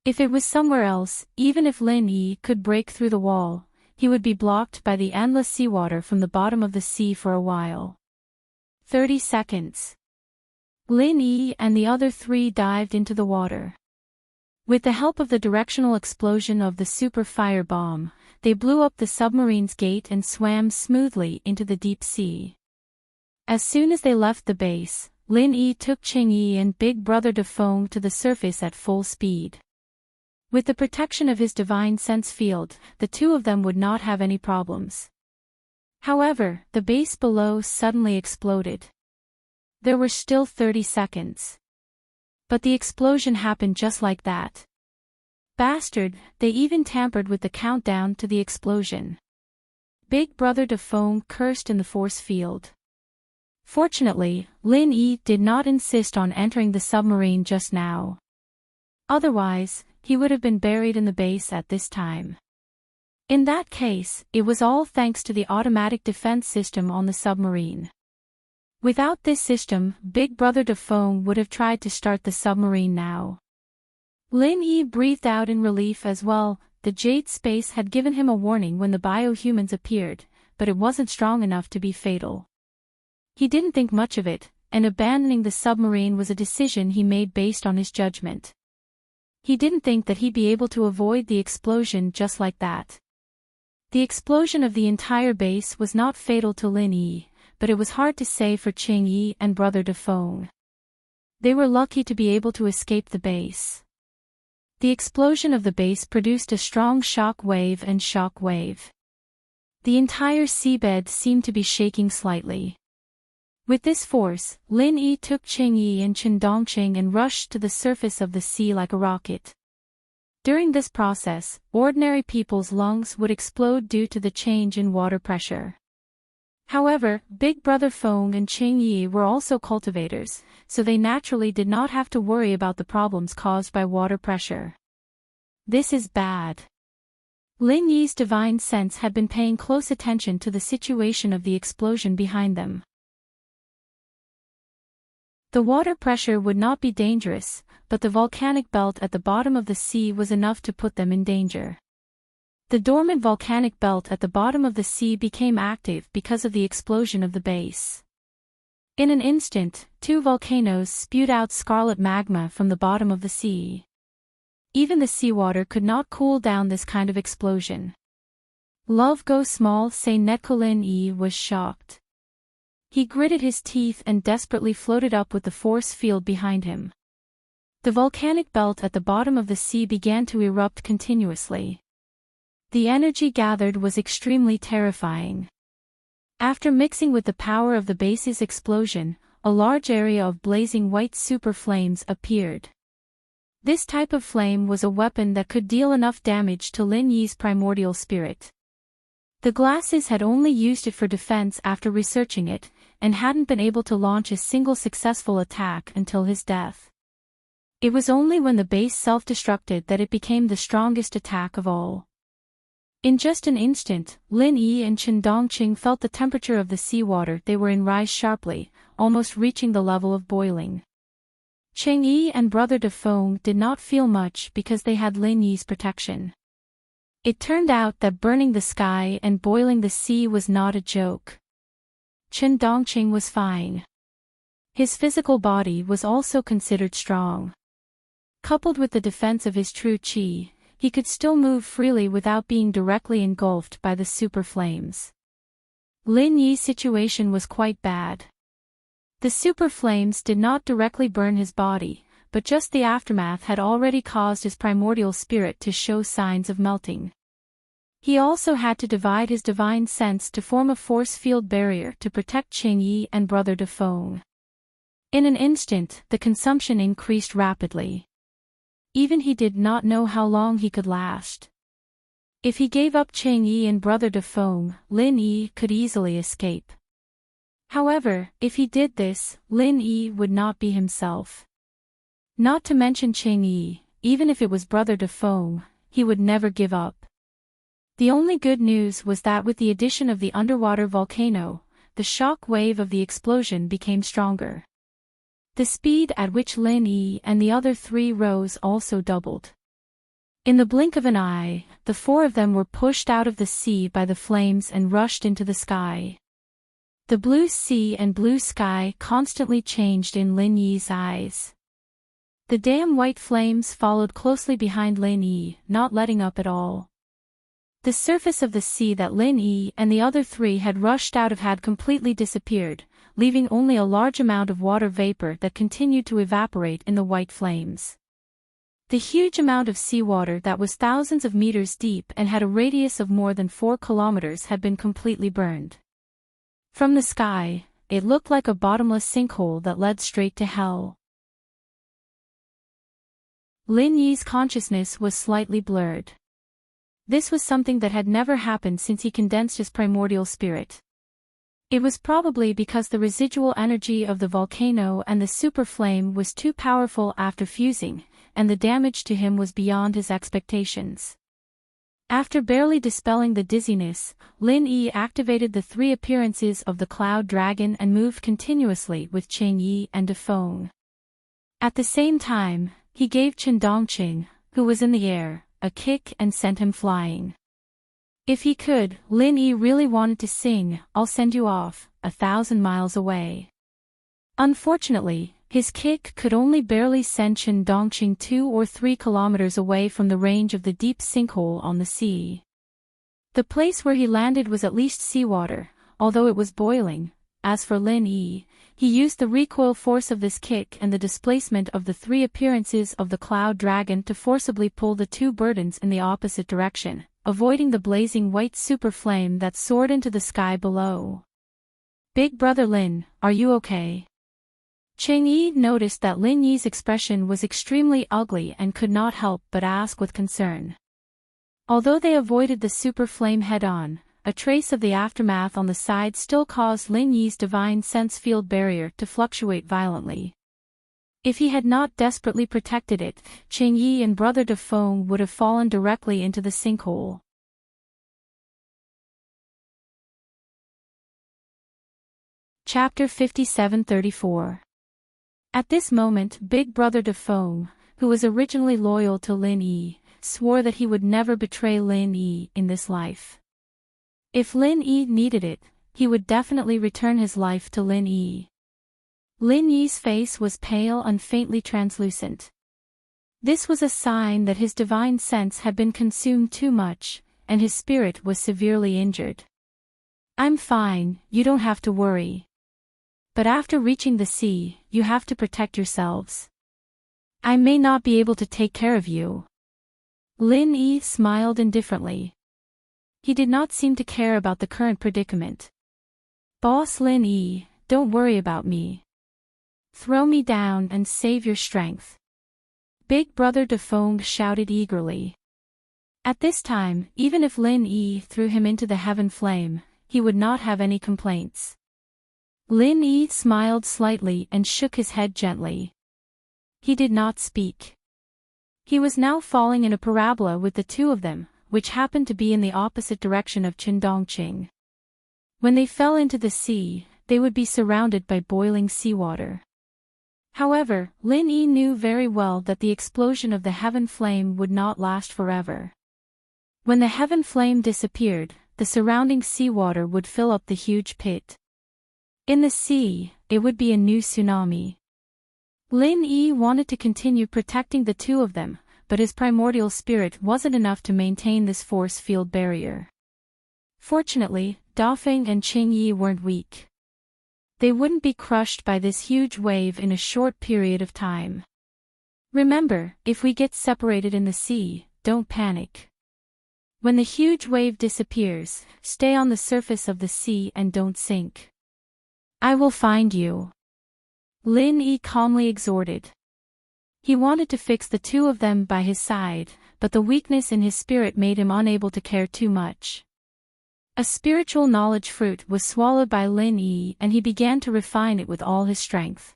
If it was somewhere else, even if Lin Yi could break through the wall, he would be blocked by the endless seawater from the bottom of the sea for a while. 30 seconds. Lin Yi and the other 3 dived into the water. With the help of the directional explosion of the super fire bomb, they blew up the submarine's gate and swam smoothly into the deep sea. As soon as they left the base, Lin Yi took Cheng Yi and Big Brother De Fong to the surface at full speed. With the protection of his divine sense field, the 2 of them would not have any problems. However, the base below suddenly exploded. There were still 30 seconds. But the explosion happened just like that. Bastard, they even tampered with the countdown to the explosion. Big Brother De Fong cursed in the force field. Fortunately, Lin Yi did not insist on entering the submarine just now. Otherwise, he would have been buried in the base at this time. In that case, it was all thanks to the automatic defense system on the submarine. Without this system, Big Brother De Fong would have tried to start the submarine now. Lin Yi breathed out in relief as well. The jade space had given him a warning when the biohumans appeared, but it wasn't strong enough to be fatal. He didn't think much of it, and abandoning the submarine was a decision he made based on his judgment. He didn't think that he'd be able to avoid the explosion just like that. The explosion of the entire base was not fatal to Lin Yi, but it was hard to say for Cheng Yi and Brother De Fong. They were lucky to be able to escape the base. The explosion of the base produced a strong shock wave and shock wave. The entire seabed seemed to be shaking slightly. With this force, Lin Yi took Cheng Yi and Chen Dongqing and rushed to the surface of the sea like a rocket. During this process, ordinary people's lungs would explode due to the change in water pressure. However, Big Brother Fong and Cheng Yi were also cultivators, so they naturally did not have to worry about the problems caused by water pressure. This is bad. Lin Yi's divine sense had been paying close attention to the situation of the explosion behind them. The water pressure would not be dangerous, but the volcanic belt at the bottom of the sea was enough to put them in danger. The dormant volcanic belt at the bottom of the sea became active because of the explosion of the base. In an instant, two volcanoes spewed out scarlet magma from the bottom of the sea. Even the seawater could not cool down this kind of explosion. Love go small say Netcolin E was shocked. He gritted his teeth and desperately floated up with the force field behind him. The volcanic belt at the bottom of the sea began to erupt continuously. The energy gathered was extremely terrifying. After mixing with the power of the base's explosion, a large area of blazing white super flames appeared. This type of flame was a weapon that could deal enough damage to Lin Yi's primordial spirit. The glasses had only used it for defense after researching it, and hadn't been able to launch a single successful attack until his death. It was only when the base self-destructed that it became the strongest attack of all. In just an instant, Lin Yi and Chen Dongqing felt the temperature of the seawater they were in rise sharply, almost reaching the level of boiling. Cheng Yi and Brother De Feng did not feel much because they had Lin Yi's protection. It turned out that burning the sky and boiling the sea was not a joke. Chen Dongqing was fine. His physical body was also considered strong. Coupled with the defense of his true qi, he could still move freely without being directly engulfed by the super flames. Lin Yi's situation was quite bad. The super flames did not directly burn his body, but just the aftermath had already caused his primordial spirit to show signs of melting. He also had to divide his divine sense to form a force field barrier to protect Cheng Yi and Brother De Feng. In an instant, the consumption increased rapidly. Even he did not know how long he could last. If he gave up Cheng Yi and Brother De Feng, Lin Yi could easily escape. However, if he did this, Lin Yi would not be himself. Not to mention Cheng Yi, even if it was Brother De Feng, he would never give up. The only good news was that with the addition of the underwater volcano, the shock wave of the explosion became stronger. The speed at which Lin Yi and the other three rose also doubled. In the blink of an eye, the four of them were pushed out of the sea by the flames and rushed into the sky. The blue sea and blue sky constantly changed in Lin Yi's eyes. The damn white flames followed closely behind Lin Yi, not letting up at all. The surface of the sea that Lin Yi and the other three had rushed out of had completely disappeared, leaving only a large amount of water vapor that continued to evaporate in the white flames. The huge amount of seawater that was thousands of meters deep and had a radius of more than 4 kilometers had been completely burned. From the sky, it looked like a bottomless sinkhole that led straight to hell. Lin Yi's consciousness was slightly blurred. This was something that had never happened since he condensed his primordial spirit. It was probably because the residual energy of the volcano and the super flame was too powerful after fusing, and the damage to him was beyond his expectations. After barely dispelling the dizziness, Lin Yi activated the 3 appearances of the Cloud Dragon and moved continuously with Cheng Yi and De Feng. At the same time, he gave Chen Dongqing, who was in the air, a kick and sent him flying. If he could, Lin Yi really wanted to sing, "I'll send you off, 1,000 miles away." Unfortunately, his kick could only barely send Chen Dongqing 2 or 3 kilometers away from the range of the deep sinkhole on the sea. The place where he landed was at least seawater, although it was boiling. As for Lin Yi, he used the recoil force of this kick and the displacement of the 3 appearances of the Cloud Dragon to forcibly pull the 2 burdens in the opposite direction, avoiding the blazing white super flame that soared into the sky below. "Big Brother Lin, are you okay?" Cheng Yi noticed that Lin Yi's expression was extremely ugly and could not help but ask with concern. Although they avoided the super flame head-on, a trace of the aftermath on the side still caused Lin Yi's divine sense field barrier to fluctuate violently. If he had not desperately protected it, Cheng Yi and Brother De Feng would have fallen directly into the sinkhole. Chapter 57-34. At this moment Big Brother De Feng, who was originally loyal to Lin Yi, swore that he would never betray Lin Yi in this life. If Lin Yi needed it, he would definitely return his life to Lin Yi. Lin Yi's face was pale and faintly translucent. This was a sign that his divine sense had been consumed too much, and his spirit was severely injured. "I'm fine, you don't have to worry. But after reaching the sea, you have to protect yourselves. I may not be able to take care of you." Lin Yi smiled indifferently. He did not seem to care about the current predicament. "Boss Lin Yi, don't worry about me. Throw me down and save your strength." Big Brother Defong shouted eagerly. At this time, even if Lin Yi threw him into the heaven flame, he would not have any complaints. Lin Yi smiled slightly and shook his head gently. He did not speak. He was now falling in a parabola with the two of them, which happened to be in the opposite direction of Qingdongqing. When they fell into the sea, they would be surrounded by boiling seawater. However, Lin Yi knew very well that the explosion of the heaven flame would not last forever. When the heaven flame disappeared, the surrounding seawater would fill up the huge pit. In the sea, it would be a new tsunami. Lin Yi wanted to continue protecting the two of them, but his primordial spirit wasn't enough to maintain this force field barrier. Fortunately, Dafeng and Qing Yi weren't weak. They wouldn't be crushed by this huge wave in a short period of time. "Remember, if we get separated in the sea, don't panic. When the huge wave disappears, stay on the surface of the sea and don't sink. I will find you," Lin Yi calmly exhorted. He wanted to fix the two of them by his side, but the weakness in his spirit made him unable to care too much. A spiritual knowledge fruit was swallowed by Lin Yi and he began to refine it with all his strength.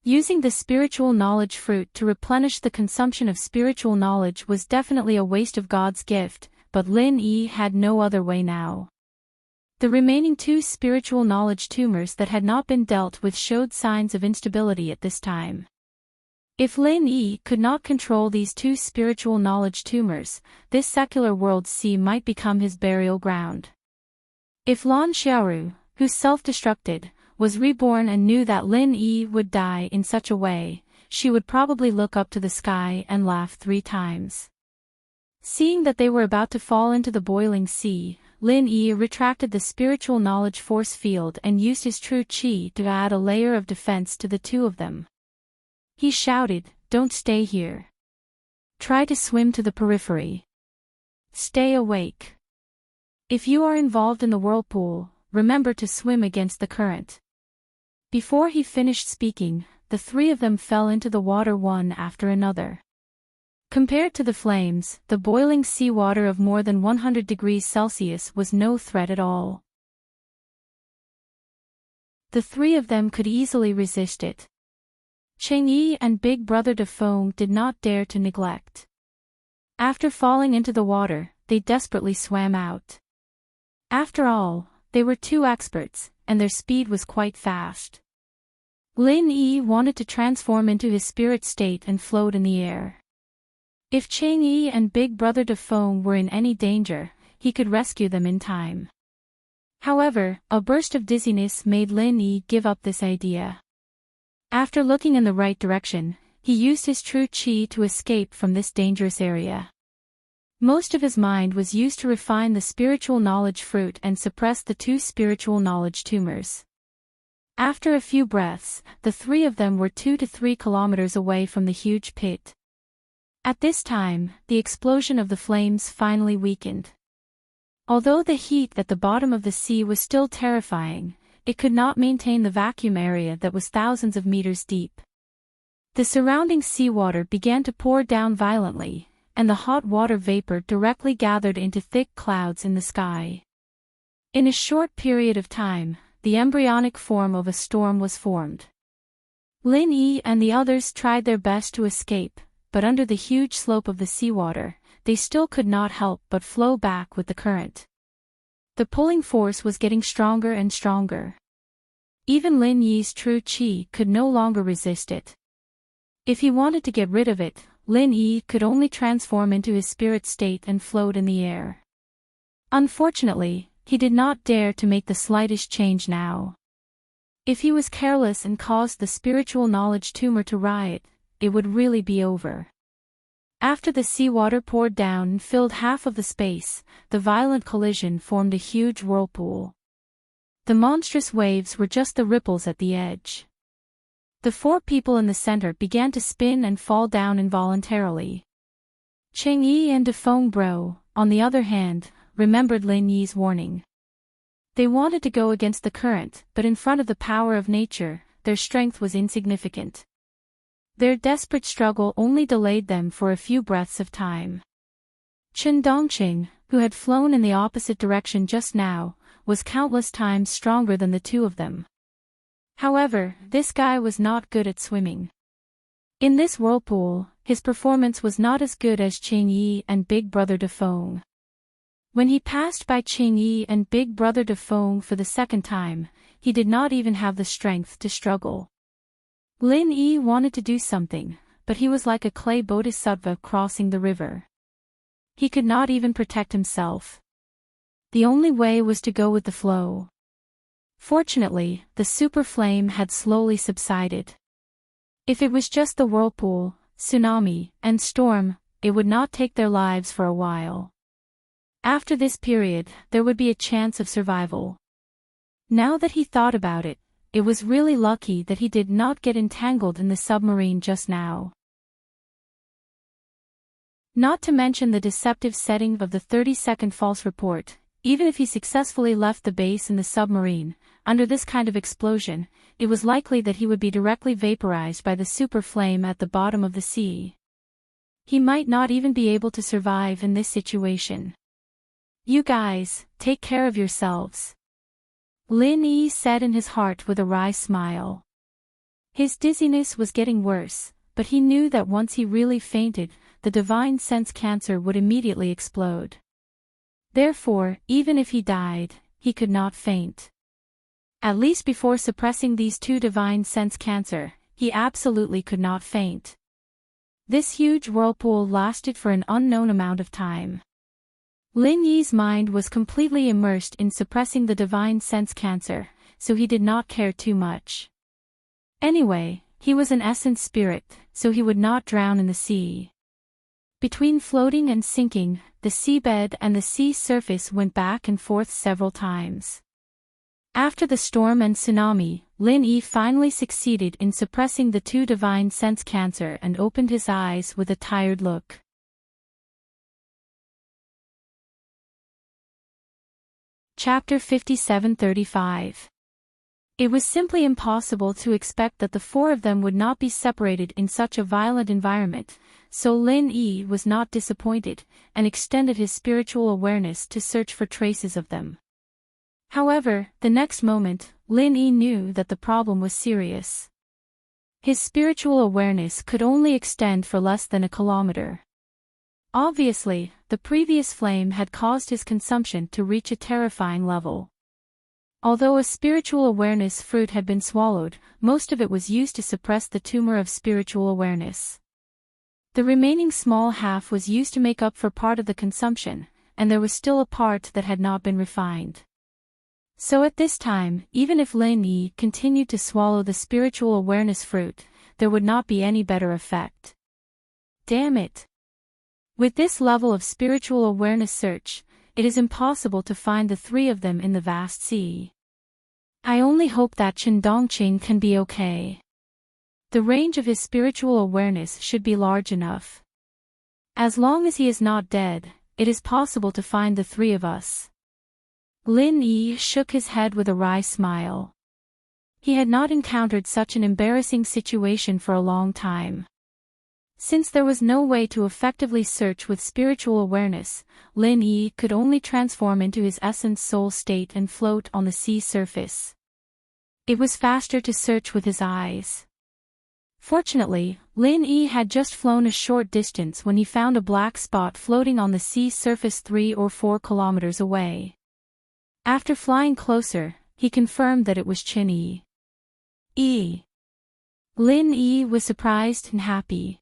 Using the spiritual knowledge fruit to replenish the consumption of spiritual knowledge was definitely a waste of God's gift, but Lin Yi had no other way now. The remaining two spiritual knowledge tumors that had not been dealt with showed signs of instability at this time. If Lin Yi could not control these two spiritual knowledge tumors, this secular world sea might become his burial ground. If Lan Xiaoru, who self-destructed, was reborn and knew that Lin Yi would die in such a way, she would probably look up to the sky and laugh 3 times. Seeing that they were about to fall into the boiling sea, Lin Yi retracted the spiritual knowledge force field and used his true qi to add a layer of defense to the two of them. He shouted, "Don't stay here. Try to swim to the periphery. Stay awake. If you are involved in the whirlpool, remember to swim against the current." Before he finished speaking, the 3 of them fell into the water one after another. Compared to the flames, the boiling seawater of more than 100 degrees Celsius was no threat at all. The 3 of them could easily resist it. Qing Yi and Big Brother Defong did not dare to neglect. After falling into the water, they desperately swam out. After all, they were 2 experts, and their speed was quite fast. Lin Yi wanted to transform into his spirit state and float in the air. If Qing Yi and Big Brother Defong were in any danger, he could rescue them in time. However, a burst of dizziness made Lin Yi give up this idea. After looking in the right direction, he used his true qi to escape from this dangerous area. Most of his mind was used to refine the spiritual knowledge fruit and suppress the 2 spiritual knowledge tumors. After a few breaths, the 3 of them were 2 to 3 kilometers away from the huge pit. At this time, the explosion of the flames finally weakened. Although the heat at the bottom of the sea was still terrifying, it could not maintain the vacuum area that was thousands of meters deep. The surrounding seawater began to pour down violently, and the hot water vapor directly gathered into thick clouds in the sky. In a short period of time, the embryonic form of a storm was formed. Lin Yi and the others tried their best to escape, but under the huge slope of the seawater, they still could not help but flow back with the current. The pulling force was getting stronger and stronger. Even Lin Yi's true qi could no longer resist it. If he wanted to get rid of it, Lin Yi could only transform into his spirit state and float in the air. Unfortunately, he did not dare to make the slightest change now. If he was careless and caused the spiritual knowledge tumor to riot, it would really be over. After the seawater poured down and filled half of the space, the violent collision formed a huge whirlpool. The monstrous waves were just the ripples at the edge. The four people in the center began to spin and fall down involuntarily. Cheng Yi and Defeng Bro, on the other hand, remembered Lin Yi's warning. They wanted to go against the current, but in front of the power of nature, their strength was insignificant. Their desperate struggle only delayed them for a few breaths of time. Chen Dongqing, who had flown in the opposite direction just now, was countless times stronger than the two of them. However, this guy was not good at swimming. In this whirlpool, his performance was not as good as Cheng Yi and Big Brother Defeng. When he passed by Cheng Yi and Big Brother Defeng for the second time, he did not even have the strength to struggle. Lin Yi wanted to do something, but he was like a clay bodhisattva crossing the river. He could not even protect himself. The only way was to go with the flow. Fortunately, the super flame had slowly subsided. If it was just the whirlpool, tsunami, and storm, it would not take their lives for a while. After this period, there would be a chance of survival. Now that he thought about it, it was really lucky that he did not get entangled in the submarine just now. Not to mention the deceptive setting of the 30-second false report, even if he successfully left the base in the submarine, under this kind of explosion, it was likely that he would be directly vaporized by the super flame at the bottom of the sea. He might not even be able to survive in this situation. You guys, take care of yourselves. Lin Yi said in his heart with a wry smile. His dizziness was getting worse, but he knew that once he really fainted, the divine sense cancer would immediately explode. Therefore, even if he died, he could not faint. At least before suppressing these two divine sense cancer, he absolutely could not faint. This huge whirlpool lasted for an unknown amount of time. Lin Yi's mind was completely immersed in suppressing the divine sense cancer, so he did not care too much. Anyway, he was an essence spirit, so he would not drown in the sea. Between floating and sinking, the seabed and the sea surface went back and forth several times. After the storm and tsunami, Lin Yi finally succeeded in suppressing the two divine sense cancer and opened his eyes with a tired look. Chapter 57-35. It was simply impossible to expect that the four of them would not be separated in such a violent environment, so Lin Yi was not disappointed, and extended his spiritual awareness to search for traces of them. However, the next moment, Lin Yi knew that the problem was serious. His spiritual awareness could only extend for less than a kilometer. Obviously, the previous flame had caused his consumption to reach a terrifying level. Although a spiritual awareness fruit had been swallowed, most of it was used to suppress the tumor of spiritual awareness. The remaining small half was used to make up for part of the consumption, and there was still a part that had not been refined. So at this time, even if Lin Yi continued to swallow the spiritual awareness fruit, there would not be any better effect. Damn it! With this level of spiritual awareness search, it is impossible to find the three of them in the vast sea. I only hope that Chen Dongqing can be okay. The range of his spiritual awareness should be large enough. As long as he is not dead, it is possible to find the three of us. Lin Yi shook his head with a wry smile. He had not encountered such an embarrassing situation for a long time. Since there was no way to effectively search with spiritual awareness, Lin Yi could only transform into his essence soul state and float on the sea surface. It was faster to search with his eyes. Fortunately, Lin Yi had just flown a short distance when he found a black spot floating on the sea surface 3 or 4 kilometers away. After flying closer, he confirmed that it was Chen Yi. Lin Yi was surprised and happy.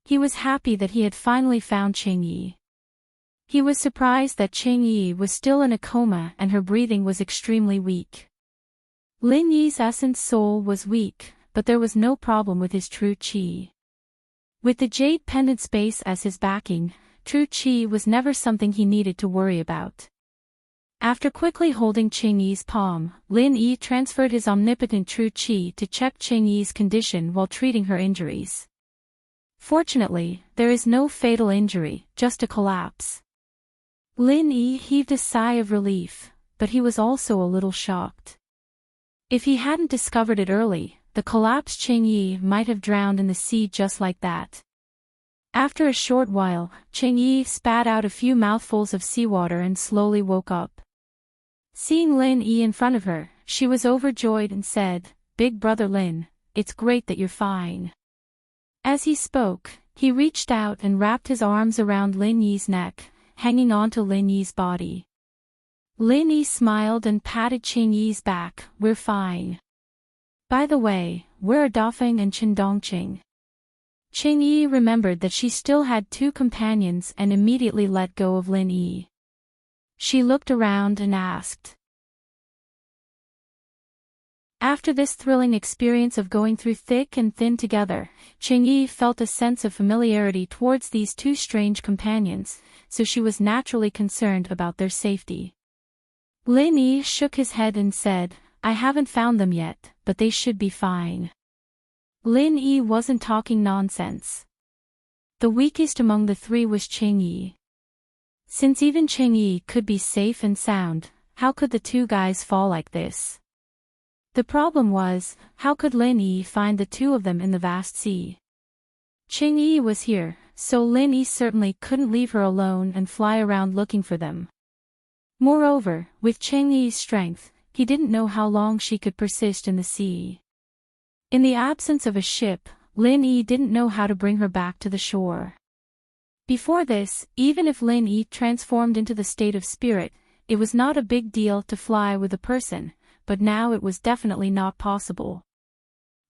He was happy that he had finally found Qingyi. He was surprised that Qingyi was still in a coma and her breathing was extremely weak. Lin Yi's essence soul was weak, but there was no problem with his true qi. With the jade pendant space as his backing, true qi was never something he needed to worry about. After quickly holding Qingyi's palm, Lin Yi transferred his omnipotent true qi to check Qingyi's condition while treating her injuries. Fortunately, there is no fatal injury, just a collapse. Lin Yi heaved a sigh of relief, but he was also a little shocked. If he hadn't discovered it early, the collapsed Qingyi might have drowned in the sea just like that. After a short while, Qingyi spat out a few mouthfuls of seawater and slowly woke up. Seeing Lin Yi in front of her, she was overjoyed and said, "Big brother Lin, it's great that you're fine." As he spoke, he reached out and wrapped his arms around Lin Yi's neck, hanging onto Lin Yi's body. Lin Yi smiled and patted Qingyi's back. "We're fine. By the way, where are Dafeng and Qingdongqing?" Qingyi remembered that she still had two companions and immediately let go of Lin Yi. She looked around and asked. After this thrilling experience of going through thick and thin together, Qingyi felt a sense of familiarity towards these two strange companions, so she was naturally concerned about their safety. Lin Yi shook his head and said, "I haven't found them yet, but they should be fine." Lin Yi wasn't talking nonsense. The weakest among the three was Qingyi. Since even Qingyi could be safe and sound, how could the two guys fall like this? The problem was, how could Lin Yi find the two of them in the vast sea? Qingyi was here, so Lin Yi certainly couldn't leave her alone and fly around looking for them. Moreover, with Qingyi's strength, he didn't know how long she could persist in the sea. In the absence of a ship, Lin Yi didn't know how to bring her back to the shore. Before this, even if Lin Yi transformed into the state of spirit, it was not a big deal to fly with a person, but now it was definitely not possible.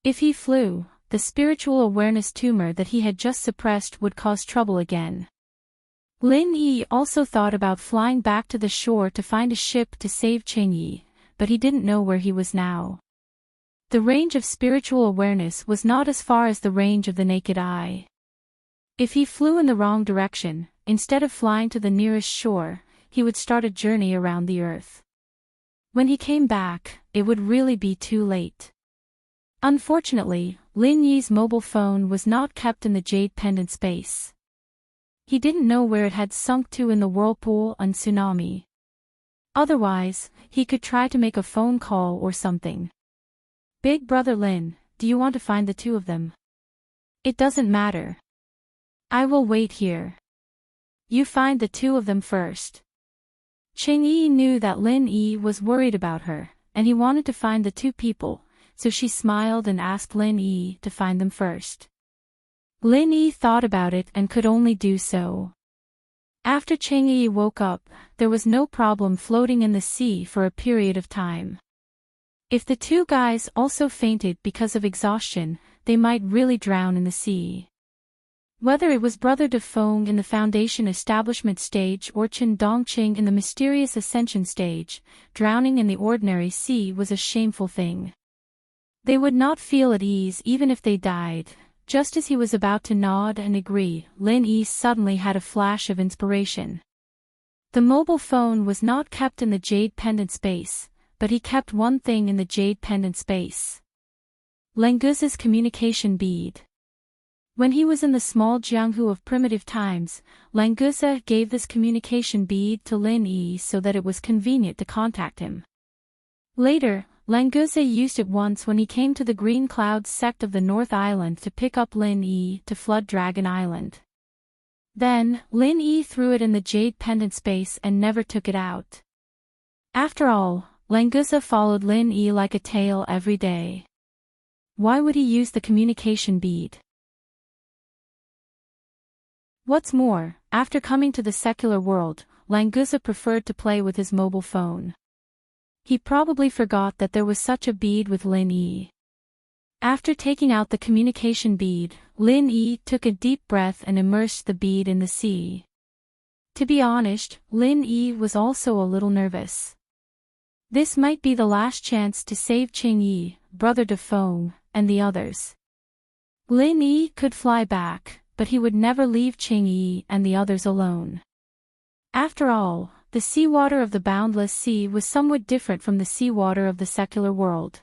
If he flew, the spiritual awareness tumor that he had just suppressed would cause trouble again. Lin Yi also thought about flying back to the shore to find a ship to save Qingyi, but he didn't know where he was now. The range of spiritual awareness was not as far as the range of the naked eye. If he flew in the wrong direction, instead of flying to the nearest shore, he would start a journey around the earth. When he came back, it would really be too late. Unfortunately, Lin Yi's mobile phone was not kept in the jade pendant space. He didn't know where it had sunk to in the whirlpool and tsunami. Otherwise, he could try to make a phone call or something. "Big brother Lin, do you want to find the two of them?" "It doesn't matter. I will wait here. You find the two of them first." Qingyi knew that Lin Yi was worried about her, and he wanted to find the two people, so she smiled and asked Lin Yi to find them first. Lin Yi thought about it and could only do so. After Qingyi woke up, there was no problem floating in the sea for a period of time. If the two guys also fainted because of exhaustion, they might really drown in the sea. Whether it was Brother Dafeng in the Foundation establishment stage or Qingdongqing in the mysterious ascension stage, drowning in the ordinary sea was a shameful thing. They would not feel at ease even if they died. Just as he was about to nod and agree, Lin Yi suddenly had a flash of inspiration. The mobile phone was not kept in the jade pendant space, but he kept one thing in the jade pendant space. Languza's communication bead. When he was in the small Jianghu of primitive times, Languza gave this communication bead to Lin Yi so that it was convenient to contact him. Later, Languza used it once when he came to the Green Clouds sect of the North Island to pick up Lin Yi to flood Dragon Island. Then, Lin Yi threw it in the jade pendant space and never took it out. After all, Languza followed Lin Yi like a tail every day. Why would he use the communication bead? What's more, after coming to the secular world, Languza preferred to play with his mobile phone. He probably forgot that there was such a bead with Lin Yi. After taking out the communication bead, Lin Yi took a deep breath and immersed the bead in the sea. To be honest, Lin Yi was also a little nervous. This might be the last chance to save Qing Yi, brother De Feng, and the others. Lin Yi could fly back, but he would never leave Qing Yi and the others alone. After all, the seawater of the boundless sea was somewhat different from the seawater of the secular world.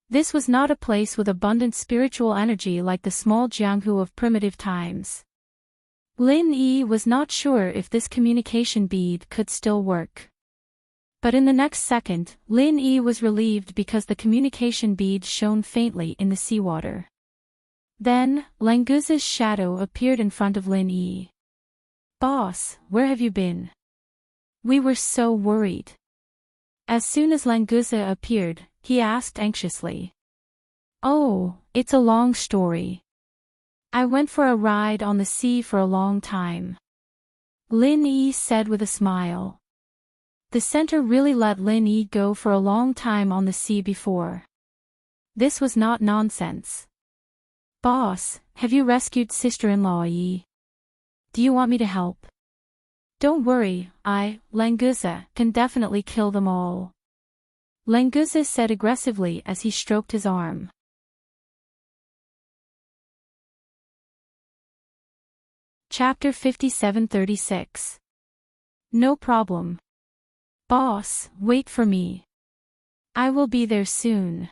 This was not a place with abundant spiritual energy like the small Jianghu of primitive times. Lin Yi was not sure if this communication bead could still work. But in the next second, Lin Yi was relieved because the communication bead shone faintly in the seawater. Then, Languza's shadow appeared in front of Lin Yi. "Boss, where have you been? We were so worried." As soon as Languza appeared, he asked anxiously. "Oh, it's a long story. I went for a ride on the sea for a long time," Lin Yi said with a smile. The center really let Lin Yi go for a long time on the sea before. This was not nonsense. "Boss, have you rescued sister-in-law Yi? Do you want me to help?" "Don't worry, Languza, can definitely kill them all," Languza said aggressively as he stroked his arm. Chapter 5736. No problem. "Boss, wait for me. I will be there soon."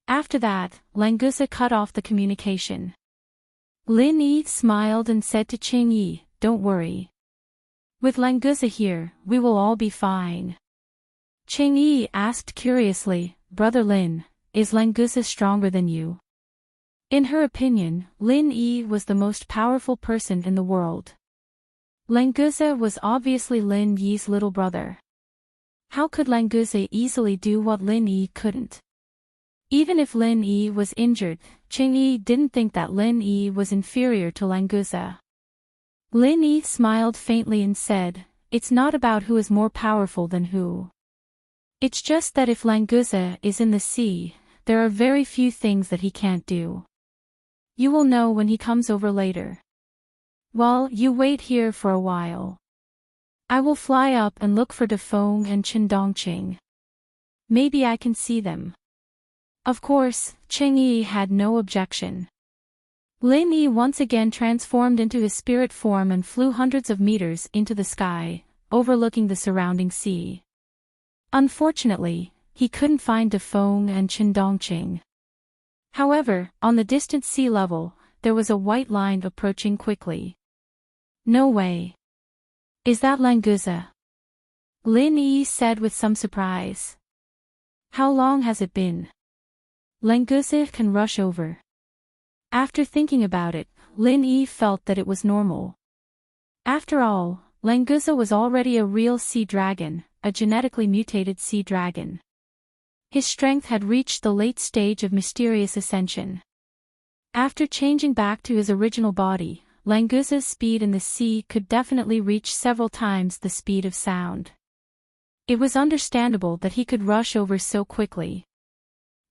After that, Languza cut off the communication. Lin Yi smiled and said to Qing Yi, "Don't worry. With Languza here, we will all be fine." Qing Yi asked curiously, "Brother Lin, is Languza stronger than you?" In her opinion, Lin Yi was the most powerful person in the world. Languza was obviously Lin Yi's little brother. How could Languza easily do what Lin Yi couldn't? Even if Lin Yi was injured, Qing Yi didn't think that Lin Yi was inferior to Languza. Lin Yi smiled faintly and said, "It's not about who is more powerful than who. It's just that if Languza is in the sea, there are very few things that he can't do. You will know when he comes over later. Well, you wait here for a while. I will fly up and look for De Feng and Qingdongqing. Maybe I can see them." Of course, Qing Yi had no objection. Lin Yi once again transformed into his spirit form and flew hundreds of meters into the sky, overlooking the surrounding sea. Unfortunately, he couldn't find De Feng and Qingdongqing. However, on the distant sea level, there was a white line approaching quickly. "No way. Is that Languza?" Lin Yi said with some surprise. "How long has it been? Languza can rush over." After thinking about it, Lin Yi felt that it was normal. After all, Languza was already a real sea dragon, a genetically mutated sea dragon. His strength had reached the late stage of mysterious ascension. After changing back to his original body, Languza's speed in the sea could definitely reach several times the speed of sound. It was understandable that he could rush over so quickly.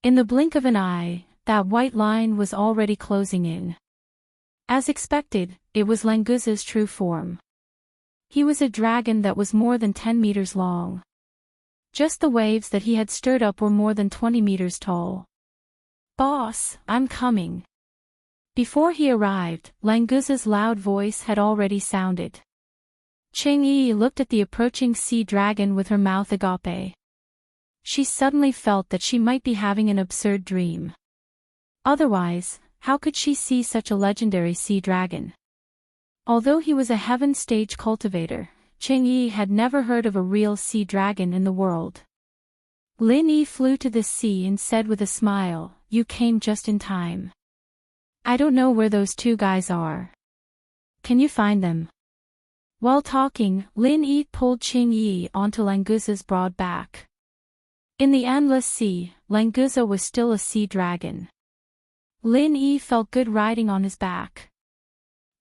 In the blink of an eye, that white line was already closing in. As expected, it was Languza's true form. He was a dragon that was more than 10 meters long. Just the waves that he had stirred up were more than 20 meters tall. "Boss, I'm coming." Before he arrived, Languza's loud voice had already sounded. Qing Yi looked at the approaching sea dragon with her mouth agape. She suddenly felt that she might be having an absurd dream. Otherwise, how could she see such a legendary sea dragon? Although he was a heaven stage cultivator, Qing Yi had never heard of a real sea dragon in the world. Lin Yi flew to the sea and said with a smile, "You came just in time. I don't know where those two guys are. Can you find them?" While talking, Lin Yi pulled Qing Yi onto Languza's broad back. In the endless sea, Languza was still a sea dragon. Lin Yi felt good riding on his back.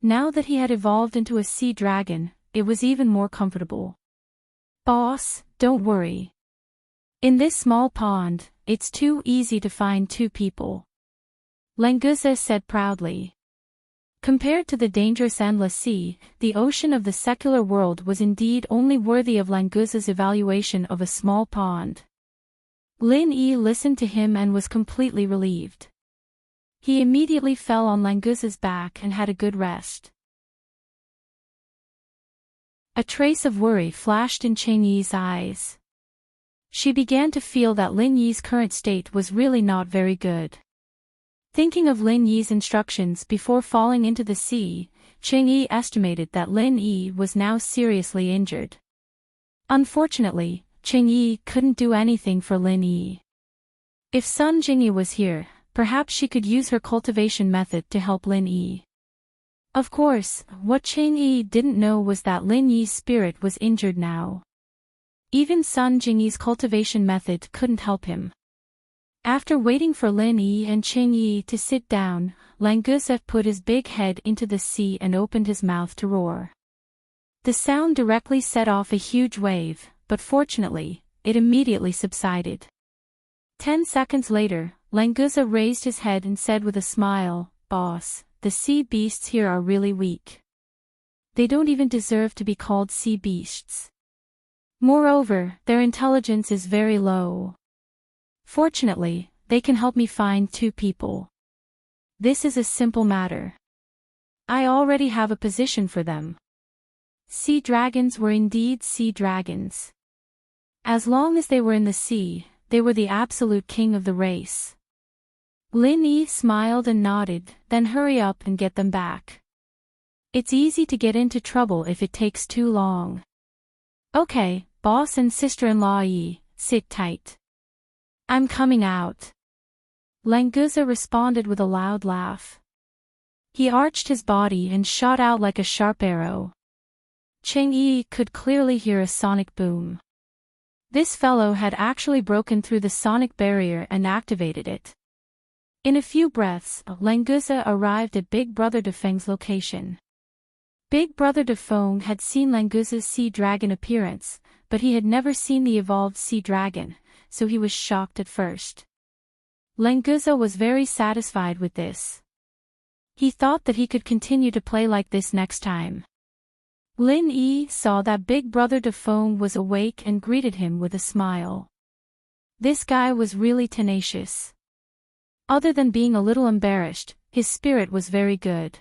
Now that he had evolved into a sea dragon, it was even more comfortable. "Boss, don't worry. In this small pond, it's too easy to find two people. Languza said proudly. Compared to the dangerous endless sea, the ocean of the secular world was indeed only worthy of Languza's evaluation of a small pond. Lin Yi listened to him and was completely relieved. He immediately fell on Languza's back and had a good rest. A trace of worry flashed in Cheng Yi's eyes. She began to feel that Lin Yi's current state was really not very good. Thinking of Lin Yi's instructions before falling into the sea, Cheng Yi estimated that Lin Yi was now seriously injured. Unfortunately, Cheng Yi couldn't do anything for Lin Yi. If Sun Jingyi was here, perhaps she could use her cultivation method to help Lin Yi. Of course, what Cheng Yi didn't know was that Lin Yi's spirit was injured now. Even Sun Jingyi's cultivation method couldn't help him. After waiting for Lin Yi and Cheng Yi to sit down, Languza put his big head into the sea and opened his mouth to roar. The sound directly set off a huge wave, but fortunately, it immediately subsided. 10 seconds later, Languza raised his head and said with a smile, "Boss, the sea beasts here are really weak. They don't even deserve to be called sea beasts. Moreover, their intelligence is very low. Fortunately, they can help me find 2 people. This is a simple matter. I already have a position for them." Sea dragons were indeed sea dragons. As long as they were in the sea, they were the absolute king of the race. Lin Yi smiled and nodded, "Then hurry up and get them back. It's easy to get into trouble if it takes too long." "Okay, boss and sister-in-law Yi, sit tight. I'm coming out." Languza responded with a loud laugh. He arched his body and shot out like a sharp arrow. Cheng Yi could clearly hear a sonic boom. This fellow had actually broken through the sonic barrier and activated it. In a few breaths, Languza arrived at Big Brother Defeng's location. Big Brother Defeng had seen Languza's sea dragon appearance, but he had never seen the evolved sea dragon, so he was shocked at first. Languza was very satisfied with this. He thought that he could continue to play like this next time. Lin Yi saw that Big Brother Defeng was awake and greeted him with a smile. This guy was really tenacious. Other than being a little embarrassed, his spirit was very good.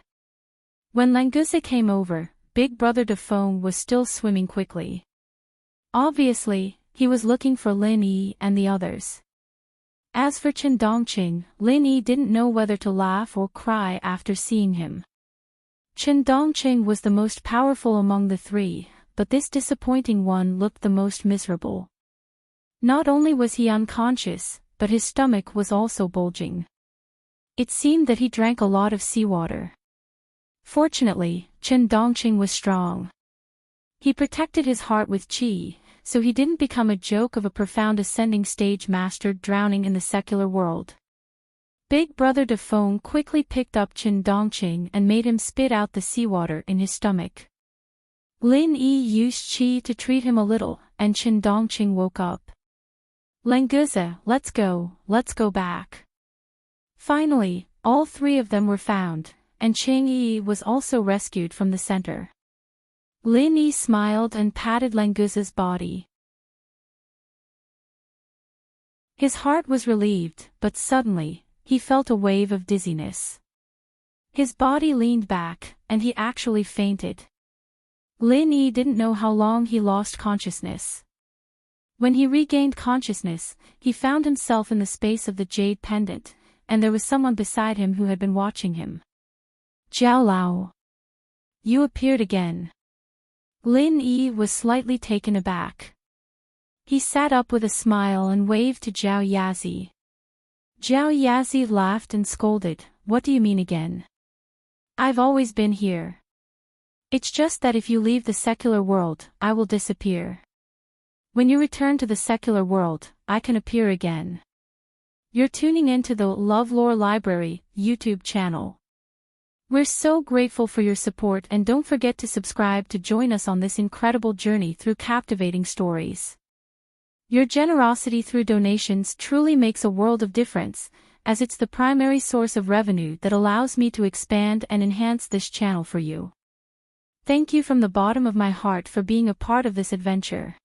When Languza came over, Big Brother Defeng was still swimming quickly. Obviously, he was looking for Lin Yi and the others. As for Chen Dongqing, Lin Yi didn't know whether to laugh or cry after seeing him. Chen Dongqing was the most powerful among the 3, but this disappointing one looked the most miserable. Not only was he unconscious, but his stomach was also bulging. It seemed that he drank a lot of seawater. Fortunately, Chen Dongqing was strong. He protected his heart with qi, so he didn't become a joke of a profound ascending stage master drowning in the secular world. Big Brother Defeng quickly picked up Chen Dongqing and made him spit out the seawater in his stomach. Lin Yi used qi to treat him a little, and Chen Dongqing woke up. "Languza, let's go back." Finally, all 3 of them were found, and Cheng Yi was also rescued from the center. Lin Yi smiled and patted Languza's body. His heart was relieved, but suddenly, he felt a wave of dizziness. His body leaned back, and he actually fainted. Lin Yi didn't know how long he lost consciousness. When he regained consciousness, he found himself in the space of the jade pendant, and there was someone beside him who had been watching him. "Jiao Lao. You appeared again." Lin Yi was slightly taken aback. He sat up with a smile and waved to Jiao Yazi. Jiao Yazi laughed and scolded, "What do you mean again? I've always been here. It's just that if you leave the secular world, I will disappear. When you return to the secular world, I can appear again." You're tuning into the LoveLore Library YouTube channel. We're so grateful for your support, and don't forget to subscribe to join us on this incredible journey through captivating stories. Your generosity through donations truly makes a world of difference, as it's the primary source of revenue that allows me to expand and enhance this channel for you. Thank you from the bottom of my heart for being a part of this adventure.